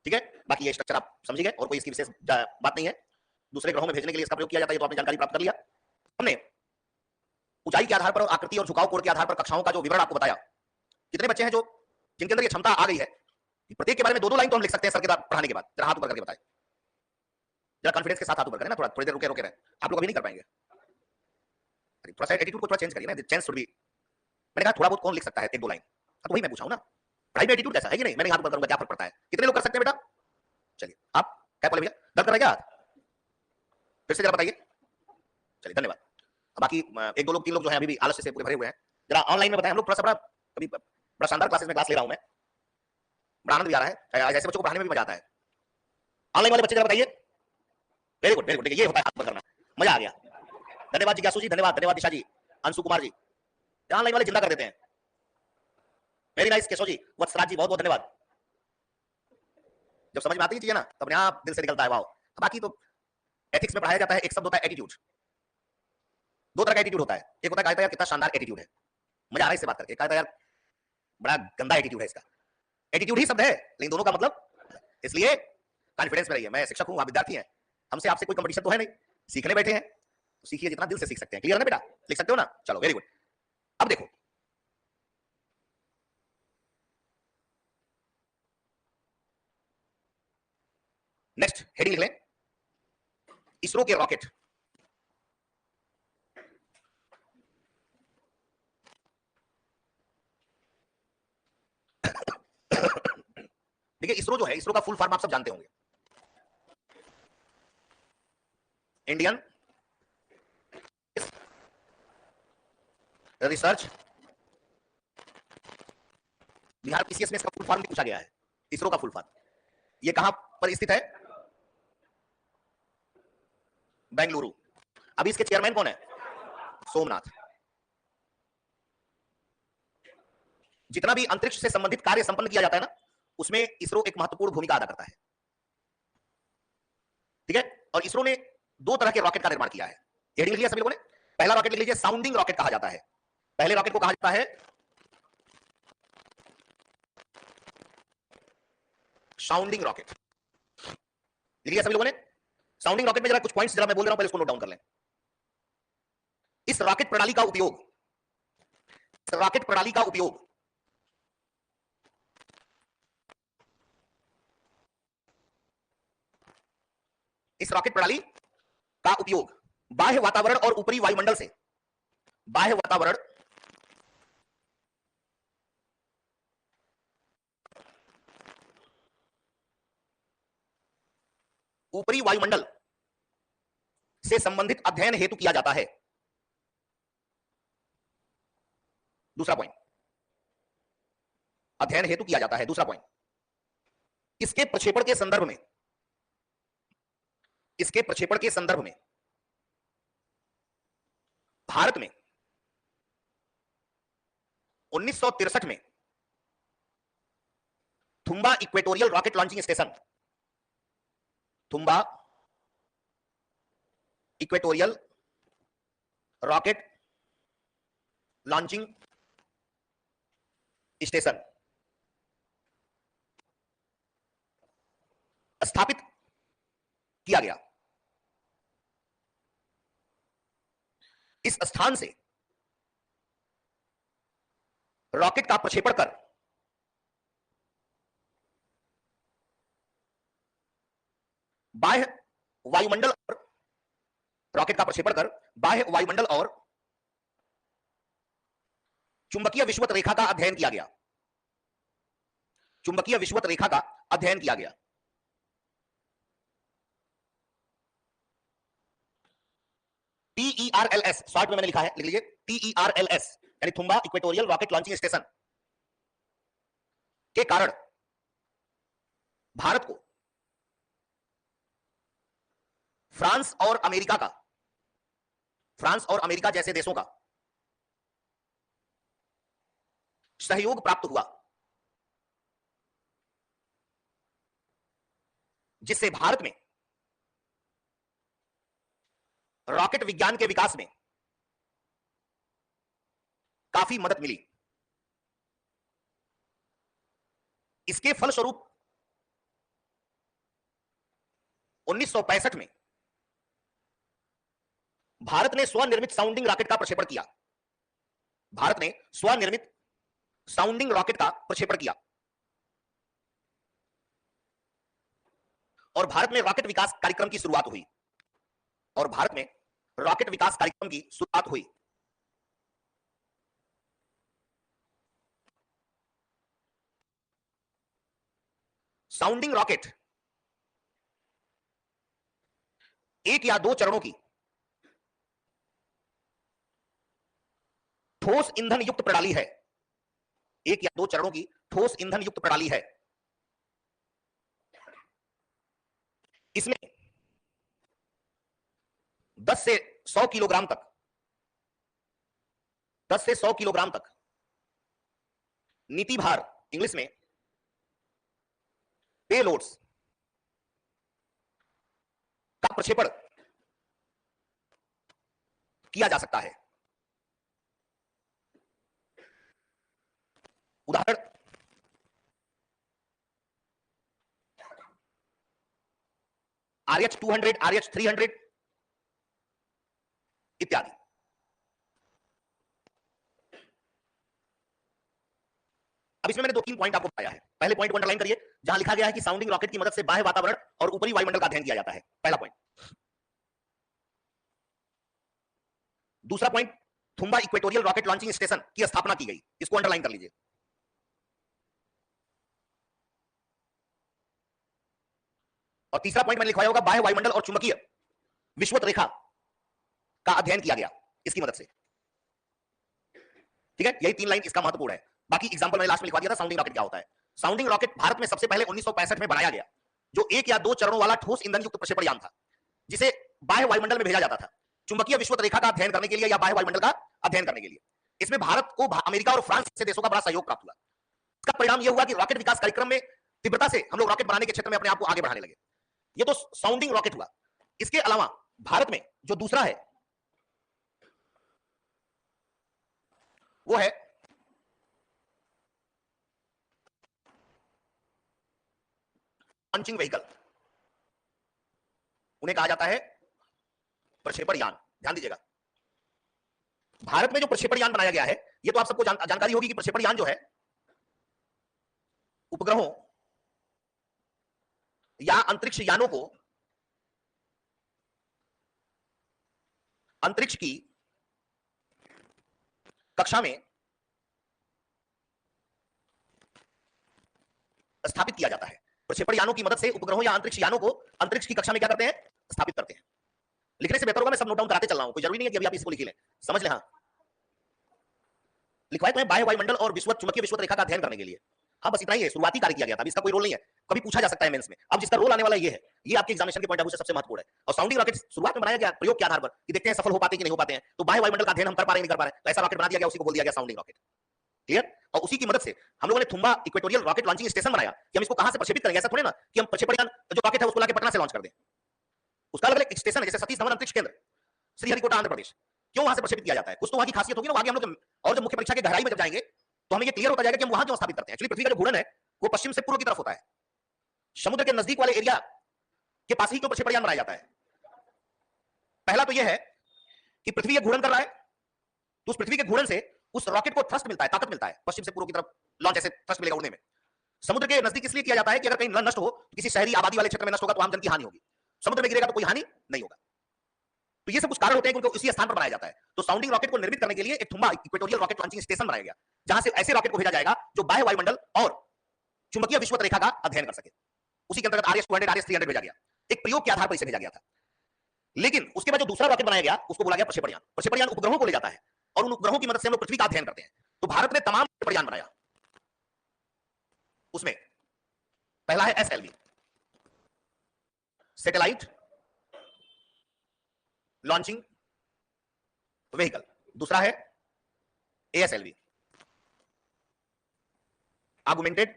Speaker 1: ठीक है, बाकी ये स्ट्रक्चर आप समझ गए और कोई इसकी विशेष बात नहीं है। दूसरे ग्रहों में भेजने के लिए इसका प्रयोग किया जाता है, तो आपने जानकारी प्राप्त कर लिया। हमने ऊंचाई के आधार पर और आकृति और झुकाव कोण के आधार पर कक्षाओं का जो विवरण आपको बताया। कितने बच्चे हैं जो जिनके अंदर ये क्षमता आ गई है, प्रत्येक के बारे में दो दो लाइन तो हम लिख सकते हैं सर के पढ़ाने के बाद। जरा हाथ ऊपर करके बताएं, जरा कॉन्फिडेंस के साथ हाथ ऊपर करें ना, थोड़ा थोड़ी देर रुके रुके रहे, आप लोग अभी नहीं कर पाएंगे। थोड़ा सा एटीट्यूड को थोड़ा चेंज करिए ना, चेंज शुड बी। मैंने कहा थोड़ा बहुत कौन लिख सकता है एक दो लाइन, तो वही मैं पूछा हूं ना, पढ़ाई में एटीट्यूड कैसा है कि नहीं। मैंने हाथ ऊपर करूंगा, क्या फर्क पड़ता है, कितने लोग कर सकते हैं बेटा। चलिए आप क्या बोले भैया, दर्द कर रहा है क्या हाथ, फिर से जरा बताइए। चलिए धन्यवाद। बाकी एक दो लोग तीन लोग जो है अभी भी आलस्य से पूरे भरे हुए हैं, जरा ऑनलाइन में बताएं। हम लोग थोड़ा सा बड़ा अभी बड़ा शानदार क्लासेस में क्लास ले रहा हूं मैं, बड़ा आनंद भी आ रहा है, ऐसे बच्चों को पढ़ाने में भी मजा आता है। ऑनलाइन वाले बच्चे जरा बताइए। वेरी गुड वेरी गुड, ये होता है हाथ करना, मजा आ गया। धन्यवाद जिज्ञासु जी, धन्यवाद धन्यवाद दिशा जी, अंशु कुमार जी, ऑनलाइन वाले जिंदा कर देते हैं। वेरी नाइस केशव जी, वत्सराज जी, बहुत बहुत धन्यवाद। जब समझ में आती है चीजें ना, तो अपने आप दिल से निकलता है वाओ। बाकी तो एथिक्स में पढ़ाया जाता है, एक शब्द होता है एटीट्यूड। दो तरह का एटीट्यूड होता है, एक होता है यार कितना शानदार एटीट्यूड है, मजा आ रहा है इससे बात करके, कहता यार बड़ा गंदा एटीट्यूड है इसका। एटीट्यूड ही शब्द है लेकिन दोनों का मतलब, इसलिए कॉन्फिडेंस में रहिए। मैं शिक्षक हूं, आप विद्यार्थी हैं, हमसे आपसे कोई कंपटीशन तो है नहीं, सीखने बैठे हैं तो सीखिए जितना दिल से सीख सकते हैं। क्लियर है ना बेटा, लिख सकते हो ना, चलो वेरी गुड। अब देखो नेक्स्ट हेडिंग लिख लें, इसरो के रॉकेट। देखिए इसरो जो है, इसरो का फुल फॉर्म आप सब जानते होंगे, इंडियन रिसर्च, बिहार पीसीएस में इसका फुल फॉर्म भी पूछा गया है, इसरो का फुल फॉर्म। ये कहां पर स्थित है, बेंगलुरु। अभी इसके चेयरमैन कौन है, सोमनाथ। जितना भी अंतरिक्ष से संबंधित कार्य संपन्न किया जाता है ना, उसमें इसरो एक महत्वपूर्ण भूमिका अदा करता है। ठीक है, और इसरो ने दो तरह के रॉकेट का निर्माण किया है, हेडिंग लिख लिया सभी लोगों ने। पहला रॉकेट लिख लीजिए, साउंडिंग रॉकेट कहा जाता है। पहले रॉकेट को कहा जाता है साउंडिंग रॉकेट, लिख लिया सभी लोगों ने। साउंडिंग रॉकेट में जरा कुछ पॉइंट्स जरा मैं बोल रहा हूं, पहले इसको नोट डाउन कर लें। इस रॉकेट प्रणाली का उपयोग, इस रॉकेट प्रणाली का उपयोग इस रॉकेट प्रणाली का उपयोग बाह्य वातावरण और ऊपरी वायुमंडल से, बाह्य वातावरण ऊपरी वायुमंडल से संबंधित अध्ययन हेतु किया जाता है। दूसरा पॉइंट, अध्ययन हेतु किया जाता है। दूसरा पॉइंट, इसके प्रक्षेपण के संदर्भ में, इसके प्रक्षेपण के संदर्भ में भारत में 1963 में Thumba equatorial rocket launching station, Thumba equatorial rocket launching station स्थापित किया गया। इस स्थान से रॉकेट का प्रक्षेपण कर बाह्य वायुमंडल और रॉकेट का प्रक्षेपण कर बाह्य वायुमंडल और चुंबकीय विषुवत रेखा का अध्ययन किया गया। चुंबकीय विषुवत रेखा का अध्ययन किया गया। TERLS शॉर्ट में मैंने लिखा है, लिख लीजिए TERLS, यानी Thumba equatorial rocket launching station के कारण भारत को फ्रांस और अमेरिका का, फ्रांस और अमेरिका जैसे देशों का सहयोग प्राप्त हुआ, जिससे भारत में रॉकेट विज्ञान के विकास में काफी मदद मिली। इसके फलस्वरूप 1965 में भारत ने स्वनिर्मित साउंडिंग रॉकेट का प्रक्षेपण किया। भारत ने स्वनिर्मित साउंडिंग रॉकेट का प्रक्षेपण किया और भारत में रॉकेट विकास कार्यक्रम की शुरुआत हुई। और भारत में रॉकेट विकास कार्यक्रम की शुरुआत हुई। साउंडिंग रॉकेट एक या दो चरणों की ठोस ईंधन युक्त प्रणाली है। एक या दो चरणों की ठोस ईंधन युक्त प्रणाली है। इसमें 10 से 100 किलोग्राम तक 10 से 100 किलोग्राम तक नीति भार, इंग्लिश में पेलोड्स का प्रक्षेपण किया जा सकता है। उदाहरण RH-200, RH-300 इत्यादि। अब इसमें मैंने 2-3 पॉइंट आपको बताया है। पहले पॉइंट को अंडरलाइन करिए, जहां लिखा गया है कि साउंडिंग रॉकेट की मदद से बाह्य वातावरण और ऊपरी वायुमंडल का अध्ययन किया जाता है। पहला पॉइंट। दूसरा point, Thumba equatorial rocket launching station की स्थापना की गई। इसको अंडरलाइन कर लीजिए। और तीसरा पॉइंट मैंने लिखवाया होगा, बाह्य वायुमंडल और चुंबकीय विषुवत रेखा का अध्ययन किया गया इसकी मदद से। ठीक है, यही 3 लाइन इसका महत्वपूर्ण है। बाकी एग्जांपल मैंने लास्ट में लिखवा दिया था साउंडिंग रॉकेट क्या होता है। साउंडिंग रॉकेट भारत में सबसे पहले 1965 में बनाया गया, जो 1 या 2 चरणों वाला ठोस ईंधन युक्त प्रक्षेपण यान था, जिसे बाह्य वायुमंडल में भेजा जाता था चुंबकीय विषुवत रेखा का अध्ययन करने के लिए या बाह्य वायुमंडल का अध्ययन करने के लिए। इसमें भारत को अमेरिका और फ्रांस जैसे देशों का बड़ा सहयोग प्राप्त हुआ। इसका परिणाम यह हुआ कि रॉकेट विकास कार्यक्रम में तीव्रता से हम लोग रॉकेट बनाने के क्षेत्र में अपने आप को आगे बढ़ाने लगे। ये तो साउंडिंग रॉकेट हुआ। इसके अलावा भारत में जो दूसरा है वो है लॉन्चिंग व्हीकल। उन्हें कहा जाता है प्रक्षेपण यान। ध्यान दीजिएगा, भारत में जो प्रक्षेपण यान बनाया गया है, ये तो आप सबको जानकारी होगी कि प्रक्षेपण यान जो है उपग्रहों या अंतरिक्ष यानों को अंतरिक्ष की कक्षा में स्थापित किया जाता है। प्रक्षेपण यानों की मदद से उपग्रहों या अंतरिक्ष यानों को अंतरिक्ष की कक्षा में क्या करते हैं? स्थापित करते हैं। लिखने से बेहतर होगा मैं सब नोट डाउन कराते चल रहा हूं, कोई जरूरी नहीं है कि अभी आप इसको लिख लें, समझ लें। हाँ, लिखवाए तो है बाह्य वायुमंडल और विषुवत चुंबकीय विषुवत रेखा का अध्ययन करने के लिए। हाँ, बस इतना ही है, शुरुआती कार्य किया गया था। अभी इसका कोई रोल नहीं है, कभी पूछा जा सकता है मेंस में। अब जिसका रोल आने वाला ये है, ये आपके एग्जामिनेशन के पॉइंट ऑफ व्यू से सबसे महत्वपूर्ण है। और साउंडिंग रॉकेट शुरुआत में बनाया गया प्रयोग के आधार पर कि देखते हैं सफल हो पाते हैं कि नहीं हो पाते हैं। तो बाह्य वायुमंडल का अध्ययन हम कर पा रहे हैं नहीं कर पा रहे हैं, तो ऐसा रॉकेट बना दिया गया, उसी को बोल दिया गया साउंडिंग रॉकेट। क्लियर? और उसी की मदद से हम लोगों ने Thumba equatorial rocket launching station बनाया कि हम इसको कहां से प्रक्षेपित करेंगे। ऐसा थोड़ी ना कि हम प्रक्षेपण यान जो रॉकेट है उसको लाके पटना से लॉन्च कर दें। उसका अलग अलग स्टेशन है, जैसे सतीश धवन अंतरिक्ष केंद्र श्रीहरिकोटा आंध्र प्रदेश। क्यों वहां से प्रक्षेपित किया जाता है? कुछ तो वहां की खासियत होगी ना। आगे हम लोग और जब मुख्य परीक्षा के गहराई में जब जाएंगे तो हमें ये क्लियर होता जाएगा कि हम वहां क्यों स्थापित करते हैं। एक्चुअली पृथ्वी का जो घूर्णन है वो पश्चिम से पूर्व की तरफ होता है। समुद्र के नजदीक वाले एरिया के पास ही क्यों प्रक्षेपण यान बनाया जाता है? पहला तो यह है कि पृथ्वी ये घूर्णन कर रहा है, तो उस पृथ्वी के घूर्णन से उस रॉकेट को थ्रस्ट मिलता है, ताकत मिलता है, पश्चिम से पूर्व की तरफ लॉन्च ऐसे थ्रस्ट मिलेगा उड़ने में। समुद्र के नजदीक इसलिए किया जाता है कि अगर कहीं नष्ट हो तो किसी शहरी आबादी वाले क्षेत्र में नष्ट होगा तो आम जन की हानि होगी। समुद्र में गिरेगा तो कोई हानि नहीं होगा। तो ये सब कुछ कारण होते हैं कि उनको इसी स्थान पर बनाया जाता है। तो साउंडिंग रॉकेट को निर्मित करने के लिए एक Thumba equatorial rocket launching station बनाया गया, जहां से ऐसे रॉकेट को भेजा जाएगा जो बाह्य वायुमंडल और चुंबकीय विषुवत रेखा का अध्ययन कर सके। उसी के अंतर्गत RH-200, RH-300 भेजा गया। एक प्रयोग के आधार पर इसे भेजा गया था। लेकिन उसके बाद जो दूसरा रॉकेट बनाया गया उसको बोला गया प्रक्षेपण यान। प्रक्षेपण यान उपग्रहों को ले जाता है और उन उपग्रहों की मदद से हम लोग पृथ्वी का अध्ययन करते हैं। तो भारत ने तमाम प्रक्षेपण यान बनाया। उसमें पहला है SLV, सैटेलाइट लॉन्चिंग व्हीकल। दूसरा है ASLV, augmented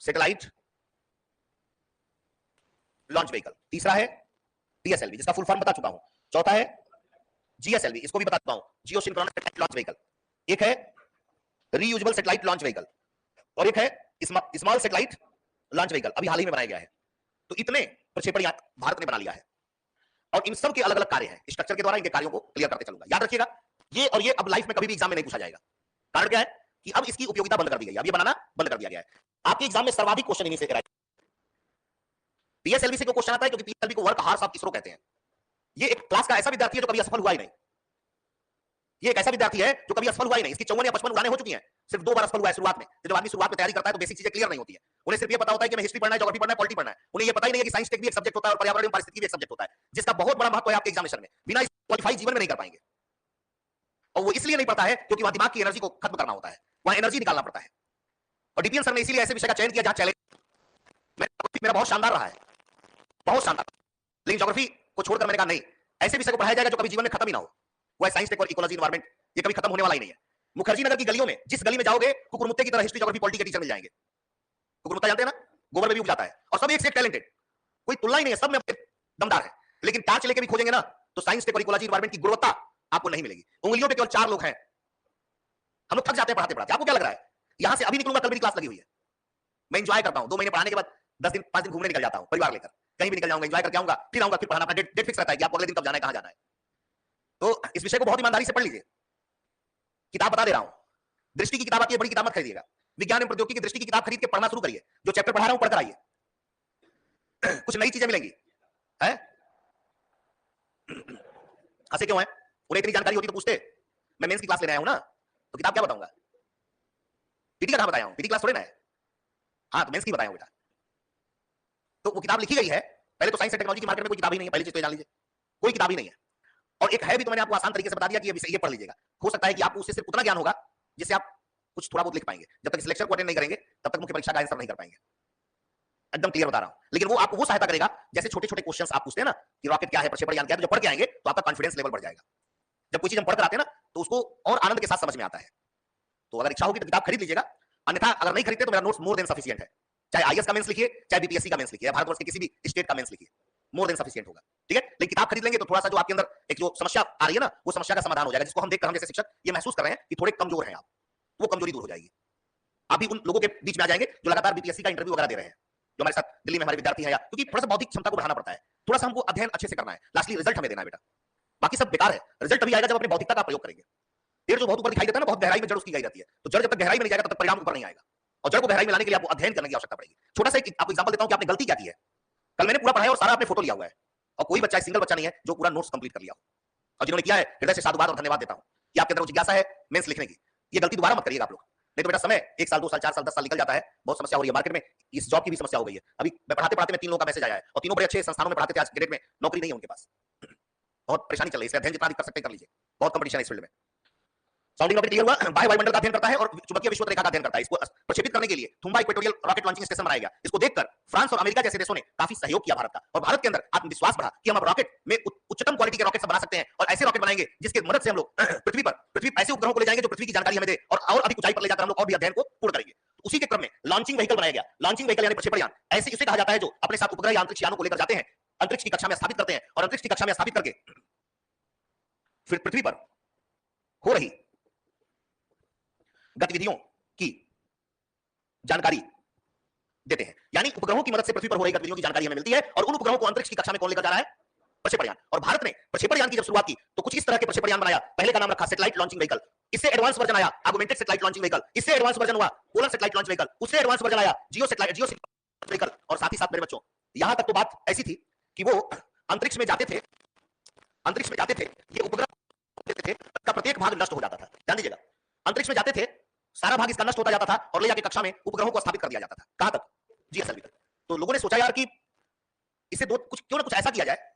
Speaker 1: satellite launch vehicle. तीसरा है टीएसएलवी, जिसका फुल फॉर्म बता चुका हूं। चौथा है जीएसएलवी, इसको भी बता चुका हूं, जियो सिंक्रोनस सैटेलाइट लॉन्च व्हीकल। एक है रीयूजेबल सैटेलाइट लॉन्च व्हीकल और एक है स्मॉल सैटेलाइट लॉन्च व्हीकल, अभी हाल ही में बनाया गया है। तो इतने प्रक्षेपण यान भारत ने बना लिया है और इन सब के अलग अलग कार्य हैं। स्ट्रक्चर के द्वारा इनके कार्यों को क्लियर करते चलूंगा। याद रखिएगा ये, और ये अब लाइफ में कभी भी एग्जाम में नहीं पूछा जाएगा। कारण क्या है कि अब इसकी उपयोगिता बंद कर दी गई है, अब ये बनाना बंद कर दिया गया है। आपके एग्जाम में सर्वाधिक क्वेश्चन इन्हीं से कराए। पीएसएलवी से क्यों क्वेश्चन आता है? क्योंकि पीएसएलवी को वर्क हार्स ऑफ इसरो कहते हैं। ये एक क्लास का ऐसा विद्यार्थी है जो कभी असफल हुआ ही नहीं। ये एक ऐसा विद्यार्थी है जो कभी असफल हुआ ही नहीं। इसकी 54 या 55 उड़ानें हो चुकी हैं, सिर्फ 2 बार असफल हुआ है शुरुआत में। जब आदमी शुरुआत में तैयारी करता है तो बेसिक चीजें क्लियर नहीं होती है। उन्हें सिर्फ ये पता होता है कि मैं हिस्ट्री पढ़ना है, ज्योग्राफी पढ़ना है, पॉलिटी पढ़ना है। उन्हें ये पता ही नहीं है कि साइंस टेक भी एक सब्जेक्ट होता है और पर्यावरण पारिस्थितिकी भी एक सब्जेक्ट होता है, जिसका बहुत बड़ा महत्व है आपके एग्जामिनेशन में। बिना इस क्वालिफाई जीवन में नहीं कर पाएंगे। और वो इसलिए नहीं पढ़ता है क्योंकि वहां दिमाग की एनर्जी को खत्म करना होता है, वहां एनर्जी निकालना पड़ता है। और डीपीएल सर ने इसीलिए ऐसे विषय का चयन किया जहां चैलेंज मेरा बहुत शानदार रहा है, बहुत शानदार। लेकिन ज्योग्राफी को छोड़कर मैंने कहा नहीं, ऐसे विषय को पढ़ाया जाएगा जो कभी जीवन में खत्म ही ना हो। वो है साइंस टेक और इकोलॉजी एनवायरमेंट, ये कभी खत्म होने वाला ही नहीं है। मुखर्जी नगर की गलियों में, जिस गली में जाओगे कुकुरमुत्ते की तरह हिस्ट्री ज्योग्राफी पॉलिटी के टीचर मिल जाएंगे। कुकुरमुत्ता जानते हैं ना, गोबर में भी उग जाता है और सब एक से एक टैलेंटेड, कोई तुलना ही नहीं है, सब में दमदार है। लेकिन टार्च लेके भी खोजेंगे ना तो साइंस टेक और इकोलॉजी एनवायरनमेंट की गुणवत्ता आपको नहीं मिलेगी। उंगलियों पे केवल 4 लोग हैं, हम लोग थक जाते हैं पढ़ाते पढ़ाते। आपको क्या लग रहा है यहां से अभी निकलूंगा, कल मेरी क्लास लगी हुई है, मैं एंजॉय करता हूं। 2 महीने पढ़ाने के बाद 10 दिन 5 दिन घूमने निकल जाता हूं परिवार लेकर, कहीं भी निकल जाऊंगा, एंजॉय करके आऊंगा, फिर आऊंगा, फिर पढ़ाना। अपना डेट फिक्स रहता है कि आपको अगले दिन कब जाना है, कहां जाना है। तो इस विषय को बहुत ईमानदारी से पढ़ लीजिए। किताब बता दे रहा हूं, दृष्टि की किताब आती है, बड़ी किताब मत खरीदिएगा। विज्ञान एवं प्रौद्योगिकी की दृष्टि की किताब खरीद के पढ़ना शुरू करिए। जो चैप्टर पढ़ा रहा हूं पढ़कर आइए, कुछ नई चीजें मिलेंगी। है हंसे क्यों है? उन्हें इतनी जानकारी होती तो पूछते। मैं मेंस की क्लास लेने आया हूं ना, तो किताब क्या बताऊंगा? पीटी का कहां बताया हूं? पीटी क्लास थोड़े ना है। हाँ, तो मेंस की बताया हूं बेटा। तो वो किताब लिखी गई है। पहले तो साइंस एंड टेक्नोलॉजी की मार्केट में कोई किताब ही नहीं है, पहली चीज तो जान लीजिए, कोई किताब ही नहीं है। और एक है भी तो मैंने आपको आसान तरीके से बता दिया कि ये विषय ये पढ़ लीजिएगा। हो सकता है कि आपको उससे सिर्फ उतना ज्ञान होगा जिससे आप कुछ थोड़ा बहुत लिख पाएंगे। जब तक इस लेक्चर को अटेंड नहीं करेंगे तब तक मुख्य परीक्षा का आंसर नहीं कर पाएंगे। एकदम क्लियर बता रहा हूं। लेकिन वो आपको वो सहायता करेगा, जैसे छोटे छोटे क्वेश्चंस आप पूछते हैं ना कि रॉकेट क्या है, प्रक्षेपण यान क्या है, तो जब पढ़ के आएंगे तो आपका कॉन्फिडेंस लेवल बढ़ जाएगा। जब कोई चीज हम पढ़कर आते हैं ना तो उसको और आनंद के साथ समझ में आता है। तो अगर इच्छा होगी तो किताब खरीद लीजिएगा, अन्यथा अगर नहीं खरीदते तो मेरा नोट्स मोर देन सफिशिएंट है। चाहे आईएएस का मेंस लिखिए, चाहे बीपीएससी का मेंस लिखिए, भारतवर्ष के किसी भी स्टेट का मेंस लिखिए, मोर देन सफिशिएंट होगा। ठीक है, लेकिन किताब खरीद लेंगे तो थोड़ा सा जो आपके अंदर एक जो समस्या आ रही है ना, वो समस्या का समाधान हो जाएगा, जिसको हम देखकर हम जैसे शिक्षक ये महसूस कर रहे हैं कि थोड़े कमजोर हैं आप, वो कमजोरी दूर हो जाएगी। आप भी उन लोगों के बीच में आ जाएंगे जो लगातार बीपीएससी का इंटरव्यू वगैरह दे रहे हैं, जो हमारे साथ दिल्ली में हमारे विद्यार्थी हैं, या क्योंकि थोड़ा सा बौद्धिक क्षमता को बढ़ाना पड़ता है, थोड़ा सा हमको अध्ययन अच्छे से करना है, लास्टली रिजल्ट हमें देना है बेटा। बाकी सब बेकार है, रिजल्ट तभी आएगा जब अपनी बौद्धिकता का प्रयोग करेंगे। पेड़ जो बहुत ऊपर दिखाई देता है ना, बहुत गहराई में जड़ उसकी गई रहती है, तो जड़ जब तक गहराई में नहीं जाएगा तब तक परिणाम ऊपर नहीं आएगा। और जड़ को गहराई में लाने के लिए आपको अध्ययन करने की आवश्यकता पड़ेगी। छोटा सा एक आपको एग्जांपल देता हूं कि आपने गलती क्या की है। कल मैंने पूरा पढ़ाया और सारा आपने फोटो लिया हुआ है, और कोई बच्चा सिंगल बच्चा नहीं है जो पूरा नोट्स कंप्लीट कर लिया हो। और जिन्होंने किया है हृदय से साधुवाद और धन्यवाद देता हूं कि आपके अंदर जिज्ञासा है मेंस लिखने की। ये गलती दोबारा मत करिएगा आप लोग, नहीं तो बेटा समय 1 साल 2 साल 4 साल 10 साल निकल जाता है, बहुत समस्या हो रही है मार्केट में। इस जॉब की भी समस्या हो गई है। अभी मैं पढ़ाते पढ़ाते में 3 लोगों का मैसेज आया है और तीनों बड़े अच्छे संस्थानों में पढ़ाते थे, आज के डेट में नौकरी नहीं है उनके पास। बहुत परेशानी चल रही है, इसका अध्ययन जितना कर सकते हैं कर लीजिए, बहुत कंपटीशन है इस फील्ड में। साउंडिंग रॉकेट क्लियर हुआ, बाह्य वायुमंडल का अध्ययन करता है और चुंबकीय विश्व रेखा का अध्ययन करता है। इसको प्रक्षेपित करने के लिए Thumba equatorial rocket launching station बनाया गया। इसको देखकर फ्रांस और अमेरिका जैसे देशों ने काफी सहयोग किया भारत का, और भारत के अंदर आत्मविश्वास बढ़ा कि हम अब रॉकेट में उच्चतम क्वालिटी के रॉकेट बना सकते हैं, और ऐसे रॉकेट बनाएंगे जिसकी मदद से हम लोग पृथ्वी ऐसे उपग्रहों को ले जाएंगे जो पृथ्वी की जानकारी हमें दे, और अधिक ऊंचाई पर ले जाकर हम लोग और भी अध्ययन को पूर्ण करेंगे। उसी के क्रम में लॉन्चिंग व्हीकल बनाया गया। लॉन्चिंग व्हीकल यानी प्रक्षेपण यान, ऐसे इसे कहा जाता है जो अपने साथ उपग्रह या अंतरिक्ष यानों को लेकर जाते हैं, अंतरिक्ष की कक्षा में स्थापित करते हैं, और अंतरिक्ष की कक्षा में स्थापित करके फिर पृथ्वी पर हो रही गतिविधियों की जानकारी देते हैं। यानी उपग्रहों की मदद से पृथ्वी पर हो रही गतिविधियों की जानकारी हमें मिलती है, और उन उपग्रहों को अंतरिक्ष की कक्षा में कौन लेकर जा रहा है? प्रक्षेपण यान। और भारत ने प्रक्षेपण यान की जब शुरुआत की तो कुछ इस तरह के प्रक्षेपण यान बनाया। पहले का नाम रखा सैटेलाइट लॉन्चिंग व्हीकल, इससे एडवांस वर्जन आया आगुमेंटेड सैटेलाइट लॉन्चिंग व्हीकल, इससे एडवांस वर्जन हुआ पोलर सैटेलाइट लॉन्च व्हीकल, उससे एडवांस वर्जन आया जियो सैटेलाइट व्हीकल। और साथ ही साथ मेरे बच्चों, यहां तक तो बात ऐसी थी कि वो अंतरिक्ष में जाते थे, ये उपग्रह देते थे, का प्रत्येक भाग नष्ट हो जाता था। ध्यान दीजिएगा, अंतरिक्ष में जाते थे, सारा भाग इसका नष्ट होता जाता था और ले जाके कक्षा में उपग्रहों को स्थापित कर दिया जाता था। कहां तक? जीएसएलवी तक। तो लोगों ने सोचा यार कि इसे क्यों ना कुछ ऐसा किया जाए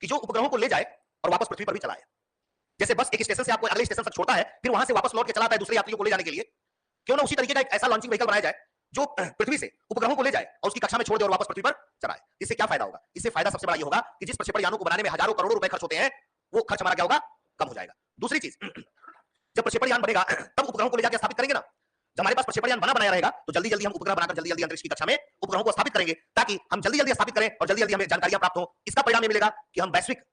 Speaker 1: कि जो उपग्रहों को ले जाए और वापस पृथ्वी पर भी चलाए। जैसे बस एक स्टेशन से आपको अगले स्टेशन तक छोड़ता है, फिर वहां से वापस लौट के चलाता है दूसरे यात्रियों को ले जाने के लिए। क्यों ना उसी तरीके का एक ऐसा लॉन्चिंग व्हीकल बनाया जाए जो पृथ्वी से उपग्रहों को ले जाए और उसकी कक्षा में छोड़ दे और वापस पृथ्वी पर चलाए। इससे क्या फायदा होगा? इससे फायदा सबसे बड़ा ये होगा कि जिस प्रक्षेपण यानों को बनाने में हजारों करोड़ों रुपए खर्च होते हैं, वो खर्च हमारा क्या होगा? कम हो जाएगा। दूसरी चीज, जब प्रक्षेपण यान बनेगा तब उपग्रहों को ले जाकर स्थापित करेंगे ना, जब हमारे पास प्रक्षेपण यान बना बनाया रहेगा तो जल्दी जल्दी हम उपग्रह बनाकर जल्दी जल्दी अंतरिक्ष की कक्षा में उपग्रहों को स्थापित करेंगे, ताकि हम जल्दी जल्दी स्थापित करें और जल्दी जल्दी हमें जानकारियां प्राप्त हो। इसका परिणाम ये मिलेगा कि हम वैश्विक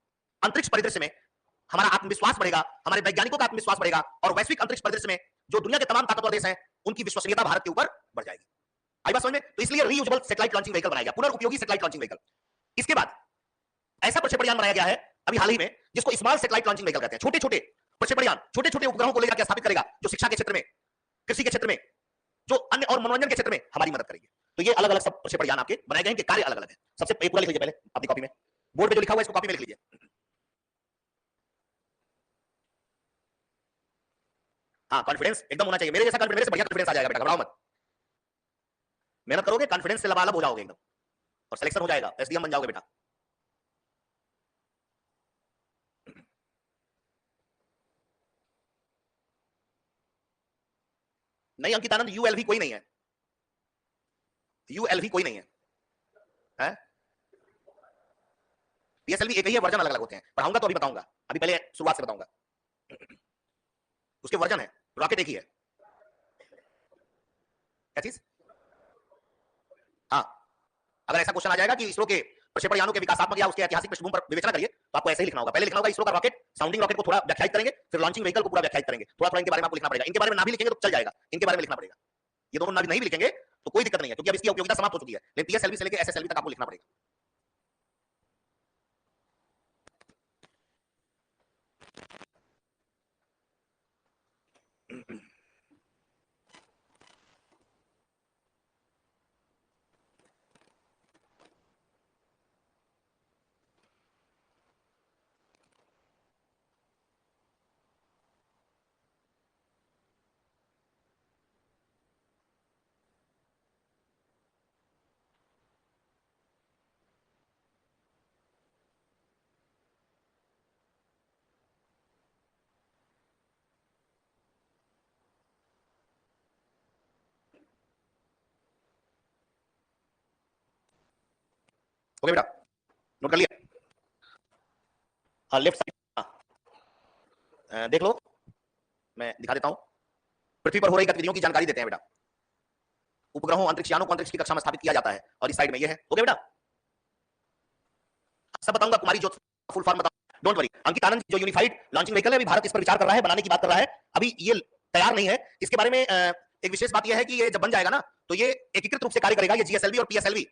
Speaker 1: अंतरिक्ष परिदृश्य में हमारा आत्मविश्वास बढ़ेगा, हमारे वैज्ञानिकों का आत्मविश्वास बढ़ेगा, और वैश्विक अंतरिक्ष परिदृश्य में जो दुनिया के तमाम ताकतवर देश हैं उनकी विश्वसनीयता भारत के ऊपर बढ़ जाएगी। आई बात समझ में? तो इसलिए रीयूजेबल सैटेलाइट लॉन्चिंग व्हीकल बनाया गया, पुनर्उपयोगी सैटेलाइट लॉन्चिंग व्हीकल। इसके बाद ऐसा प्रक्षेपण यान बनाया गया है अभी हाल ही में जिसको स्मॉल सैटेलाइट लॉन्चिंग व्हीकल कहते हैं। छोटे छोटे प्रक्षेपण यान छोटे छोटे उपग्रहों को लेकर स्थापित करेगा, जो शिक्षा के क्षेत्र में, कृषि के क्षेत्र में, जो अन्य और मनोरंजन के क्षेत्र में हमारी मदद करेंगे। तो ये अलग अलग सब प्रक्षेपण यान आपके बनाए गए हैं, कार्य अलग अलग है। सबसे पूरा लिख लीजिए पहले अपनी कॉपी में, बोर्ड पे जो लिखा हुआ है इसको कॉपी में लिख लीजिए। हाँ, कॉन्फिडेंस एकदम होना चाहिए, मेरे जैसा कॉन्फिडेंस, मेरे से बढ़िया कॉन्फिडेंस आ जाएगा बेटा, घबराओ मत। मेहनत करोगे कॉन्फिडेंस से लबालब हो जाओगे एकदम, और सिलेक्शन हो जाएगा, एसडीएम बन जाओगे बेटा। नहीं अंकितानंद, यूएलवी कोई नहीं है, यूएलवी कोई नहीं है, है? पीएसएलवी एक ही है, वर्जन अलग अलग होते हैं। पढ़ाऊंगा तो अभी बताऊंगा, अभी पहले शुरुआत से बताऊंगा। उसके वर्जन है, रॉकेट एक ही है। क्या चीज? हाँ, अगर ऐसा क्वेश्चन आ जाएगा कि इसरो के प्रक्षेपण यानों के विकासात्मक या उसके ऐतिहासिक पृष्ठभूमि पर विवेचना करिए, तो आपको ऐसे ही लिखना होगा। पहले लिखना होगा इसरो का रॉकेट, साउंडिंग रॉकेट को थोड़ा व्याख्यायित करेंगे, फिर लॉन्चिंग व्हीकल को पूरा व्याख्यायित करेंगे। थोड़ा थोड़ा इनके बारे में आपको लिखना पड़ेगा। इनके बारे में ना भी लिखेंगे तो चल जाएगा, इनके बारे में लिखना पड़ेगा। ये दोनों ना भी नहीं भी लिखेंगे तो कोई दिक्कत नहीं है, क्योंकि अब इसकी उपयोगिता समाप्त हो चुकी है। लेकिन पीएसएलवी से लेकर एसएसएलवी तक आपको लिखना पड़ेगा। ओके बेटा, नोट कर लिया? हाँ, लेफ्ट साइड, हाँ देख लो, मैं दिखा देता हूं। पृथ्वी पर हो रही गतिविधियों की जानकारी देते हैं बेटा। उपग्रहों अंतरिक्ष यानों को अंतरिक्ष की कक्षा में स्थापित किया जाता है, और इस साइड में ये है। ओके बेटा, सब बताऊंगा। कुमारी ज्योति फुल फॉर्म बताऊंगा, डोंट वरी। अंकित आनंद जो यूनिफाइड लॉन्चिंग व्हीकल है, अभी भारत इस पर विचार कर रहा है, बनाने की बात कर रहा है, अभी ये तैयार नहीं है। इसके बारे में एक विशेष बात यह है कि ये जब बन जाएगा ना, तो ये एकीकृत रूप से कार्य करेगा। ये जीएसएलवी और पीएसएलवी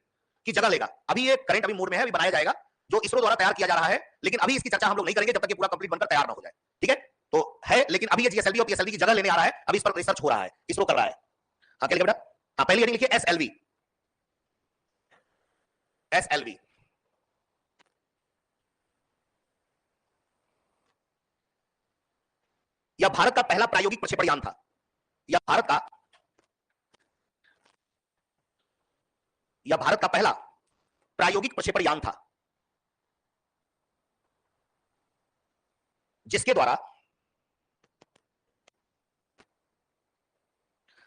Speaker 1: की जगह लेगा। अभी ये करंट अभी मोड में है, अभी बनाया जाएगा, जो इसरो द्वारा तैयार किया जा रहा है। लेकिन अभी इसकी चर्चा हम लोग नहीं करेंगे जब तक ये पूरा कंप्लीट बनकर तैयार ना हो जाए, ठीक है? तो है, लेकिन अभी ये जीएसएलवी और पीएसएलवी की जगह लेने आ रहा है, अभी इस पर रिसर्च हो रहा है, इसरो कर रहा है। हाँ, क्या लिखा बेटा? हाँ, पहली हेडिंग लिखिए एसएलवी। एसएलवी यह भारत का पहला प्रायोगिक प्रक्षेपण यान था। यह भारत का पहला प्रायोगिक प्रक्षेपण यान था, जिसके द्वारा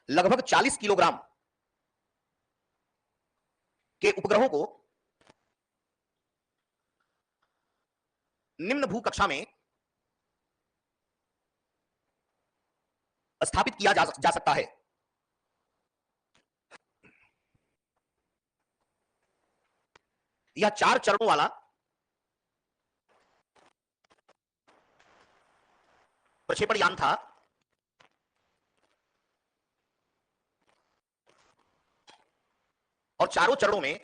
Speaker 1: लगभग 40 किलोग्राम के उपग्रहों को निम्न भू कक्षा में स्थापित किया जा सकता है। यह 4 चरणों वाला प्रक्षेपण यान था, और चारों चरणों में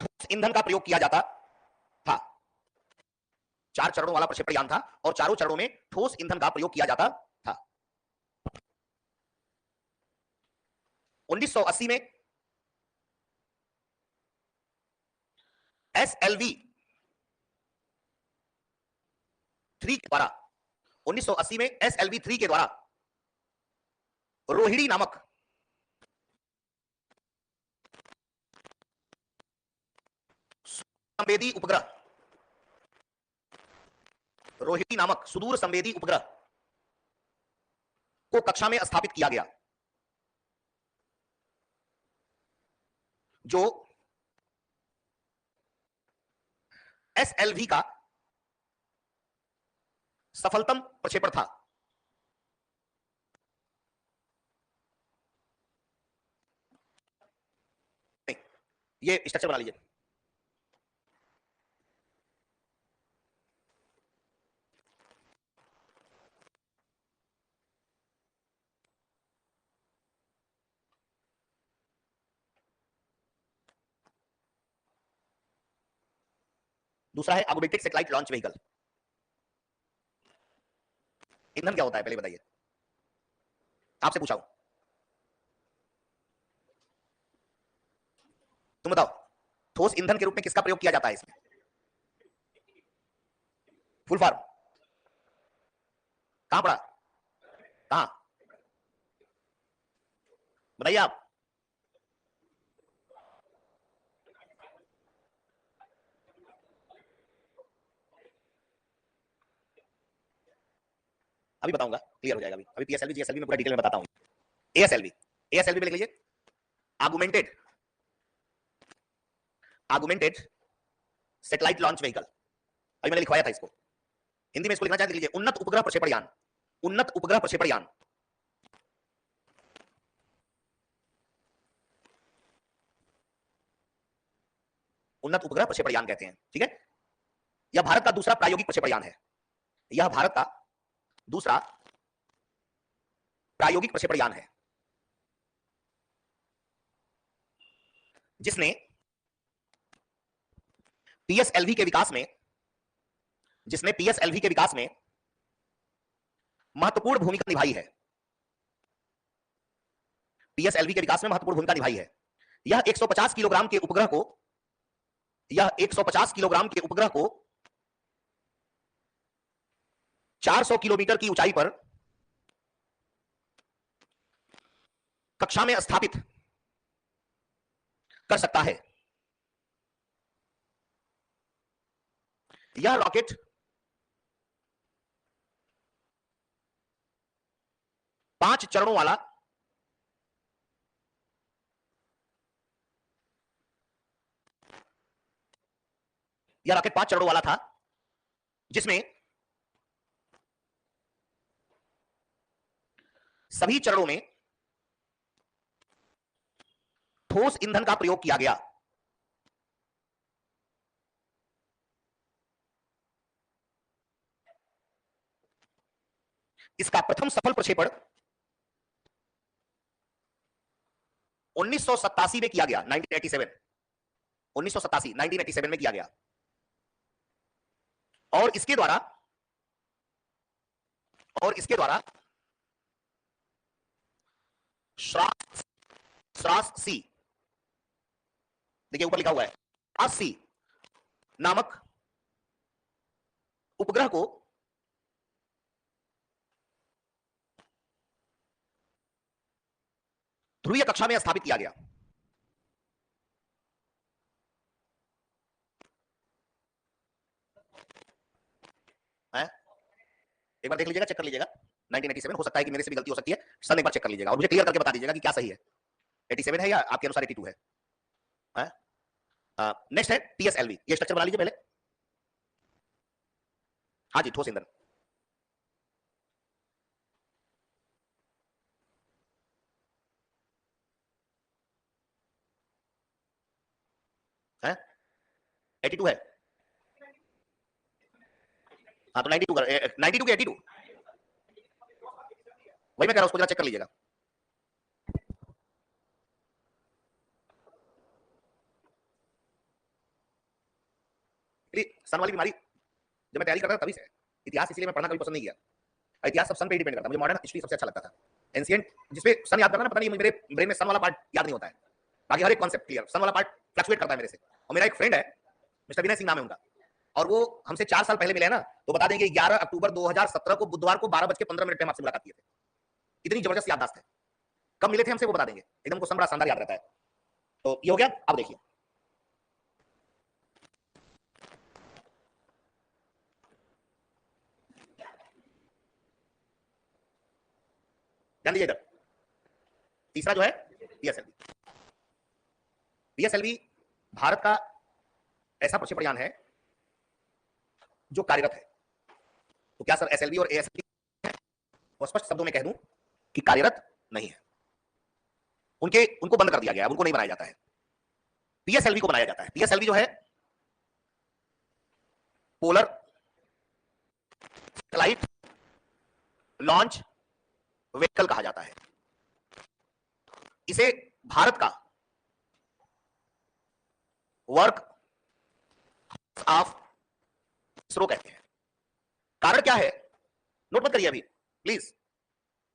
Speaker 1: ठोस ईंधन का प्रयोग किया जाता था। 4 चरणों वाला प्रक्षेपण यान था और चारों चरणों में ठोस ईंधन का प्रयोग किया जाता था। 1980 में एसएलवी 3 के द्वारा 1980 में एसएलवी 3 के द्वारा रोहिणी नामक संवेदी उपग्रह, रोहिणी नामक सुदूर संवेदी उपग्रह को कक्षा में स्थापित किया गया, जो एसएलवी का सफलतम प्रक्षेपण था। ये स्ट्रक्चर बना लीजिए। दूसरा है ऑगमेंटेड सैटेलाइट लॉन्च व्हीकल। ईंधन क्या होता है पहले बताइए, आपसे पूछा हूं, तुम बताओ। ठोस ईंधन के रूप में किसका प्रयोग किया जाता है इसमें? फुल फॉर्म कहां पड़ा, कहां, बताइए आप। अभी बताऊंगा, क्लियर हो जाएगा। अभी अभी पीएसएलवी जीएसएलवी में पूरा डिटेल में बताता हूं। एएसएलवी, एएसएलवी पे लिख लीजिए, augmented augmented satellite launch vehicle. अभी मैंने लिखवाया था इसको, हिंदी में इसको लिखना चाहते लीजिए, उन्नत उपग्रह प्रक्षेपण यान। उन्नत उपग्रह प्रक्षेपण यान, उन्नत उपग्रह प्रक्षेपण यान कहते हैं, ठीक है। यह भारत का दूसरा प्रायोगिक प्रक्षेपण यान है। यह भारत का दूसरा प्रायोगिक प्रक्षेपण यान है जिसने पीएसएलवी के विकास में महत्वपूर्ण भूमिका निभाई है। पीएसएलवी के विकास में महत्वपूर्ण भूमिका निभाई है। यह 150 किलोग्राम के उपग्रह को 400 किलोमीटर की ऊंचाई पर कक्षा में स्थापित कर सकता है। यह रॉकेट पांच चरणों वाला था, जिसमें सभी चरणों में ठोस ईंधन का प्रयोग किया गया। इसका प्रथम सफल प्रक्षेपण 1987 में किया गया, 1987 में किया गया। और इसके द्वारा श्रास सी, देखिए ऊपर लिखा हुआ है, श्रास सी नामक उपग्रह को ध्रुवीय कक्षा में स्थापित किया गया। एक बार देख लीजिएगा, चेक कर लीजिएगा। 1987 हो सकता है कि मेरे से भी गलती हो सकती है, सन एक बार चेक कर लीजिएगा और मुझे क्लियर करके बता दीजिएगा कि क्या सही है, 87 है या आपके अनुसार 82 है। नेक्स्ट है टीएसएलवी, ये स्ट्रक्चर बना लीजिए पहले। हाँ जी, ठोस ईंधन। है 82 है, हाँ तो 92 92 के 82, वही मैं कह रहा हूं, उसको जरा चेक कर लीजिएगा। सन वाली बीमारी जब मैं तैयारी करता था तभी से है। इतिहास इसलिए मैं पढ़ना कभी पसंद नहीं किया, इतिहास सब सन पे ही डिपेंड करता है। मुझे मॉडर्न हिस्ट्री सबसे अच्छा लगता था, एंशिएंट जिसपे सन याद करना ना, पता नहीं मेरे ब्रेन में सन वाला पार्ट याद नहीं होता है, बाकी हर एक कॉन्सेप्ट क्लियर, सन वाला पार्ट फ्लक्चुएट करता है मेरे से। और मेरा एक फ्रेंड है, मिस्टर विनय सिंह नाम है उनका, और वो हमसे 4 साल पहले मिले हैं ना, तो बता देंगे 11 अक्टूबर 2017 को बुधवार को 12:15 पे हमसे मुलाकात किए थे। इतनी जबरदस्त याददाश्त है, कब मिले थे हमसे वो बता देंगे, एकदम को सन बड़ा शानदार याद रहता है। तो ये हो गया। अब देखिए ध्यान दीजिए इधर, तीसरा जो है पीएसएलवी। पीएसएलवी भारत का ऐसा प्रक्षेपण यान है जो कार्यरत है। तो क्या सर एसएलवी और एएसएलवी है? और स्पष्ट शब्दों में कह दूं कि कार्यरत नहीं है, उनको बंद कर दिया गया है, उनको नहीं बनाया जाता है। पीएसएलवी को बनाया जाता है। पीएसएलवी जो है पोलर सैटेलाइट लॉन्च व्हीकल कहा जाता है। इसे भारत का वर्क ऑफ इसरो कहते हैं। कारण क्या है, नोट मत करिए अभी प्लीज,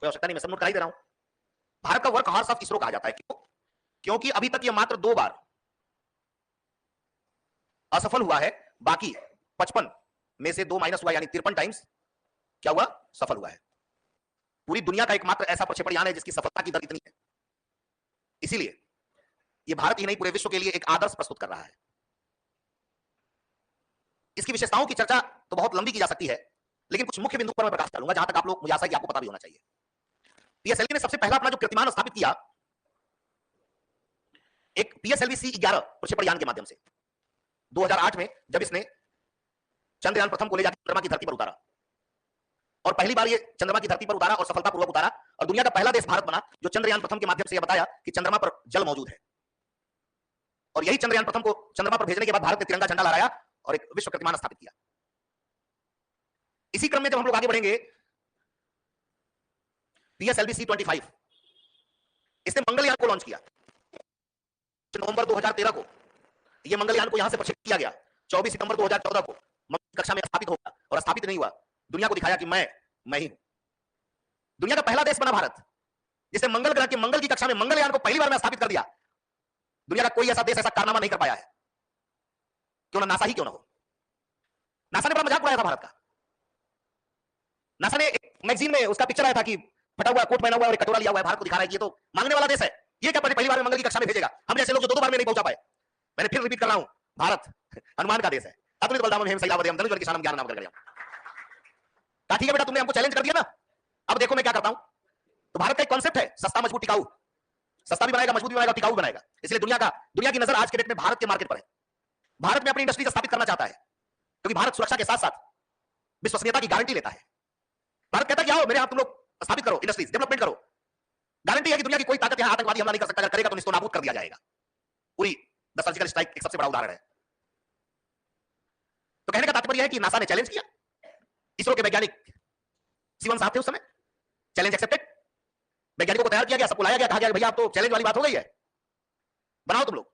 Speaker 1: कोई आवश्यकता नहीं, मैं सब नोट करा ही दे रहा हूं। भारत का वर्क हॉर्स ऑफ इसरो कहा जाता है। क्यों? क्योंकि अभी तक यह मात्र 2 बार असफल हुआ है, बाकी 55 में से 2 माइनस हुआ, यानी 53 टाइम्स क्या हुआ, सफल हुआ है। पूरी दुनिया का एकमात्र ऐसा प्रक्षेपण यान है जिसकी सफलता की दर इतनी है। इसीलिए यह भारत ही नहीं पूरे विश्व के लिए एक आदर्श प्रस्तुत कर रहा है। इसकी विशेषताओं की चर्चा तो बहुत लंबी की जा सकती है, लेकिन कुछ मुख्य बिंदु पर मैं प्रकाश डालूंगा, जहां तक आप लोग, मुझे आशा है कि आपको पता भी होना चाहिए। पीएसएलवी ने सबसे पहला अपना जो कीर्तिमान स्थापित किया एक पीएसएलवी C11 प्रक्षेपण यान के माध्यम से 2008 में, जब इसने चंद्रयान प्रथम को ले जाकर चंद्रमा की धरती पर उतारा, और पहली बार ये चंद्रमा की धरती पर उतारा और सफलतापूर्वक उतारा, और दुनिया का पहला देश भारत बना जो चंद्रयान प्रथम के माध्यम से यह बताया कि चंद्रमा पर जल मौजूद है। और यही चंद्रयान प्रथम को चंद्रमा पर भेजने के बाद भारत ने तिरंगा झंडा लहराया और एक विश्व कीर्तिमान स्थापित किया। इसी क्रम में जब हम लोग आगे बढ़ेंगे, पीएसएलवी C25 इसने मंगलयान को लॉन्च किया नवंबर 2013 को। यह मंगलयान को यहां से प्रक्षेपित किया गया 24 सितंबर 2014 को मंगल कक्षा में स्थापित होगा, और स्थापित नहीं हुआ, दुनिया को दिखाया कि मैं ही हूं। दुनिया का पहला देश बना भारत, जिसने मंगल ग्रह के मंगल की कक्षा में मंगलयान को पहली बार में स्थापित कर दिया। दुनिया का कोई ऐसा देश ऐसा कारनामा नहीं कर पाया है, क्यों ना नासा ही क्यों ना हो। नासा ने बड़ा मजाक उड़ाया था भारत का। नासा ने एक मैगजीन में उसका पिक्चर आया था कि फटा हुआ कोट पहना हुआ और एक कटोरा लिया हुआ है, भारत को दिखा रहा है कि ये तो मांगने वाला देश है, ये क्या पहली बार में मंगल की कक्षा में भेजेगा। हम जैसे लोग जो 2 बार में नहीं पहुंचा पाए। मैंने फिर रिपीट कर रहा हूं, भारत अनुमान का देश है। अतुलित बलधाम में शैलावदेम धनुष के शानम ज्ञान नाम कर कहा ठीक है बेटा, तुमने हमको चैलेंज कर दिया ना, अब देखो मैं क्या करता हूं। तो भारत का एक कॉन्सेप्ट है सस्ता मजबूत टिकाऊ, सस्ता भी बनाएगा, मजबूत भी बनाएगा, टिकाऊ भी बनाएगा। इसलिए दुनिया की नजर आज के डेट में भारत के मार्केट पर है। भारत में अपनी इंडस्ट्री स्थापित करना चाहता है, क्योंकि भारत सुरक्षा के साथ साथ विश्वसनीयता की गारंटी लेता है। भारत कहता है कि आओ मेरे यहां तुम लोग स्थापित करो, इंडस्ट्रीज डेवलपमेंट करो। गारंटी है कि दुनिया की कोई ताकत यहां आतंकवादी हमला नहीं कर सकता, अगर करेगा तो इसको नाबूद कर दिया जाएगा। पूरी द सर्जिकल स्ट्राइक एक सबसे बड़ा उदाहरण है। तो कहने का तात्पर्य है कि नासा ने चैलेंज किया, इसरो के वैज्ञानिक शिवन साहब थे उस समय, चैलेंज एक्सेप्टेड, वैज्ञानिकों को तैयार किया गया, सबको लाया गया, कहा गया भैया अब तो चैलेंज वाली बात हो गई है, बनाओ तुम लोग,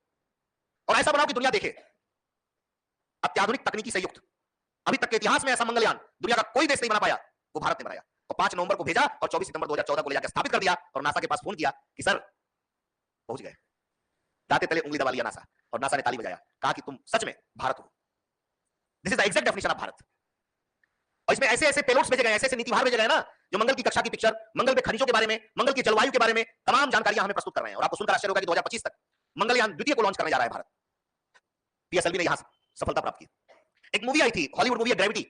Speaker 1: और ऐसा बनाओ कि दुनिया देखे अत्याधुनिक तकनीकी से युक्त। अभी तक के इतिहास में ऐसा मंगलयान दुनिया का कोई देश नहीं बना पाया, वो भारत ने बनाया। और 5 नवंबर को भेजा और 24 सितंबर 2014 को ले जाकर स्थापित कर दिया, और नासा के पास फोन किया कि सर पहुंच गए। दाते तले उंगली दबा लिया नासा, और नासा ने ताली बजाया, कहा कि तुम सच में भारत हो। This is the exact definition of Bharat. और इसमें ऐसे ऐसे पेलोड्स भेजे गए, ऐसे ऐसे नीतिवार भेजे गए ना, जो मंगल की कक्षा की पिक्चर, मंगल में खनिजों के बारे में, मंगल की जलवायु के बारे में तमाम जानकारियां हमें प्रस्तुत कर रहे हैं। और आपको सुनकर आश्चर्य होगा कि 2025 तक मंगलयान द्वितीय को लॉन्च करने जा रहा है भारत। पीएसएलवी ने यहां सफलता प्राप्त की। एक मूवी आई थी, हॉलीवुड मूवी है ग्रेविटी।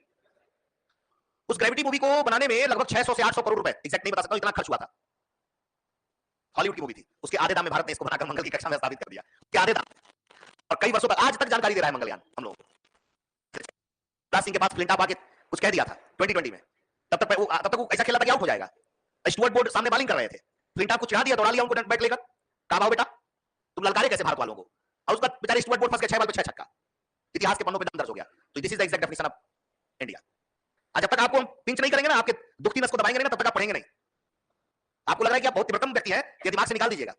Speaker 1: उस ग्रेविटी मूवी को बनाने में लगभग 600 से 800 करोड़ रुपए, एग्जैक्ट नहीं बता सकता, इतना खर्च हुआ था। हॉलीवुड की मूवी थी, उसके आधे दाम में भारत ने इसको बनाकर मंगल की कक्षा में स्थापित कर दिया, उसके आधे दाम। और कई वर्षों तक आज तक जानकारी दे रहा है मंगलयान हम लोग। राज सिंह के पास फ्लिंटॉफ आके कुछ कह दिया था 2020 में, तब तक वो ऐसा खेला था कि आउट हो जाएगा। स्टुअर्ट बोर्ड सामने बॉलिंग कर रहे थे, फ्लिंटॉफ को चिढ़ा दिया, दौड़ा लिया उनको बैट लेकर, कहा भाव बेटा तुम ललकारे कैसे भारत वालों को, और उसका बेचारे स्टुअर्ट बोर्ड फंस गए, 6 बॉल पे 6 छक्का। इतिहास के पन्नों पे नाम दर्ज हो गया। तो this is the exact definition of India. आज जब तक आपको हम पिंच नहीं करेंगे ना, आपके दुखती नस को दबाएंगे नहीं ना, तब तक आप पढ़ेंगे नहीं। आपको लग रहा है कि आप बहुत विप्रतम व्यक्ति हैं, ये दिमाग से निकाल दीजिएगा।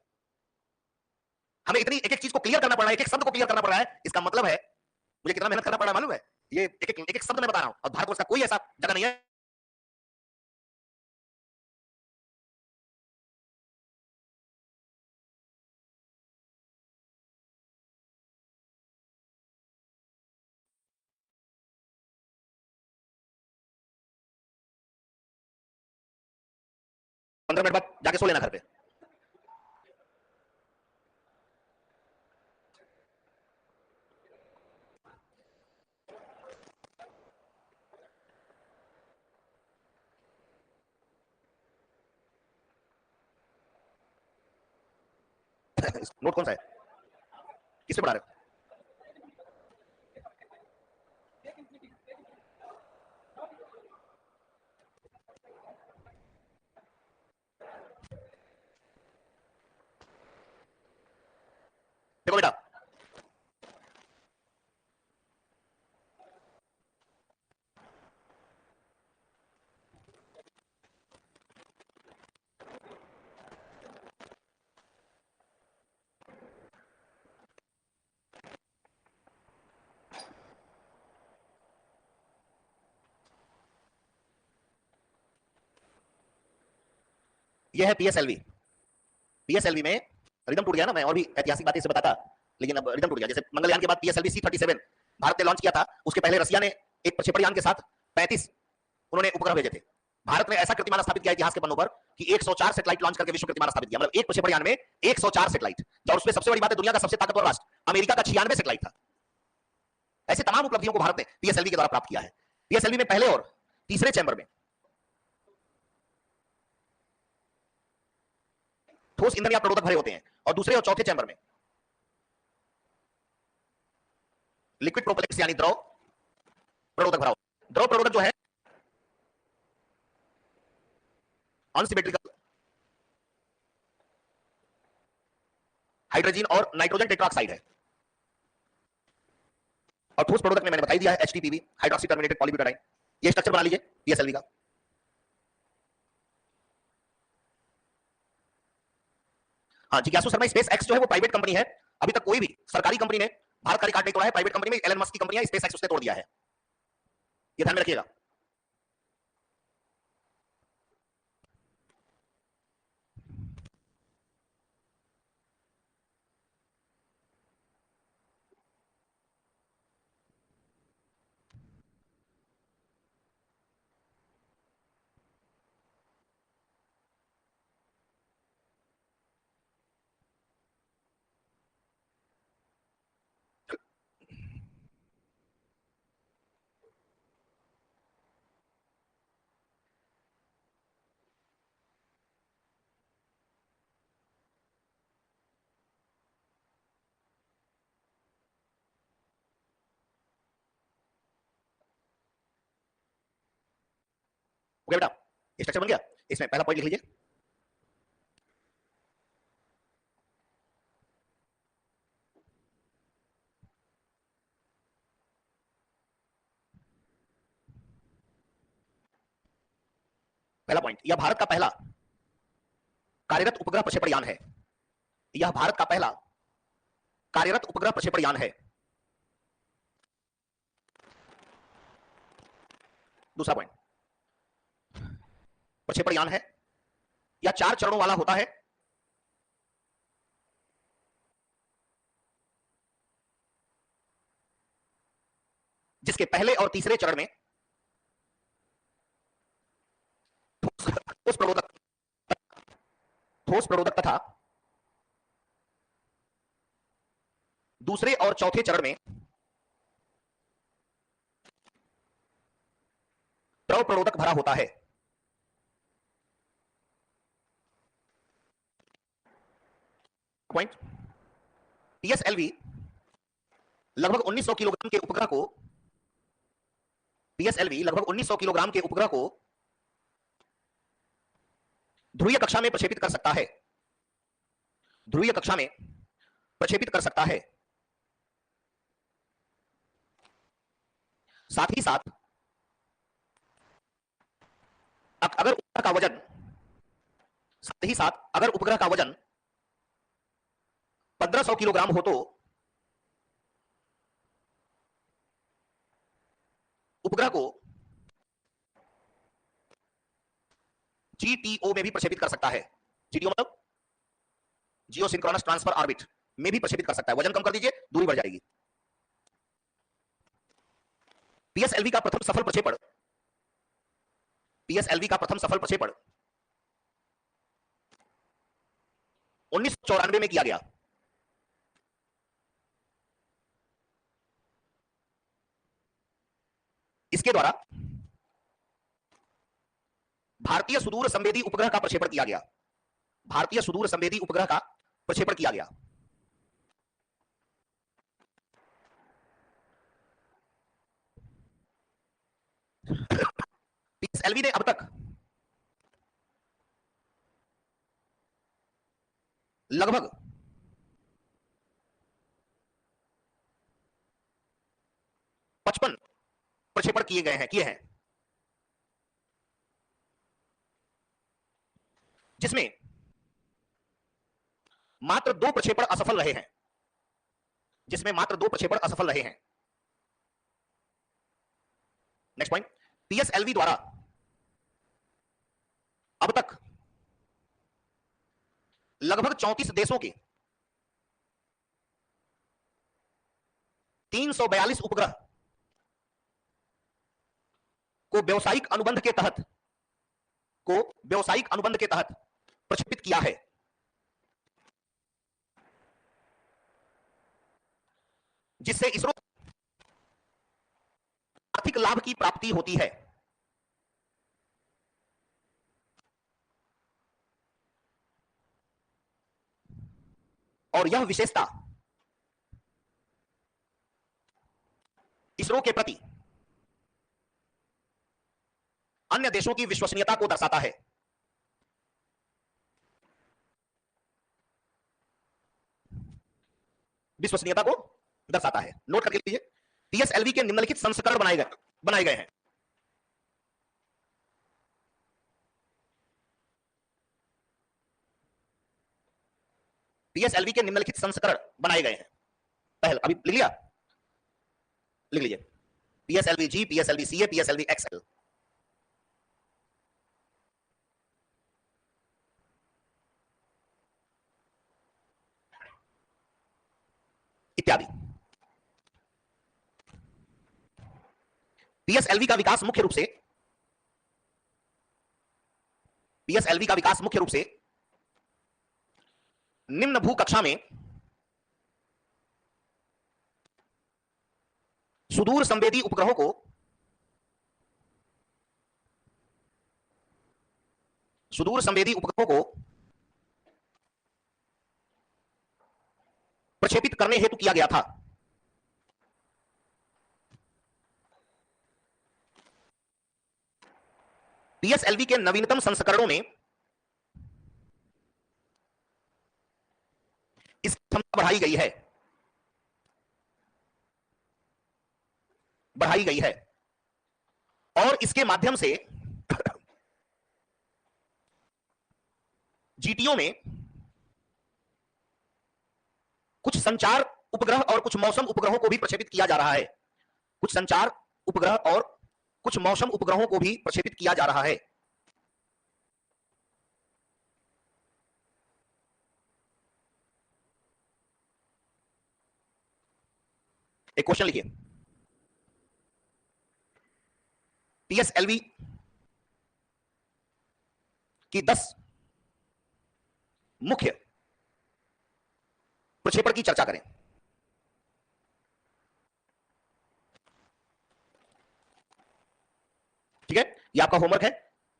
Speaker 1: हमें इतनी एक एक चीज को क्लियर करना पड़ रहा है, एक एक शब्द को क्लियर करना पड़ रहा है। इसका मतलब है मुझे कितना मेहनत करना पड़ रहा है मालूम है। ये एक एक शब्द मैं बता रहा हूं, और भारतवर्ष का कोई ऐसा जगह नहीं है पंद्रह मिनट बाद जाके सो लेना घर पे। नोट कौन सा है, किससे पढ़ा रहे हो? देखो बेटा, यह है पीएसएलवी। पीएसएलवी में रिदम टूट गया ना, मैं और भी ऐतिहासिक बातें से बताता, लेकिन अब रिदम टूट गया। जैसे मंगलयान के बाद पीएसएलवी C-37 भारत ने लॉन्च किया था, उसके पहले रसिया ने एक प्रक्षेपण यान के साथ 35 उन्होंने उपग्रह भेजे थे। भारत ने ऐसा कीर्तिमान स्थापित किया इतिहास के पन्नों पर कि 104 सैटेलाइट लॉन्च करके विश्व कीर्तिमान स्थापित किया। मतलब एक प्रक्षेपण यान में 104 सैटेलाइट, और उसमें सबसे बड़ी बात है दुनिया का सबसे ताकतवर राष्ट्र अमेरिका का 96 सैटेलाइट था। ऐसे तमाम उपलब्धियों को भारत ने पीएसएलवी के द्वारा प्राप्त किया है। पीएसएलवी में पहले और तीसरे चैंबर में ठोस ईंधन या प्ररोधक भरे होते हैं, और दूसरे और चौथे चैंबर में लिक्विड प्रोपेलेंट्स यानी द्रव प्ररोधक भरा होता है। द्रव प्ररोधक जो है अनसिमेट्रिकल हाइड्रोजन और नाइट्रोजन टेट्राऑक्साइड है। और ठोस प्रोडक्ट में मैंने बता दिया है एचटीपीबी, हाइड्रोक्सी टर्मिनेटेड पॉलीब्यूटाडाइन। ये स्ट्रक्चर बना लीजिए पीएसएलवी का। हाँ, जिज्ञासु शर्मा, स्पेस एक्स जो है वो प्राइवेट कंपनी है। अभी तक कोई भी सरकारी कंपनी ने भारत का रिकॉर्ड नहीं तोड़ा है। प्राइवेट कंपनी में एलन मस्क की कंपनी है, स्पेस एक्स उसने तोड़ दिया है, ये ध्यान में रखिएगा। ओके बेटा, स्ट्रक्चर बन गया। इसमें पहला पॉइंट लिख लीजिए। पहला पॉइंट, यह भारत का पहला कार्यरत उपग्रह प्रक्षेपण यान है। यह भारत का पहला कार्यरत उपग्रह प्रक्षेपण यान है। दूसरा पॉइंट, प्रक्षेपण यान है या 4 चरणों वाला होता है। जिसके पहले और तीसरे चरण में ठोस प्ररोधक तथा दूसरे और चौथे चरण में द्रव प्ररोधक भरा होता है। पॉइंट, पीएसएलवी लगभग 1900 किलोग्राम के उपग्रह को पीएसएलवी लगभग 1900 किलोग्राम के उपग्रह को ध्रुवीय कक्षा में प्रक्षेपित कर सकता है। ध्रुवीय कक्षा में प्रक्षेपित कर सकता है। साथ ही साथ अगर उपग्रह का वजन साथ ही साथ अगर उपग्रह का वजन 1500 किलोग्राम हो तो उपग्रह को जीटीओ में भी प्रक्षेपित कर सकता है। जीटीओ मतलब जियो सिंक्रोनस ट्रांसफर ऑर्बिट में भी प्रक्षेपित कर सकता है। वजन कम कर दीजिए, दूरी बढ़ जाएगी। पीएसएलवी का प्रथम सफल प्रक्षेपण पीएसएलवी का प्रथम सफल प्रक्षेपण 1994 में किया गया। इसके द्वारा भारतीय सुदूर संवेदी उपग्रह का प्रक्षेपण किया गया। भारतीय सुदूर संवेदी उपग्रह का प्रक्षेपण किया गया। पीएसएलवी ने अब तक लगभग 55 प्रक्षेपण किए हैं, जिसमें मात्र 2 प्रक्षेपण असफल रहे हैं। नेक्स्ट पॉइंट, पीएसएलवी द्वारा अब तक लगभग 34 देशों के 342 उपग्रह को व्यावसायिक अनुबंध के तहत प्रक्षेपित किया है। जिससे इसरो आर्थिक लाभ की प्राप्ति होती है। और यह विशेषता इसरो के प्रति अन्य देशों की विश्वसनीयता को दर्शाता है। विश्वसनीयता को दर्शाता है। नोट करके लीजिए। पीएसएलवी के निम्नलिखित संस्करण बनाए गए हैं। पीएसएलवी के निम्नलिखित संस्करण बनाए गए हैं। पहले अभी लिख लिया, लिख लीजिए। पीएसएलवी जी, पीएसएलवी सीए, पीएसएलवी एक्सएल। इत्यादि। पीएसएलवी का विकास मुख्य रूप से निम्न भू कक्षा में सुदूर संवेदी उपग्रहों को प्रक्षेपित करने हेतु किया गया था। पीएसएलवी के नवीनतम संस्करणों में इस क्षमता बढ़ाई गई है और इसके माध्यम से जीटीओ में कुछ संचार उपग्रह और कुछ मौसम उपग्रहों को भी प्रक्षेपित किया जा रहा है। कुछ संचार उपग्रह और कुछ मौसम उपग्रहों को भी प्रक्षेपित किया जा रहा है। एक क्वेश्चन लिखिए। पीएसएलवी की 10 मुख्य प्रक्षेपण की चर्चा करें। ठीक है, ये आपका होमवर्क है।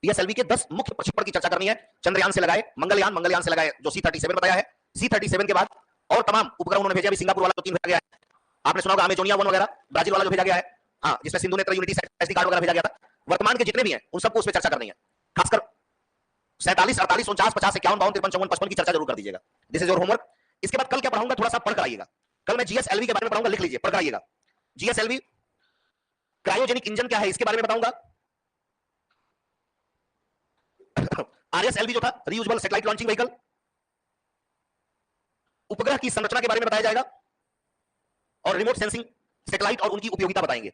Speaker 1: पीएसएलवी के 10 मुख्य प्रक्षेपण की चर्चा करनी है। चंद्रयान से लगाए, मंगलयान से लगाए जो C-37 बताया है, C-37 के बाद और तमाम उपग्रह उन्होंने भेजे। अभी सिंगापुर वाला तो 3 भेजा गया है, आपने सुना होगा अमेजोनिया 1 वगैरह, ब्राजील वाला जो भेजा गया है, हाँ, जिसमें सिंधु नेत्र यूनिटी एसडी कार्ड वगैरह भेजा गया था। वर्तमान के जितने भी हैं उन सबको उस पर चर्चा करनी है। खासकर 47, 48, 49, 50, 51, 52, 53, 54, 55 की चर्चा जरूर कर दीजिएगा। This is your homework. इसके बाद कल क्या पढ़ाऊंगा थोड़ा सा पढ़ कर आइएगा। कल मैं जीएसएलवी के बारे में पढ़ाऊंगा, लिख लीजिए, पढ़ कर आइएगा। जीएसएलवी क्रायोजेनिक इंजन क्या है इसके बारे में बताऊंगा। आरएसएलवी जो था, रीयूजेबल सैटेलाइट लॉन्चिंग व्हीकल, उपग्रह की संरचना के बारे में बताया जाएगा और रिमोट सेंसिंग सैटेलाइट और उनकी उपयोगिता बताएंगे।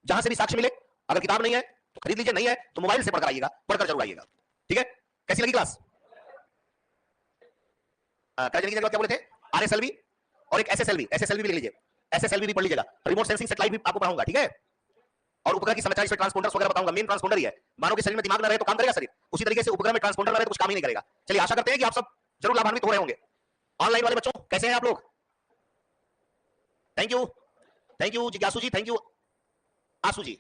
Speaker 1: जहां से भी साक्ष्य मिले, अगर किताब नहीं है तो खरीद लीजिए, नहीं है तो मोबाइल से पढ़कर आइएगा, पढ़कर जरूर आइएगा। ठीक है, कैसी लगी क्लास? क्या बोले थे? आरएसएलवी और एक एसएसएलवी भी लिख लीजिए, एसएसएलवी भी पढ़ लीजिएगा। रिमोट सेंसिंग सैटेलाइट भी आपको पढ़ाऊंगा। ठीक है, और उपग्रह की संरचना, इसमें ट्रांसपोंडर्स वगैरह बताऊंगा। मेन ट्रांसपोंडर ही है। मानव के शरीर में दिमाग ना रहे तो काम करेगा शरीर, उसी तरीके से उपग्रह में ट्रांसपोंडर ना रहे तो कुछ काम ही नहीं करेगा। चलिए, आशा करते हैं कि आप सब जरूर लाभान्वित हो रहे होंगे। ऑनलाइन वाले बच्चों कैसे हैं आप लोग? थैंक यू जिज्ञासु जी, थैंक यू आसू जी।